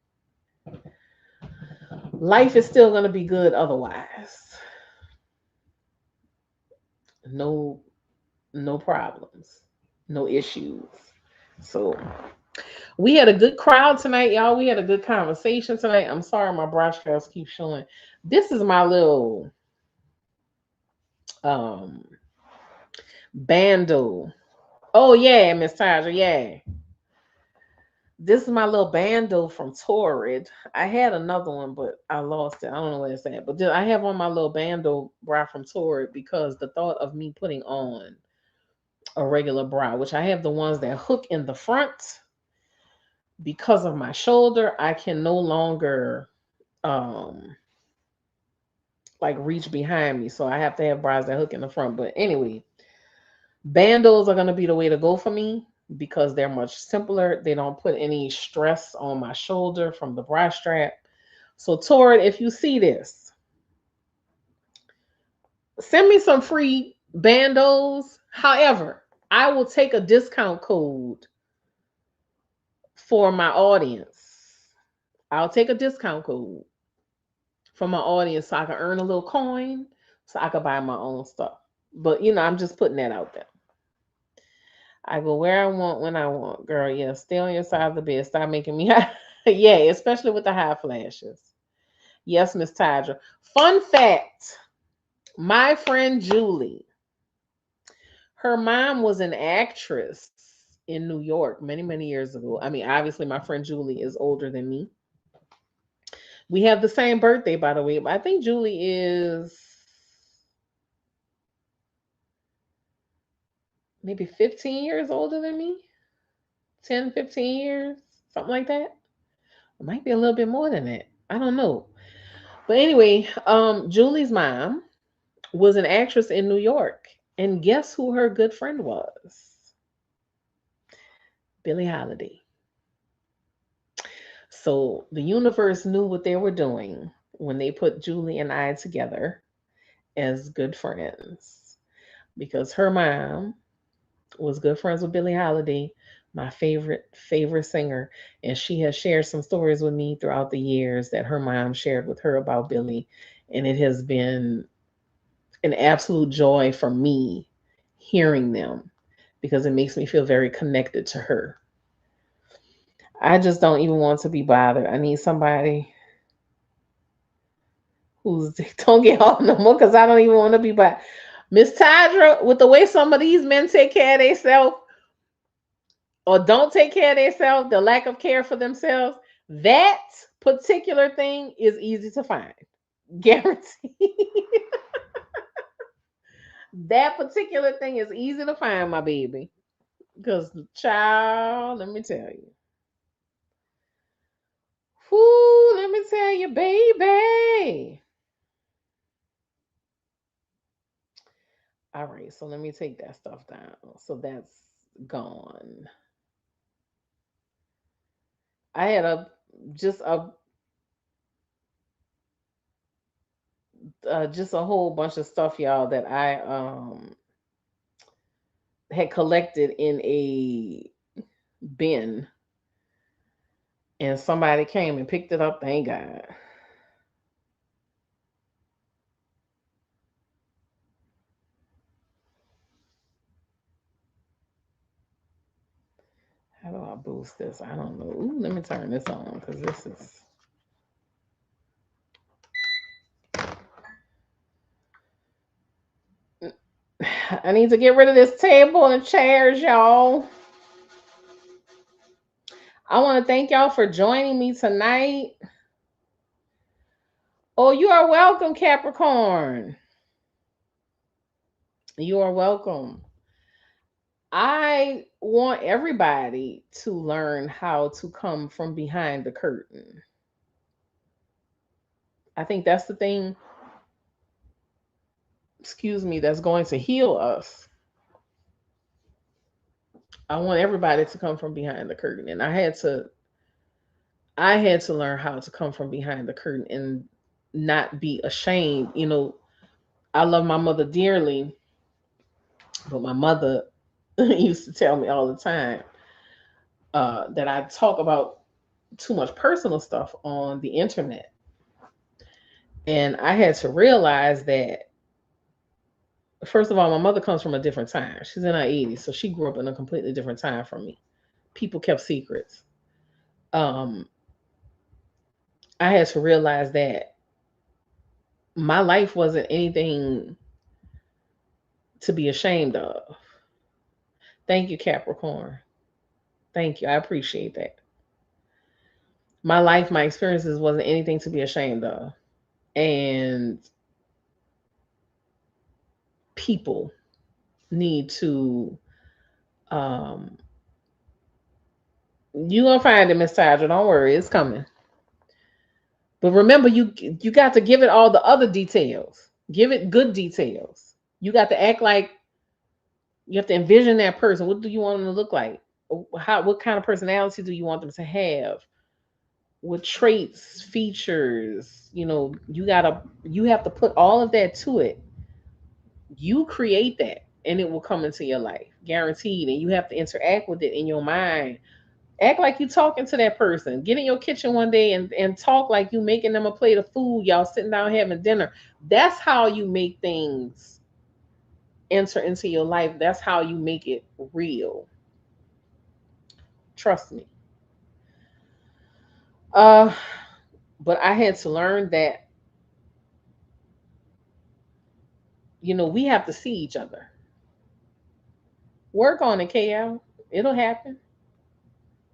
Life is still going to be good otherwise. No, no problems, no issues. So we had a good crowd tonight, y'all. We had a good conversation tonight. I'm sorry my brush girls keep showing. This is my little um bando. Oh yeah, Miss Taja, yeah. This is my little bando from Torrid. I had another one, but I lost it. I don't know where it's at. But I have on my little bando bra from Torrid because the thought of me putting on a regular bra, which I have the ones that hook in the front because of my shoulder, I can no longer um like reach behind me. So I have to have bras that hook in the front. But anyway, bandos are gonna be the way to go for me because they're much simpler. They don't put any stress on my shoulder from the bra strap. So Torrid, if you see this, send me some free bandos. However, I will take a discount code for my audience. I'll take a discount code for my audience so I can earn a little coin so I can buy my own stuff. But I'm just putting that out there. I go where I want when I want, girl. Yeah, stay on your side of the bed. Stop making me high. Yeah, especially with the high flashes. Yes, Miss Tydra. Fun fact: my friend Julie, her mom was an actress in New York many, many years ago. I mean, obviously, my friend Julie is older than me. We have the same birthday, by the way. But I think Julie is maybe 15 years older than me. 10, 15 years, something like that. It might be a little bit more than that. I don't know. But anyway, Julie's mom was an actress in New York. And guess who her good friend was? Billie Holiday. So the universe knew what they were doing when they put Julie and I together as good friends. Because her mom was good friends with Billie Holiday, my favorite singer, and she has shared some stories with me throughout the years that her mom shared with her about Billie, and it has been an absolute joy for me hearing them because it makes me feel very connected to her. I just don't even want to be bothered. I need somebody who's don't get off no more because I don't even want to be bothered. Miss Tydra, with the way some of these men take care of themselves, or don't take care of themselves, the lack of care for themselves, that particular thing is easy to find. Guaranteed. That particular thing is easy to find, my baby. Because, child, let me tell you. Whoo, let me tell you, baby. All right, so let me take that stuff down. So that's gone. I had just a just a whole bunch of stuff, y'all, that I had collected in a bin, and somebody came and picked it up. Thank God. How do I boost this? I don't know. Ooh, let me turn this on because this is. I need to get rid of this table and chairs, y'all. I want to thank y'all for joining me tonight. Oh, you are welcome, Capricorn. You are welcome. I want everybody to learn how to come from behind the curtain. I think that's the thing, excuse me, that's going to heal us. I want everybody to come from behind the curtain. And I had to learn how to come from behind the curtain and not be ashamed. I love my mother dearly, but my mother used to tell me all the time that I talk about too much personal stuff on the internet. And I had to realize that, first of all, my mother comes from a different time. She's in her 80s, so she grew up in a completely different time from me. People kept secrets. Um, I had to realize that my life wasn't anything to be ashamed of. Thank you, Capricorn. Thank you. I appreciate that. My life, my experiences wasn't anything to be ashamed of. And people need to um you gonna find it, Miss Tydra. Don't worry, it's coming. But remember, you got to give it all the other details. Give it good details. You got to act like you have to envision that person. What do you want them to look like? What kind of personality do you want them to have? What traits, features, you have to put all of that to it. You create that and it will come into your life. Guaranteed. And you have to interact with it in your mind Act like you talking to that person. Get in your kitchen one day and talk like you making them a plate of food. Y'all sitting down having dinner. That's how you make things enter into your life. That's how you make it real. Trust me. Uh, but I had to learn that, we have to see each other. Work on it, KL. It'll happen.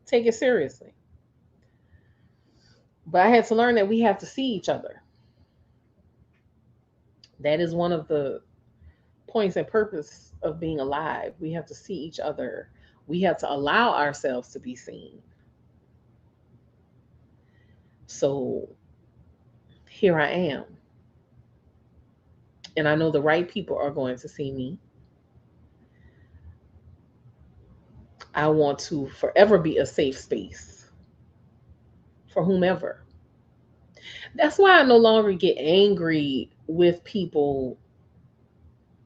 Take it seriously. But I had to learn that we have to see each other. That is one of the points and purpose of being alive. We have to see each other. We have to allow ourselves to be seen. So here I am. And I know the right people are going to see me. I want to forever be a safe space for whomever. That's why I no longer get angry with people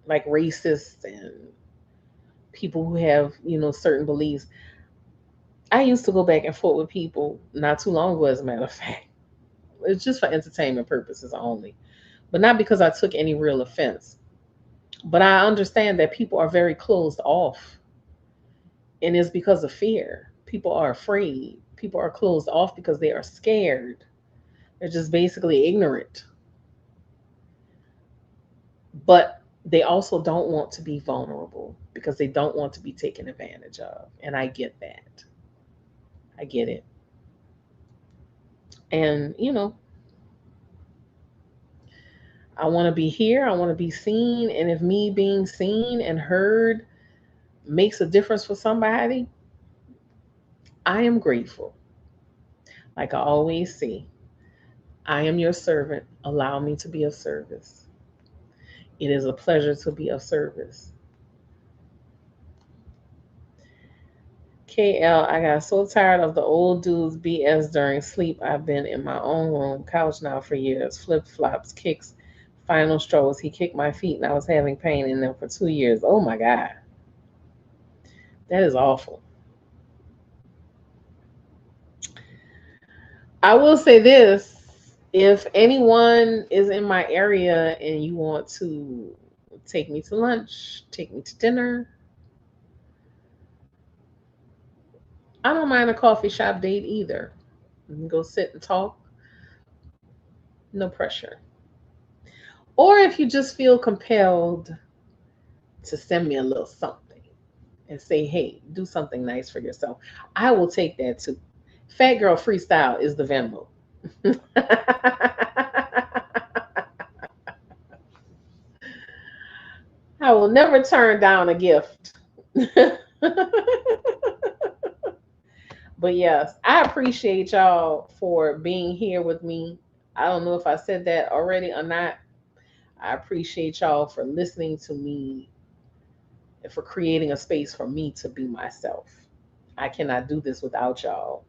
like racists and people who have, certain beliefs. I used to go back and forth with people not too long ago, as a matter of fact. It's just for entertainment purposes only, but not because I took any real offense. But I understand that people are very closed off, and it's because of fear. People are afraid. People are closed off because they are scared. They're just basically ignorant. But they also don't want to be vulnerable because they don't want to be taken advantage of. And I get that. I get it. And, I want to be here. I want to be seen. And if me being seen and heard makes a difference for somebody, I am grateful. Like I always say, I am your servant. Allow me to be of service. It is a pleasure to be of service. KL, I got so tired of the old dudes BS during sleep. I've been in my own room, couch now for years. Flip flops, kicks, final straws. He kicked my feet and I was having pain in them for 2 years. Oh my God. That is awful. I will say this. If anyone is in my area and you want to take me to lunch, take me to dinner, I don't mind a coffee shop date either. We can go sit and talk, no pressure. Or if you just feel compelled to send me a little something and say, hey, do something nice for yourself, I will take that too. Fat Girl Freestyle is the Venmo. I will never turn down a gift. But yes, I appreciate y'all for being here with me. I don't know if I said that already or not. I appreciate y'all for listening to me and for creating a space for me to be myself. I cannot do this without y'all.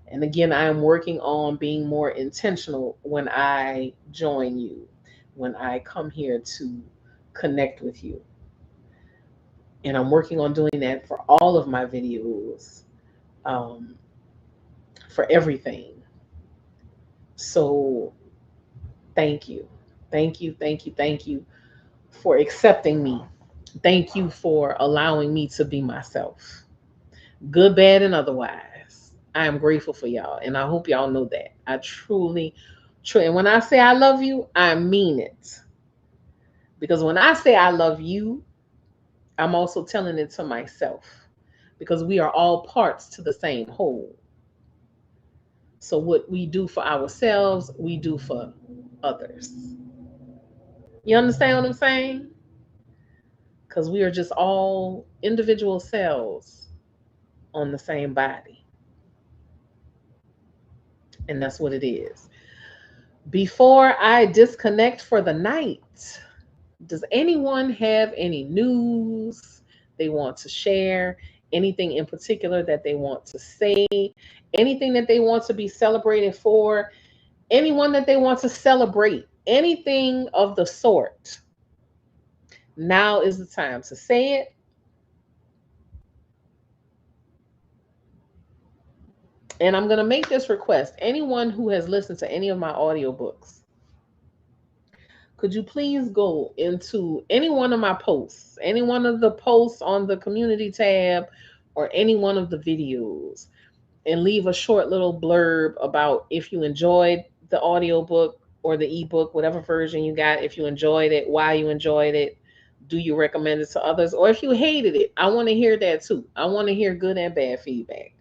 And again, I am working on being more intentional when I join you, when I come here to connect with you. And I'm working on doing that for all of my videos, um, for everything. So thank you. Thank you, thank you, thank you for accepting me. Thank you for allowing me to be myself, good, bad, and otherwise. I am grateful for y'all, and I hope y'all know that. I truly, truly, and when I say I love you, I mean it. Because when I say I love you, I'm also telling it to myself. Because we are all parts to the same whole. So what we do for ourselves, we do for others. You understand what I'm saying? Because we are just all individual cells on the same body. And that's what it is. Before I disconnect for the night, does anyone have any news they want to share? Anything in particular that they want to say? Anything that they want to be celebrated for? Anyone that they want to celebrate? Anything of the sort? Now is the time to say it. And I'm going to make this request. Anyone who has listened to any of my audiobooks, could you please go into any one of my posts, any one of the posts on the community tab, or any one of the videos, and leave a short little blurb about if you enjoyed the audiobook or the ebook, whatever version you got, if you enjoyed it, why you enjoyed it, do you recommend it to others, or if you hated it. I want to hear that too. I want to hear good and bad feedback.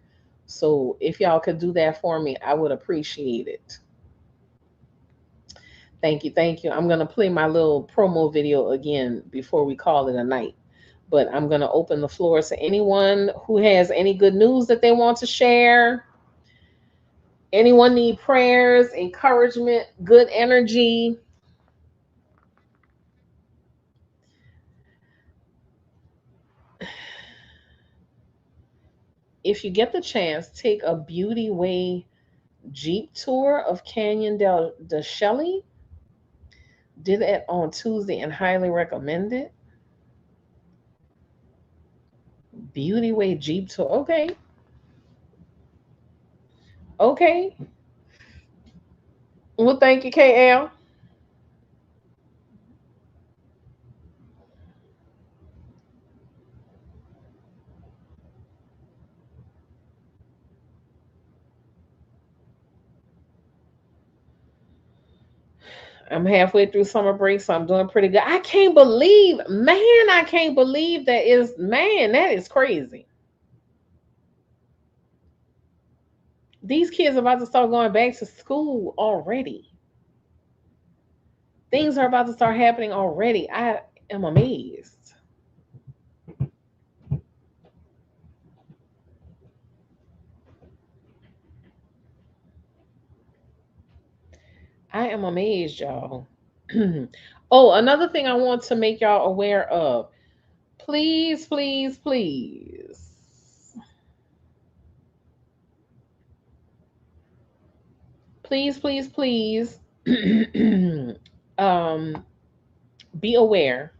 So if y'all could do that for me, I would appreciate it. Thank you, thank you. I'm gonna play my little promo video again before we call it a night. But I'm gonna open the floor to anyone who has any good news that they want to share. Anyone need prayers, encouragement, good energy? If you get the chance, take a Beauty Way Jeep tour of Canyon del Shelly. Did it on Tuesday and highly recommend it. Beauty Way Jeep tour. Okay. Okay. Well, thank you, KL. I'm halfway through summer break, so I'm doing pretty good. I can't believe, man, I can't believe that is crazy. These kids are about to start going back to school already. Things are about to start happening already. I am amazed. I am amazed, y'all. Oh, another thing I want to make y'all aware of. Please, please, please. Please, please, please. um, be aware.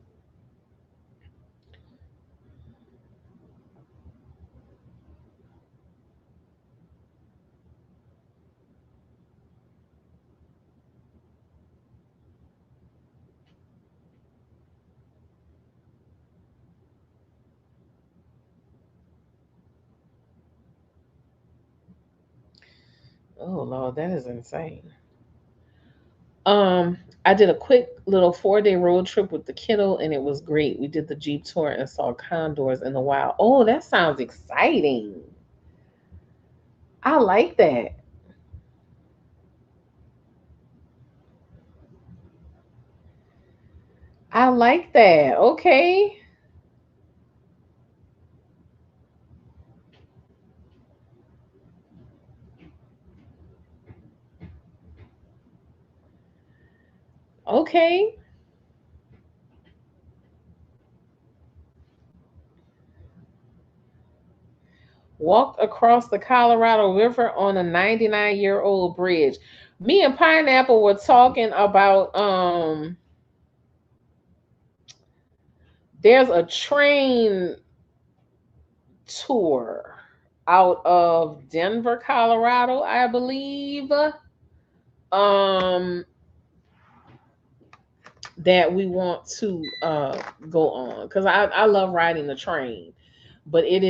Oh Lord, that is insane. I did a quick little 4-day road trip with the kiddo, and it was great. We did the Jeep tour and saw condors in the wild. Oh, that sounds exciting. I like that. I like that. Okay. Okay. Walked across the Colorado River on a 99-year-old bridge. Me and Pineapple were talking about there's a train tour out of Denver, Colorado, I believe. Um that we want to go on because I love riding the train, but it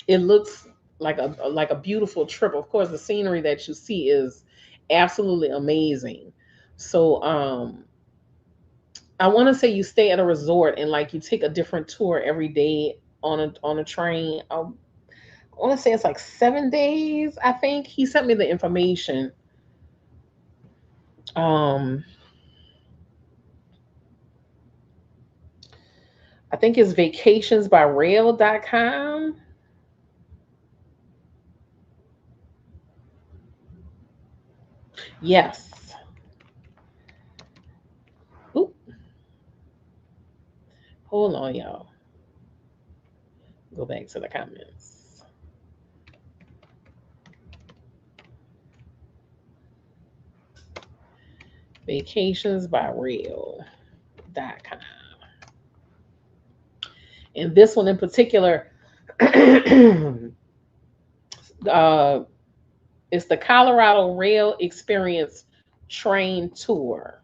looks like a beautiful trip. Of course, the scenery that you see is absolutely amazing. So I want to say you stay at a resort and like you take a different tour every day on a train. I want to say it's like 7 days. I think he sent me the information. Um, I think it's vacationsbyrail.com. Yes. Oop, hold on, y'all. Go back to the comments. Vacationsbyrail.com. And this one in particular, uh, it's the Colorado Rail Experience Train Tour.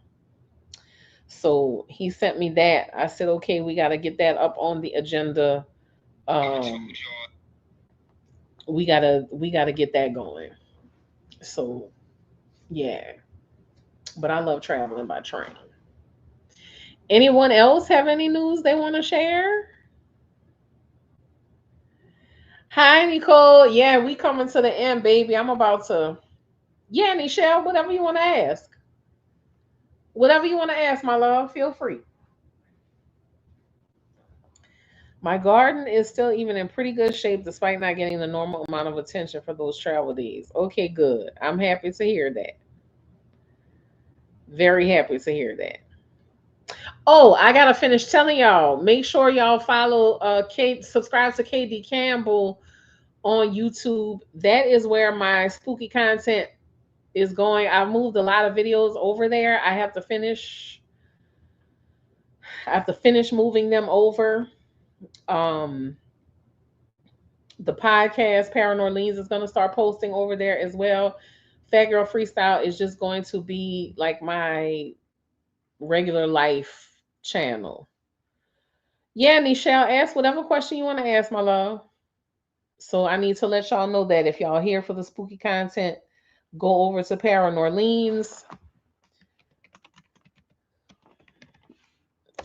So he sent me that. I said, okay, we got to get that up on the agenda. Um, we gotta get that going. So yeah, but I love traveling by train. Anyone else have any news they want to share? Hi, Nicole. Yeah, we coming to the end, baby. I'm about to. Yeah, Nichelle, whatever you want to ask. Whatever you want to ask, my love, feel free. My garden is still even in pretty good shape despite not getting the normal amount of attention for those travel days. Okay, good. I'm happy to hear that. Very happy to hear that. Oh, I gotta finish telling y'all. Make sure y'all follow Kate, subscribe to KD Campbell on YouTube. That is where my spooky content is going. I've moved a lot of videos over there. I have to finish moving them over. Um the podcast Paranorleans is gonna start posting over there as well. Fat Girl Freestyle is just going to be like my regular life channel. Yeah, Nichelle, ask whatever question you want to ask, my love. So I need to let y'all know that if y'all here for the spooky content, go over to Paranorleans,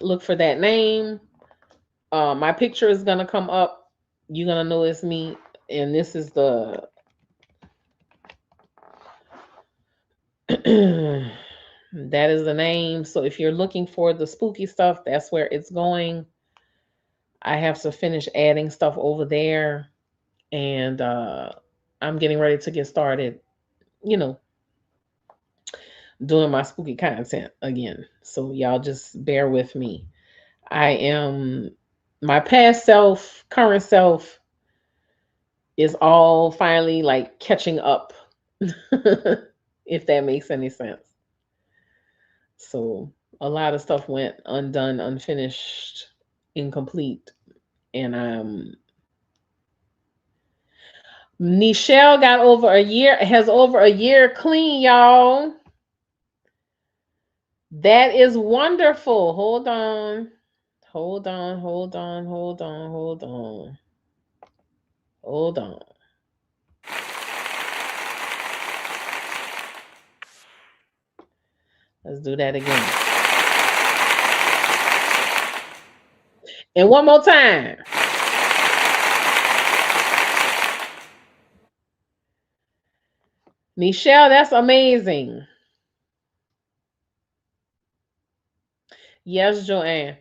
look for that name. My picture is gonna come up. You're gonna know it's me, and this is the that is the name. So if you're looking for the spooky stuff, that's where it's going. I have to finish adding stuff over there, and I'm getting ready to get started. You know, doing my spooky content again. So y'all just bear with me. I am my past self, current self is all finally like catching up. If that makes any sense. So a lot of stuff went undone, unfinished, incomplete. And Nichelle got over a year, has over a year clean, y'all. That is wonderful. Hold on. Hold on, hold on, hold on, hold on. Hold on. Let's do that again. And one more time. Nichelle, that's amazing. Yes, Joanne.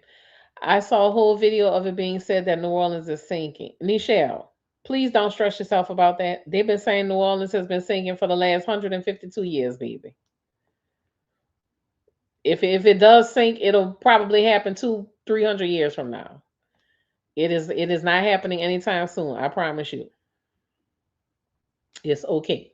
I saw a whole video of it being said that New Orleans is sinking. Nichelle, please don't stress yourself about that. They've been saying New Orleans has been sinking for the last 152 years, baby. If it does sink, it'll probably happen 300 years from now. It is not happening anytime soon. I promise you. It's okay.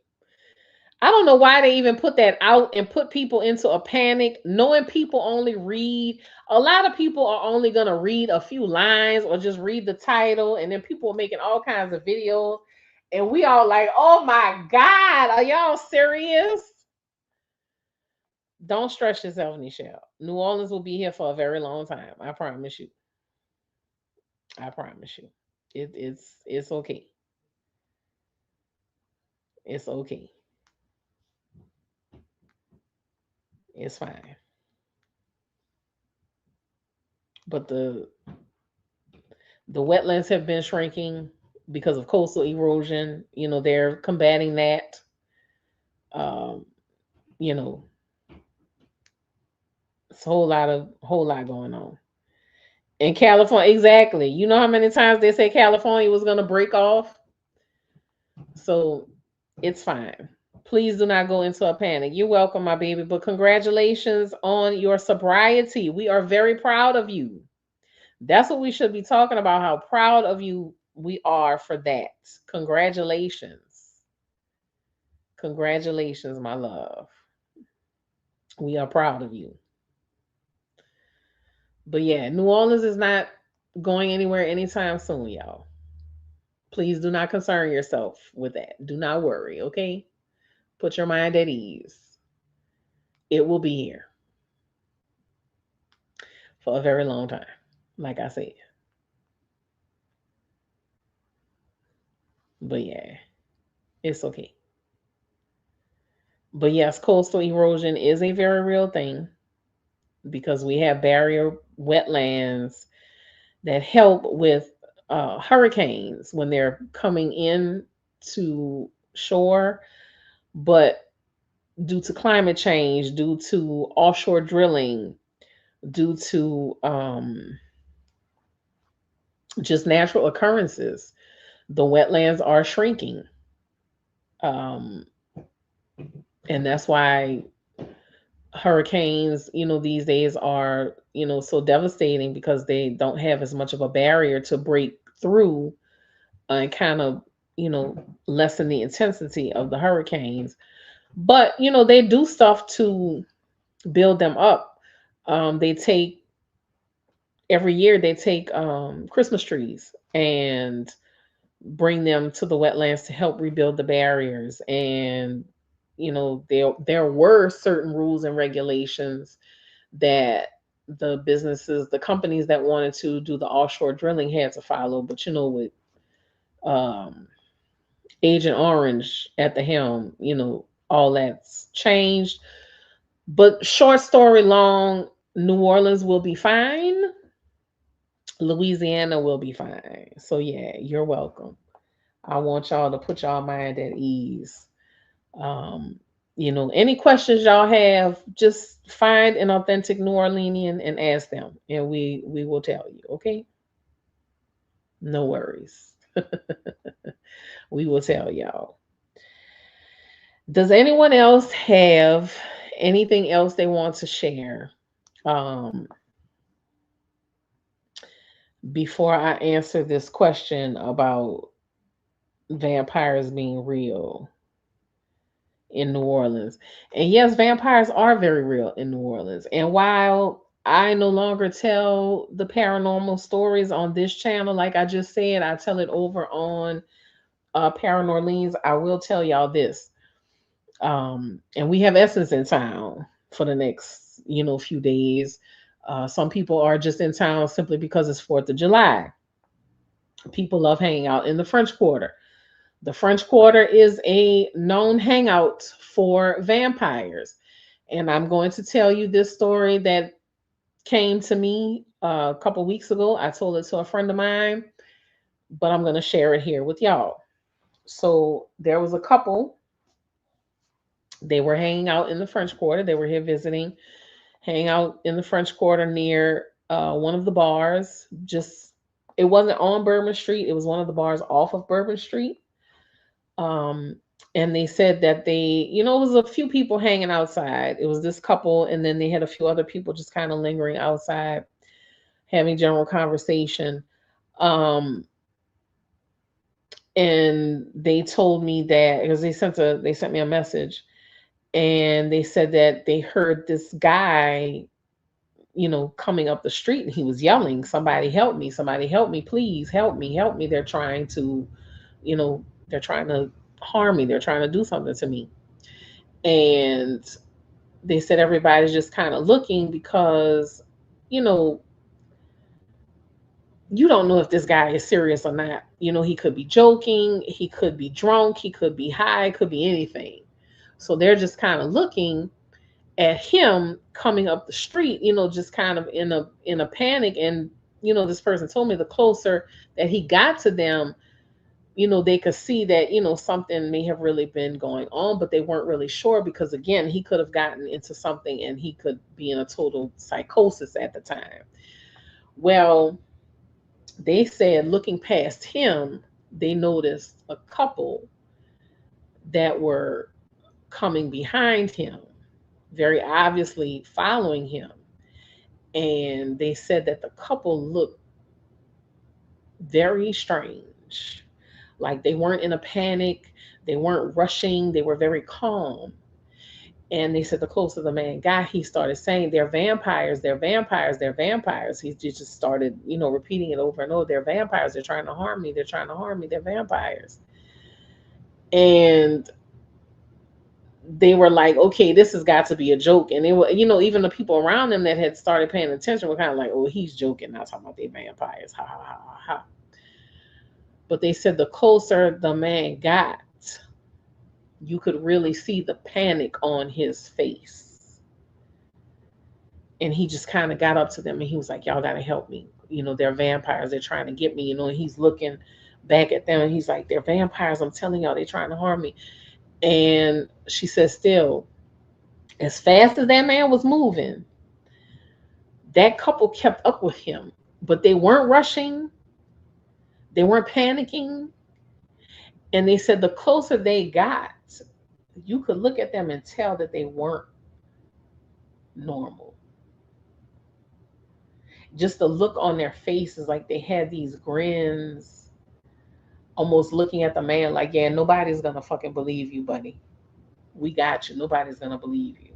I don't know why they even put that out and put people into a panic, knowing people only read. A lot of people are only going to read a few lines or just read the title, and then people are making all kinds of videos. And we all like, oh my God, are y'all serious? Don't stress yourself, Nichelle. New Orleans will be here for a very long time. I promise you. I promise you. It's okay. It's okay. It's fine. But the wetlands have been shrinking because of coastal erosion. They're combating that. Um, you know, it's a whole lot going on. In California, exactly. You know how many times they say California was gonna break off? So it's fine. Please do not go into a panic. You're welcome, my baby. But congratulations on your sobriety. We are very proud of you. That's what we should be talking about, how proud of you we are for that. Congratulations. Congratulations, my love. We are proud of you. But yeah, New Orleans is not going anywhere anytime soon, y'all. Please do not concern yourself with that. Do not worry, okay? Put your mind at ease. It will be here for a very long time. Like I said. But yeah, it's okay. But yes, coastal erosion is a very real thing because we have barrier wetlands that help with hurricanes when they're coming in to shore. But due to climate change, due to offshore drilling, due to just natural occurrences, the wetlands are shrinking. Um, and that's why hurricanes, these days are, so devastating because they don't have as much of a barrier to break through and kind of, lessen the intensity of the hurricanes. But, they do stuff to build them up. They take every year they take Christmas trees and bring them to the wetlands to help rebuild the barriers. And there were certain rules and regulations that the companies that wanted to do the offshore drilling had to follow. But with um, Agent Orange at the helm, all that's changed. But short story long, New Orleans will be fine. Louisiana will be fine. So yeah, you're welcome. I want y'all to put y'all mind at ease. Um, any questions y'all have, just find an authentic New Orleanian and ask them, and we will tell you. Okay, no worries. We will tell y'all. Does anyone else have anything else they want to share? Um, before I answer this question about vampires being real in New Orleans. And yes, vampires are very real in New Orleans. And while I no longer tell the paranormal stories on this channel, like I just said, I tell it over on Paranorleans. I will tell y'all this. And we have Essence in town for the next, few days. Some people are just in town simply because it's 4th of July. People love hanging out in the French Quarter. The French Quarter is a known hangout for vampires. And I'm going to tell you this story that came to me a couple weeks ago. I told it to a friend of mine, but I'm going to share it here with y'all. So there was a couple. They were hanging out in the French Quarter. They were here visiting, hanging out in the French Quarter near one of the bars. Just, it wasn't on Bourbon Street. It was one of the bars off of Bourbon Street. Um, and they said that it was a few people hanging outside. It was this couple, and then they had a few other people just kind of lingering outside, having general conversation. Um, and they told me that because they sent me a message, and they said that they heard this guy, coming up the street, and he was yelling, somebody help me, please help me. They're trying to harm me. They're trying to do something to me. And they said everybody's just kind of looking because, you know, you don't know if this guy is serious or not. He could be joking, he could be drunk, he could be high, could be anything. So they're just kind of looking at him coming up the street, just kind of in a panic. And this person told me the closer that he got to them, they could see that, something may have really been going on, but they weren't really sure because, again, he could have gotten into something and he could be in a total psychosis at the time. Well, they said looking past him, they noticed a couple that were coming behind him, very obviously following him. And they said that the couple looked very strange. Like they weren't in a panic, they weren't rushing, they were very calm. And they said the closer the man got, he started saying, they're vampires, they're vampires, they're vampires. He just started, repeating it over and over. They're vampires, they're trying to harm me, they're trying to harm me, they're vampires. And they were like, okay, this has got to be a joke. And they were, even the people around them that had started paying attention were kind of like, oh, he's joking, not talking about they vampires. Ha ha ha ha ha. But they said the closer the man got, you could really see the panic on his face. And he just kind of got up to them and he was like, y'all got to help me. They're vampires. They're trying to get me, and he's looking back at them and he's like, they're vampires. I'm telling y'all, they're trying to harm me. And she said, still, as fast as that man was moving, that couple kept up with him, but they weren't rushing. They weren't panicking. And they said the closer they got, you could look at them and tell that they weren't normal. Just the look on their faces, like they had these grins, almost looking at the man like, yeah, nobody's gonna fucking believe you, buddy. We got you. Nobody's gonna believe you.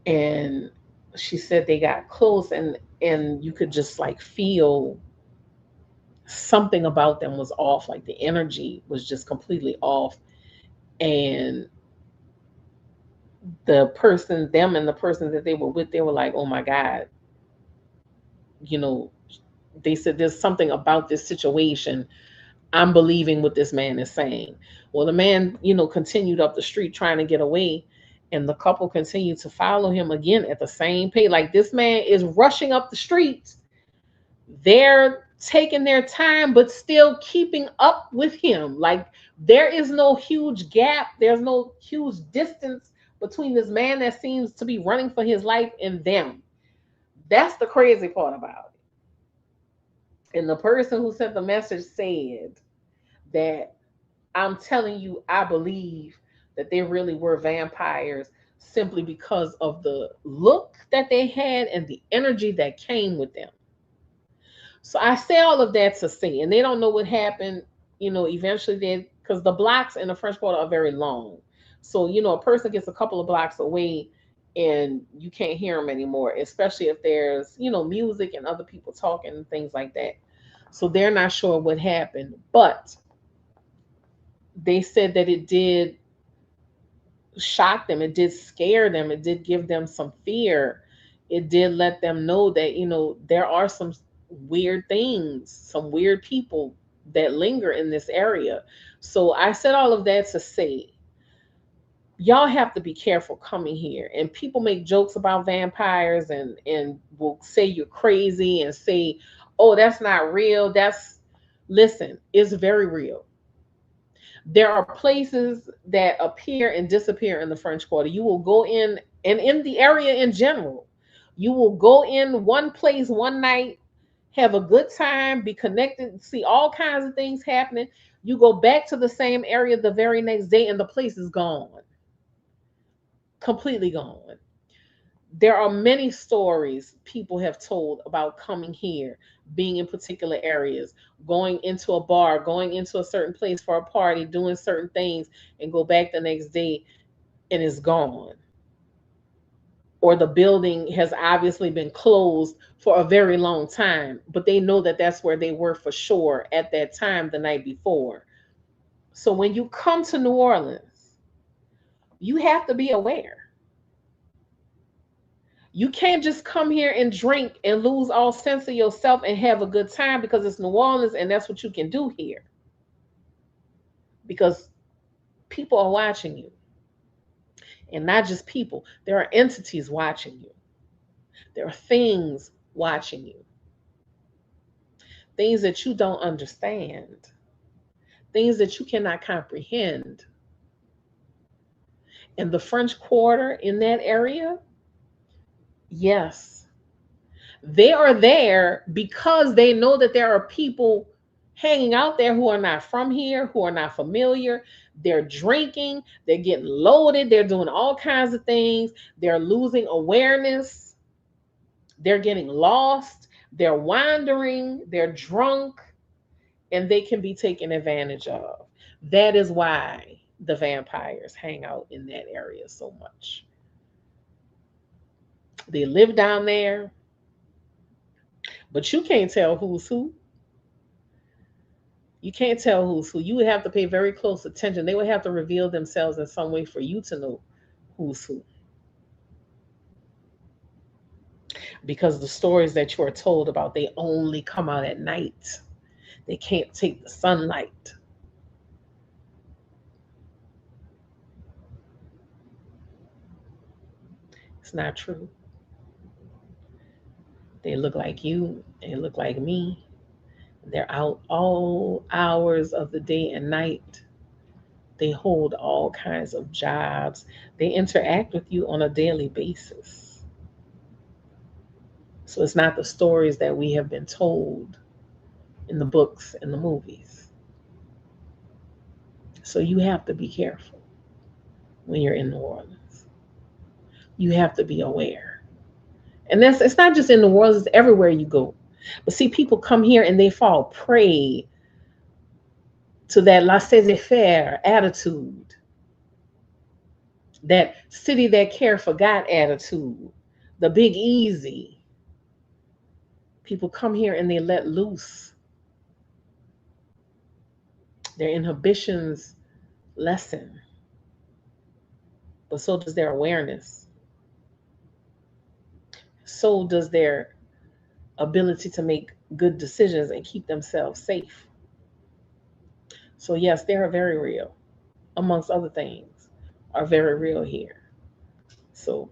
And she said they got close, and you could just like feel something about them was off. Like the energy was just completely off. And the person, them and the person that they were with, they were like, oh my God, you know, they said there's something about this situation. I'm believing what this man is saying. Well, the man, continued up the street trying to get away, and the couple continued to follow him again at the same pace. Like this man is rushing up the street. They're taking their time, but still keeping up with him. Like there is no huge gap, there's no huge distance between this man that seems to be running for his life and them. That's the crazy part about it. And the person who sent the message said that, I'm telling you, I believe that they really were vampires simply because of the look that they had and the energy that came with them. So I say all of that to say, and they don't know what happened, eventually they, because the blocks in the French Quarter are very long. So, a person gets a couple of blocks away and you can't hear them anymore, especially if there's, music and other people talking and things like that. So they're not sure what happened, but they said that it did shock them, it did scare them, it did give them some fear. It did let them know that, there are some weird things, some weird people that linger in this area. So I said all of that to say, y'all have to be careful coming here. And people make jokes about vampires and will say you're crazy and say, oh, that's not real. Listen, it's very real. There are places that appear and disappear in the French Quarter. You will go in, and in the area in general, you will go in one place one night, have a good time, be connected, see all kinds of things happening. You go back to the same area the very next day, and the place is gone, completely gone. There are many stories people have told about coming here, being in particular areas, going into a bar, going into a certain place for a party, doing certain things, and go back the next day and it's gone. Or the building has obviously been closed for a very long time, but they know that that's where they were for sure at that time the night before. So when you come to New Orleans, you have to be aware. You can't just come here and drink and lose all sense of yourself and have a good time because it's New Orleans and that's what you can do here. Because people are watching you. And not just people, there are entities watching you. There are things watching you. Things that you don't understand. Things that you cannot comprehend. And the French Quarter in that area, yes, they are there because they know that there are people hanging out there who are not from here, who are not familiar. They're drinking, they're getting loaded, they're doing all kinds of things, they're losing awareness, they're getting lost, they're wandering, they're drunk, and they can be taken advantage of. That is why the vampires hang out in that area so much. They live down there, but you can't tell who's who. You can't tell who's who. You would have to pay very close attention. They would have to reveal themselves in some way for you to know who's who. Because the stories that you are told about, they only come out at night. They can't take the sunlight. It's not true. They look like you. They look like me. They're out all hours of the day and night. They hold all kinds of jobs. They interact with you on a daily basis. So it's not the stories that we have been told in the books and the movies. So you have to be careful when you're in New Orleans. You have to be aware. And that's it's not just in New Orleans, it's everywhere you go. But see, people come here and they fall prey to that laissez-faire attitude, that city that care forgot attitude, the big easy. People come here and they let loose. Their inhibitions lessen, but so does their awareness. So does their ability to make good decisions and keep themselves safe. So, yes, they are very real, amongst other things, are very real here. So,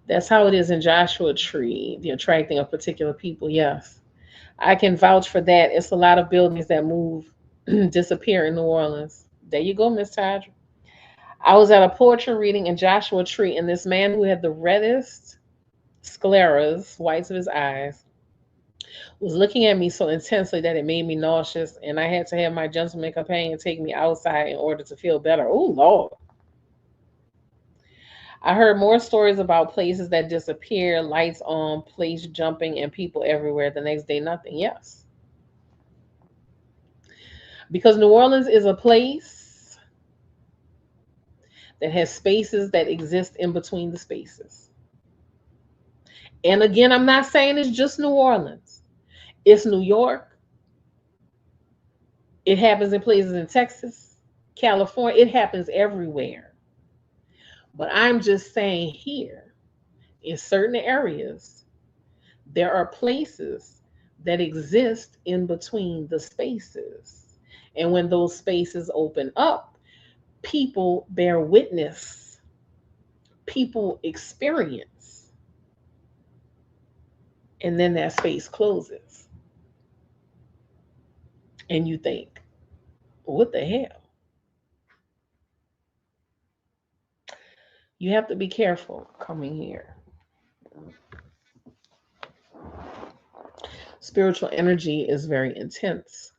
that's how it is in Joshua Tree, the attracting of particular people. Yes, I can vouch for that. It's a lot of buildings that move, disappear in New Orleans. There you go, Miss Tadra. I was at a poetry reading in Joshua Tree, and this man who had the reddest scleras, whites of his eyes, was looking at me so intensely that it made me nauseous, and I had to have my gentleman companion take me outside in order to feel better. Oh, Lord. I heard more stories about places that disappear, lights on, place jumping, and people everywhere. The next day, nothing. Yes. Because New Orleans is a place that has spaces that exist in between the spaces. And again, I'm not saying it's just New Orleans, it's New York. It happens in places in Texas, California. It happens everywhere. But I'm just saying here, in certain areas, there are places that exist in between the spaces. And when those spaces open up, people bear witness, people experience, and then that space closes. And you think, what the hell? You have to be careful coming here. Spiritual energy is very intense.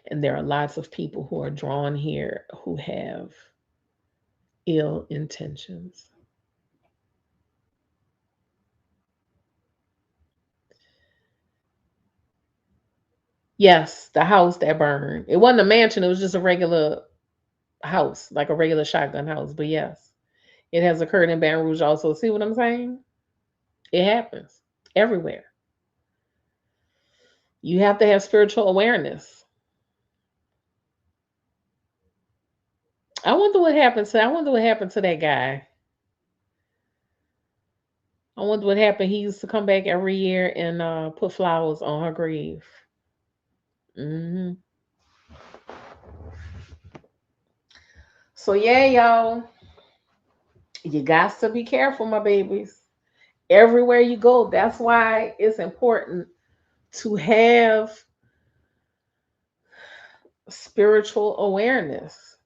And there are lots of people who are drawn here who have ill intentions. Yes, the house that burned. It wasn't a mansion, it was just a regular house, like a regular shotgun house. But yes, it has occurred in Baton Rouge also. See what I'm saying? It happens everywhere. You have to have spiritual awareness. I wonder what happened to that guy. I wonder what happened. He used to come back every year and put flowers on her grave. Hmm. So yeah, y'all, you got to be careful, my babies. Everywhere you go, that's why it's important to have spiritual awareness.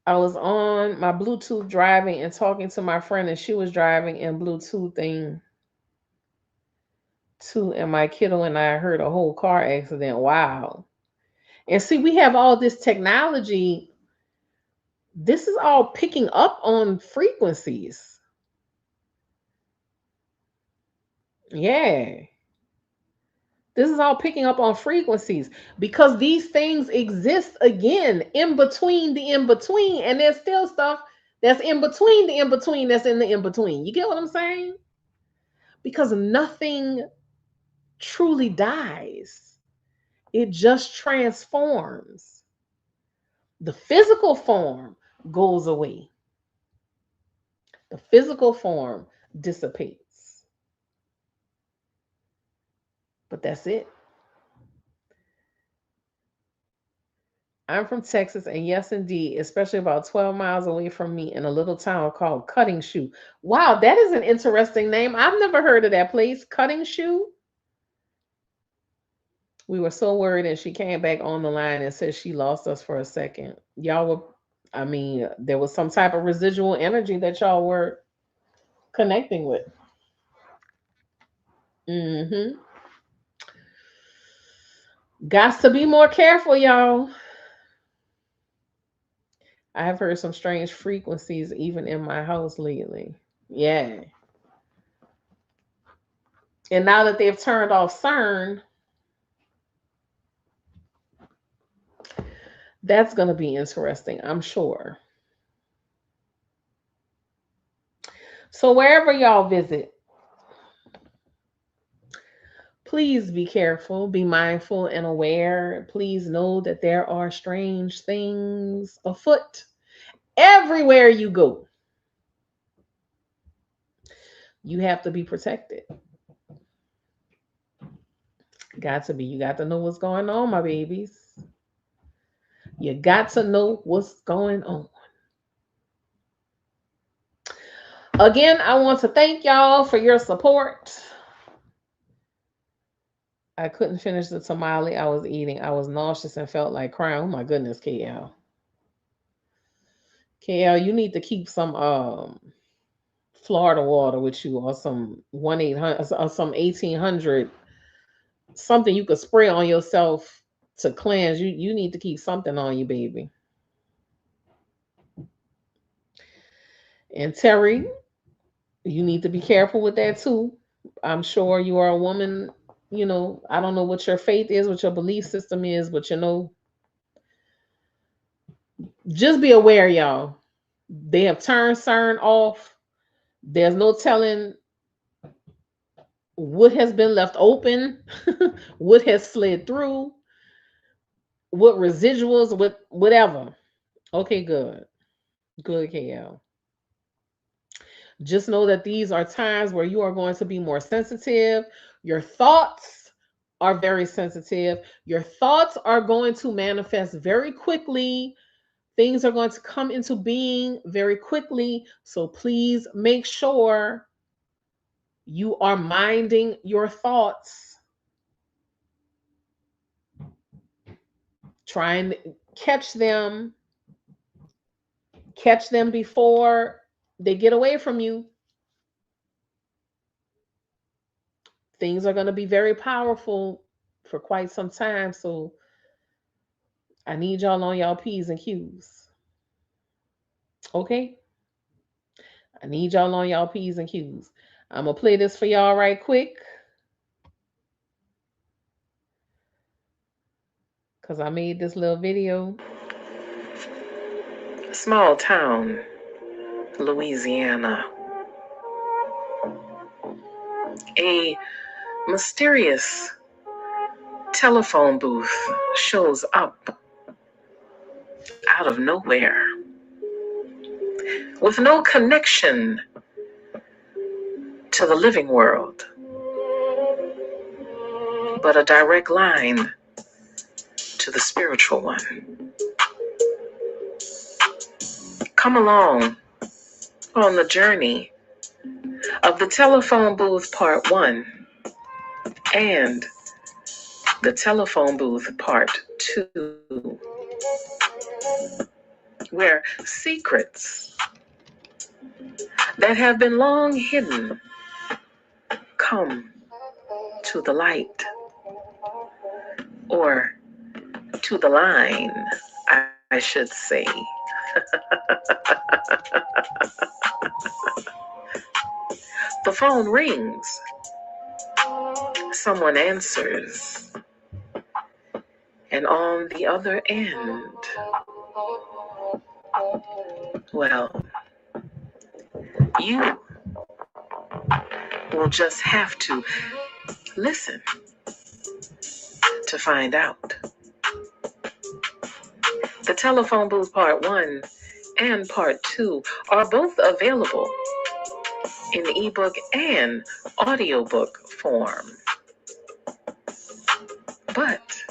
I was on my Bluetooth driving and talking to my friend, and she was driving in Bluetooth thing too. And my kiddo and I heard a whole car accident. Wow. And see, we have all this technology This is all picking up on frequencies. Yeah. This is all picking up on frequencies because these things exist again in between the in between, and there's still stuff that's in between the in between that's in the in between. You get what I'm saying? Because nothing truly dies, it just transforms. The physical form goes away, the physical form dissipates. But that's it. I'm from Texas, and yes, indeed, especially about 12 miles away from me in a little town called Cutting Shoe. Wow, that is an interesting name. I've never heard of that place, Cutting Shoe. We were so worried, and she came back on the line and said she lost us for a second. Y'all were, I mean, there was some type of residual energy that y'all were connecting with. Mm-hmm. Got to be more careful, y'all. I have heard some strange frequencies even in my house lately. Yeah. And now that they've turned off CERN, that's going to be interesting, I'm sure. So, wherever y'all visit, please be careful, be mindful and aware. Please know that there are strange things afoot everywhere you go. You have to be protected. Got to be. You got to know what's going on, my babies. You got to know what's going on. Again, I want to thank y'all for your support. I couldn't finish the tamale I was eating. I was nauseous and felt like crying. Oh my goodness, KL. KL, you need to keep some Florida water with you, or some 1-800 or some 1800, something you could spray on yourself to cleanse. You need to keep something on you, baby. And Terry, you need to be careful with that too. I'm sure you are a woman, I don't know what your faith is, what your belief system is, but just be aware, y'all. They have turned CERN off. There's no telling what has been left open, what has slid through, what residuals, with whatever. Okay, good. Good, KL. Just know that these are times where you are going to be more sensitive. Your thoughts are very sensitive. Your thoughts are going to manifest very quickly. Things are going to come into being very quickly. So please make sure you are minding your thoughts. Try and catch them before they get away from you. Things are going to be very powerful for quite some time. So I need y'all on y'all P's and Q's. Okay? I need y'all on y'all P's and Q's. I'm going to play this for y'all right quick because I made this little video. Small town, Louisiana. A mysterious telephone booth shows up out of nowhere with no connection to the living world, but a direct line to the spiritual one. Come along on the journey of the telephone booth part 1 and the telephone booth part 2, where secrets that have been long hidden come to the light, or to the line, I should say. The phone rings. Someone answers. And on the other end, well, you will just have to listen to find out. The Telephone Booth Part 1 and Part 2 are both available in ebook and audiobook form. But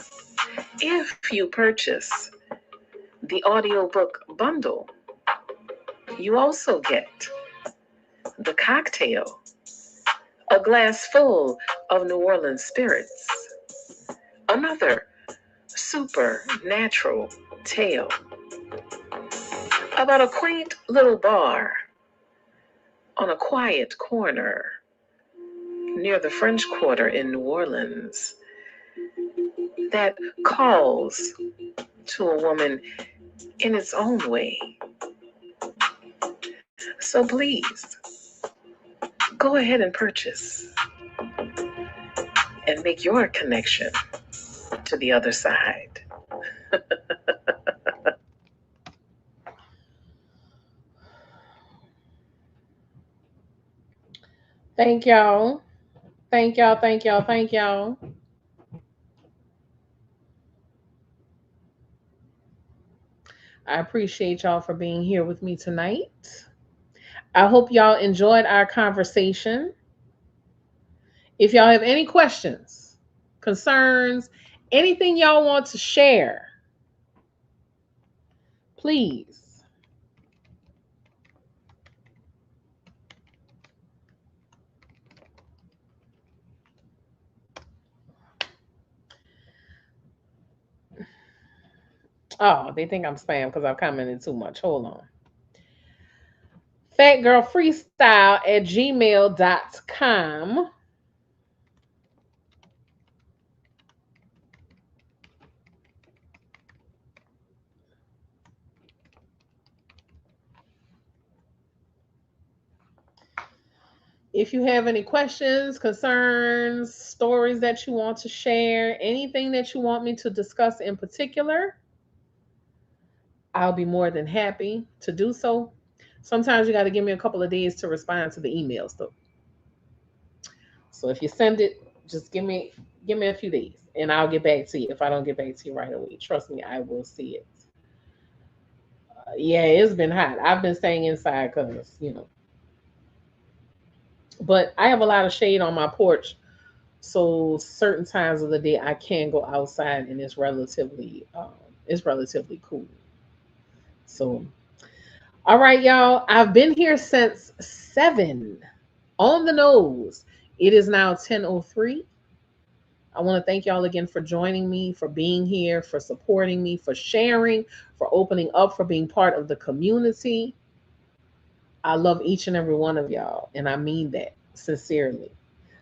if you purchase the audiobook bundle, you also get the cocktail, a glass full of New Orleans spirits, another supernatural tale about a quaint little bar on a quiet corner near the French Quarter in New Orleans that calls to a woman in its own way. So please, go ahead and purchase and make your connection to the other side. Thank y'all. Thank y'all. Thank y'all. Thank y'all. I appreciate y'all for being here with me tonight. I hope y'all enjoyed our conversation. If y'all have any questions, concerns, anything y'all want to share, please. Oh, they think I'm spam because I've commented too much. Hold on. Fatgirlfreestyle@gmail.com. If you have any questions, concerns, stories that you want to share, anything that you want me to discuss in particular, I'll be more than happy to do so. Sometimes you got to give me a couple of days to respond to the emails, though. So if you send it, just give me a few days, and I'll get back to you. If I don't get back to you right away, trust me, I will see it. Yeah, it's been hot. I've been staying inside because but I have a lot of shade on my porch, so certain times of the day I can go outside, and it's relatively cool. So, all right, y'all. I've been here since 7 on the nose. It is now 10:03. I want to thank y'all again for joining me, for being here, for supporting me, for sharing, for opening up, for being part of the community. I love each and every one of y'all, and I mean that sincerely.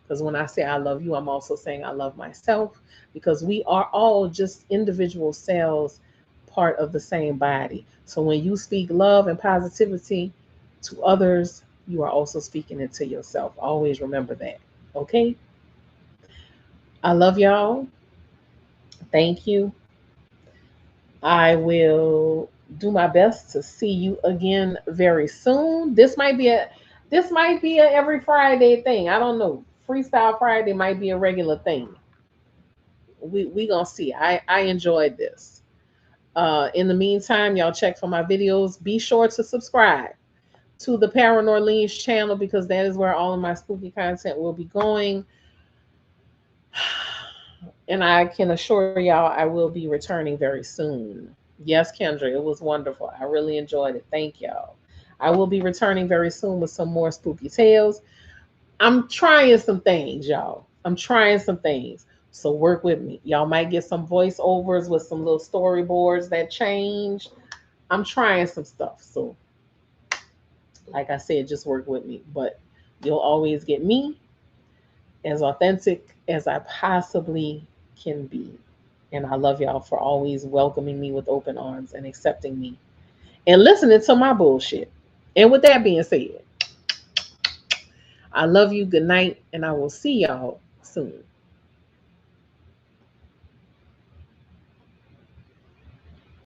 Because when I say I love you, I'm also saying I love myself, because we are all just individual cells, part of the same body. So when you speak love and positivity to others, you are also speaking it to yourself. Always remember that. Okay? I love y'all. Thank you. I will do my best to see you again very soon. This might be a every Friday thing. I don't know. Freestyle Friday might be a regular thing. We gonna see. I enjoyed this. In the meantime, y'all check for my videos. Be sure to subscribe to the Paranorleans channel, because that is where all of my spooky content will be going. And I can assure y'all I will be returning very soon. Yes, Kendra, it was wonderful. I really enjoyed it. Thank y'all. I will be returning very soon with some more spooky tales. I'm trying some things, y'all. I'm trying some things. So work with me. Y'all might get some voiceovers with some little storyboards that change. I'm trying some stuff. So, like I said, just work with me. But you'll always get me as authentic as I possibly can be. And I love y'all for always welcoming me with open arms and accepting me and listening to my bullshit. And with that being said, I love you. Good night. And I will see y'all soon.